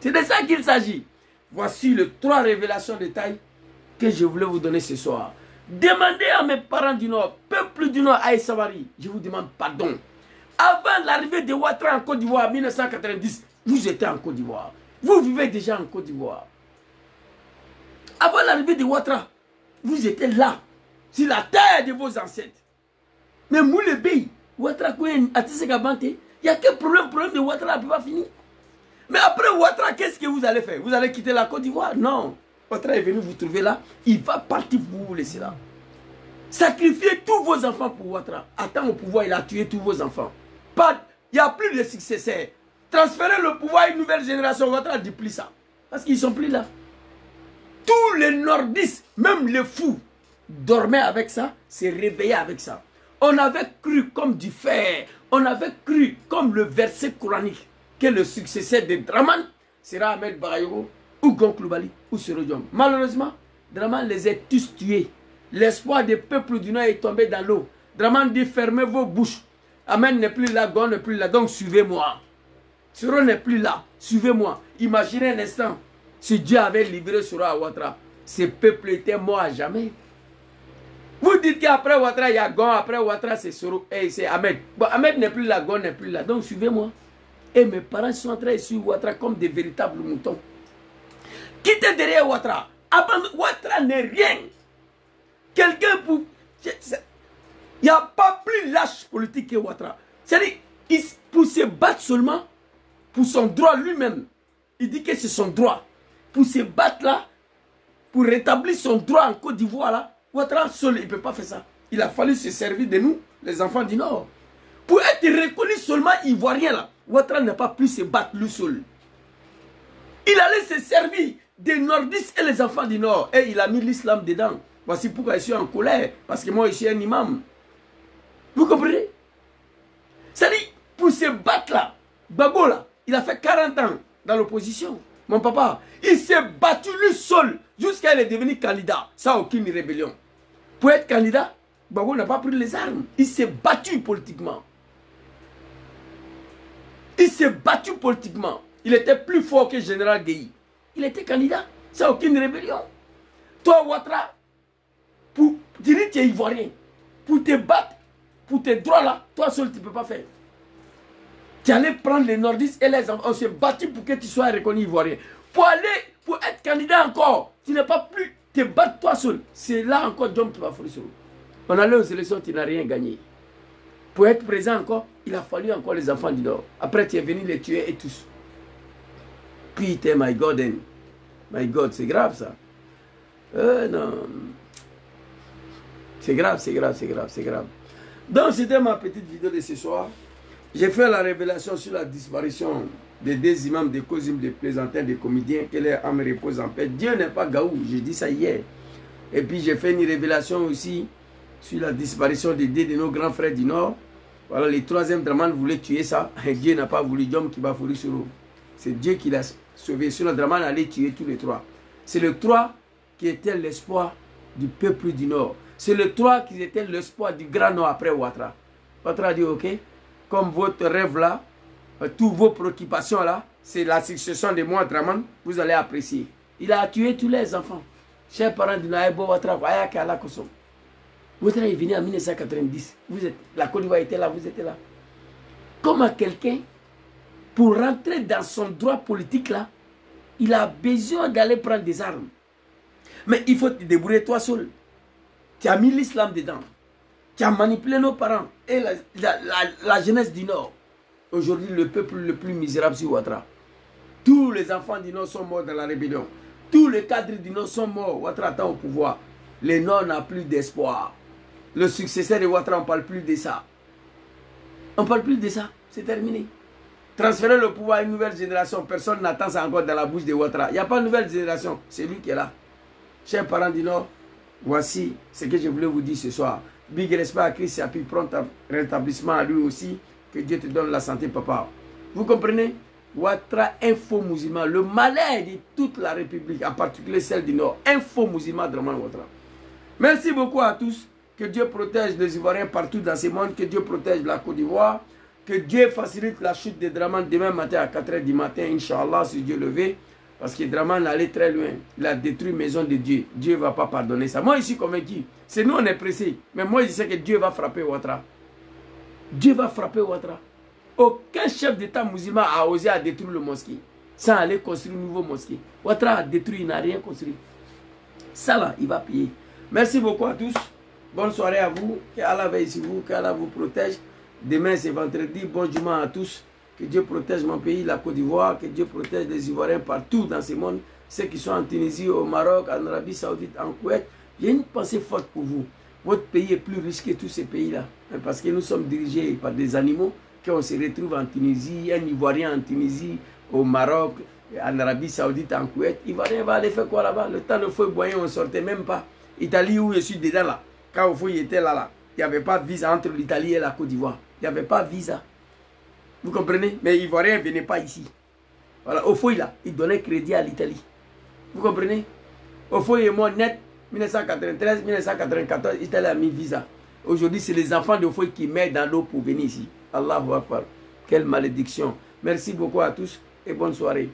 C'est de ça qu'il s'agit. Voici les 3 révélations de taille que je voulais vous donner ce soir. Demandez à mes parents du Nord, peuple du Nord, Aïe Savary, je vous demande pardon. Avant l'arrivée de Ouattara en Côte d'Ivoire en 1990, vous étiez en Côte d'Ivoire. Vous vivez déjà en Côte d'Ivoire. Avant l'arrivée de Ouattara, vous étiez là, sur la terre de vos ancêtres. Mais Moule Bey, Ouattara, il n'y a qu'un problème de Ouattara, il va finir. Mais après Ouattara, qu'est-ce que vous allez faire? Vous allez quitter la Côte d'Ivoire? Non. Ouattara est venu vous trouver là, il va partir pour vous laisser là. Sacrifiez tous vos enfants pour Ouattara. Attends au pouvoir, il a tué tous vos enfants. Il n'y a plus de successeurs. Transférez le pouvoir à une nouvelle génération, Ouattara ne dit plus ça. Parce qu'ils ne sont plus là. Tous les nordistes, même les fous, dormaient avec ça, se réveillaient avec ça. On avait cru comme du fer, on avait cru comme le verset coranique, que le successeur de Draman sera Ahmed Barayogo, ou Gonkloubali, ou Serodjom. Malheureusement, Draman les a tous tués. L'espoir des peuples du Nord est tombé dans l'eau. Draman dit fermez vos bouches. Ahmed n'est plus là, Gon n'est plus là, donc suivez-moi. Soro n'est plus là, suivez-moi. Imaginez un instant, si Dieu avait libéré Soro à Ouattara, ces peuples étaient morts à jamais. Vous dites qu'après Ouattara, il y a Gon, après Ouattara, c'est Soro, et c'est Ahmed. Bon, Ahmed n'est plus là, Gon n'est plus là, donc suivez-moi. Et mes parents sont en train de suivre Ouattara comme des véritables moutons. Quittez derrière Ouattara. Ouattara n'est rien. Quelqu'un pour... Il n'y a pas plus lâche politique que Ouattara. C'est-à-dire, pour se battre seulement, pour son droit lui-même, il dit que c'est son droit. Pour se battre là, pour rétablir son droit en Côte d'Ivoire là, Ouattara seul, il ne peut pas faire ça. Il a fallu se servir de nous, les enfants du Nord. Pour être reconnu seulement ivoirien là, Ouattara n'a pas pu se battre lui seul. Il allait se servir des nordistes et les enfants du Nord. Et il a mis l'islam dedans. Voici pourquoi je suis en colère. Parce que moi, je suis un imam. Vous comprenez? C'est-à-dire, pour se battre là, Gbagbo là, il a fait 40 ans dans l'opposition. Mon papa, il s'est battu lui seul jusqu'à il est devenu candidat, sans aucune rébellion. Pour être candidat, Gbagbo n'a pas pris les armes. Il s'est battu politiquement. Il s'est battu politiquement. Il était plus fort que le général Gueye. Il était candidat, sans aucune rébellion. Toi, Ouattara, pour dire que tu es ivoirien, pour te battre, pour tes droits là, toi seul tu ne peux pas faire. Tu allais prendre les nordistes et les enfants. On s'est battu pour que tu sois reconnu ivoirien. Pour être candidat encore, tu n'as pas plus te battre toi seul. C'est là encore Diom qui va faire sur. On allait aux élections, tu n'as rien gagné. Pour être présent encore, il a fallu encore les enfants du Nord. Après, tu es venu les tuer et tous. Putain, my God, c'est grave ça. Non. C'est grave, c'est grave, c'est grave, c'est grave. Donc, c'était ma petite vidéo de ce soir. J'ai fait la révélation sur la disparition des deux imams, des causimes, des plaisantins, des comédiens, que leur âme repose en paix. Dieu n'est pas Gaou, j'ai dit ça hier. Et puis j'ai fait une révélation aussi sur la disparition des deux de nos grands frères du Nord. Voilà, les troisième Draman voulaient tuer ça. Et Dieu n'a pas voulu, Diom qui va fourrir sur eux. C'est Dieu qui l'a sauvé. Sinon, Draman allait tuer tous les trois. C'est le 3 qui était l'espoir du peuple du Nord. C'est le 3 qui était l'espoir du Grand Nord après Ouattara. Ouattara a dit, ok, comme votre rêve là, toutes vos préoccupations là, c'est la succession de moi, Draman, vous allez apprécier. Il a tué tous les enfants. Chers parents du Naïbo Ouattara, Ouattara est venu en 1990. La Côte d'Ivoire était là, vous étiez là. Comment quelqu'un, pour rentrer dans son droit politique là, il a besoin d'aller prendre des armes. Mais il faut te débrouiller toi seul. Tu as mis l'islam dedans. Tu as manipulé nos parents et la jeunesse du Nord. Aujourd'hui, le peuple le plus misérable, c'est Ouattara. Tous les enfants du Nord sont morts dans la rébellion. Tous les cadres du Nord sont morts. Ouattara attend au pouvoir. Le Nord n'a plus d'espoir. Le successeur de Ouattara, on ne parle plus de ça. On ne parle plus de ça. C'est terminé. Transférer le pouvoir à une nouvelle génération, personne n'attend ça encore dans la bouche de Ouattara. Il n'y a pas de nouvelle génération. C'est lui qui est là. Chers parents du Nord, voici ce que je voulais vous dire ce soir. Big respect à Chris Yapi, prompt rétablissement à lui aussi. Que Dieu te donne la santé, papa. Vous comprenez? Ouattara, info musulman, le malheur de toute la République, en particulier celle du Nord. Info musulman, Draman Ouattara. Merci beaucoup à tous. Que Dieu protège les Ivoiriens partout dans ce monde. Que Dieu protège la Côte d'Ivoire. Que Dieu facilite la chute de Draman demain matin à 4 h du matin, Inch'Allah, si Dieu le veut. Parce que Draman allait très loin. Il a détruit la maison de Dieu. Dieu ne va pas pardonner ça. Moi, je suis convaincu. C'est nous, on est pressés. Mais moi, je sais que Dieu va frapper Ouattara. Dieu va frapper Ouattara. Aucun chef d'État musulman a osé à détruire le mosquée sans aller construire une nouvelle mosquée. Ouattara a détruit, il n'a rien construit. Ça là, il va payer. Merci beaucoup à tous. Bonne soirée à vous. Que Allah veille sur vous. Que Allah vous protège. Demain, c'est vendredi. Bon dimanche à tous. Que Dieu protège mon pays, la Côte d'Ivoire. Que Dieu protège les Ivoiriens partout dans ce monde. Ceux qui sont en Tunisie, au Maroc, en Arabie Saoudite, en Koweït. J'ai une pensée forte pour vous. Votre pays est plus riche que tous ces pays-là. Parce que nous sommes dirigés par des animaux. Qu'on se retrouve en Tunisie, un Ivoirien en Tunisie, au Maroc, en Arabie Saoudite, en Koweït. Ivoirien va aller faire quoi là-bas? Le temps de feu boyant, on ne sortait même pas. Italie où je suis dedans là. Quand au feu il était là, il n'y avait pas de visa entre l'Italie et la Côte d'Ivoire. Il n'y avait pas de visa. Vous comprenez? Mais Ivoirien ne venait pas ici. Voilà, au feu là, il donnait crédit à l'Italie. Vous comprenez? Au feu il est mort net, 1993, 1994, l'Italie a mis visa. Aujourd'hui, c'est les enfants de feu qui mettent dans l'eau pour venir ici. Allahu Akbar. Quelle malédiction. Merci beaucoup à tous et bonne soirée.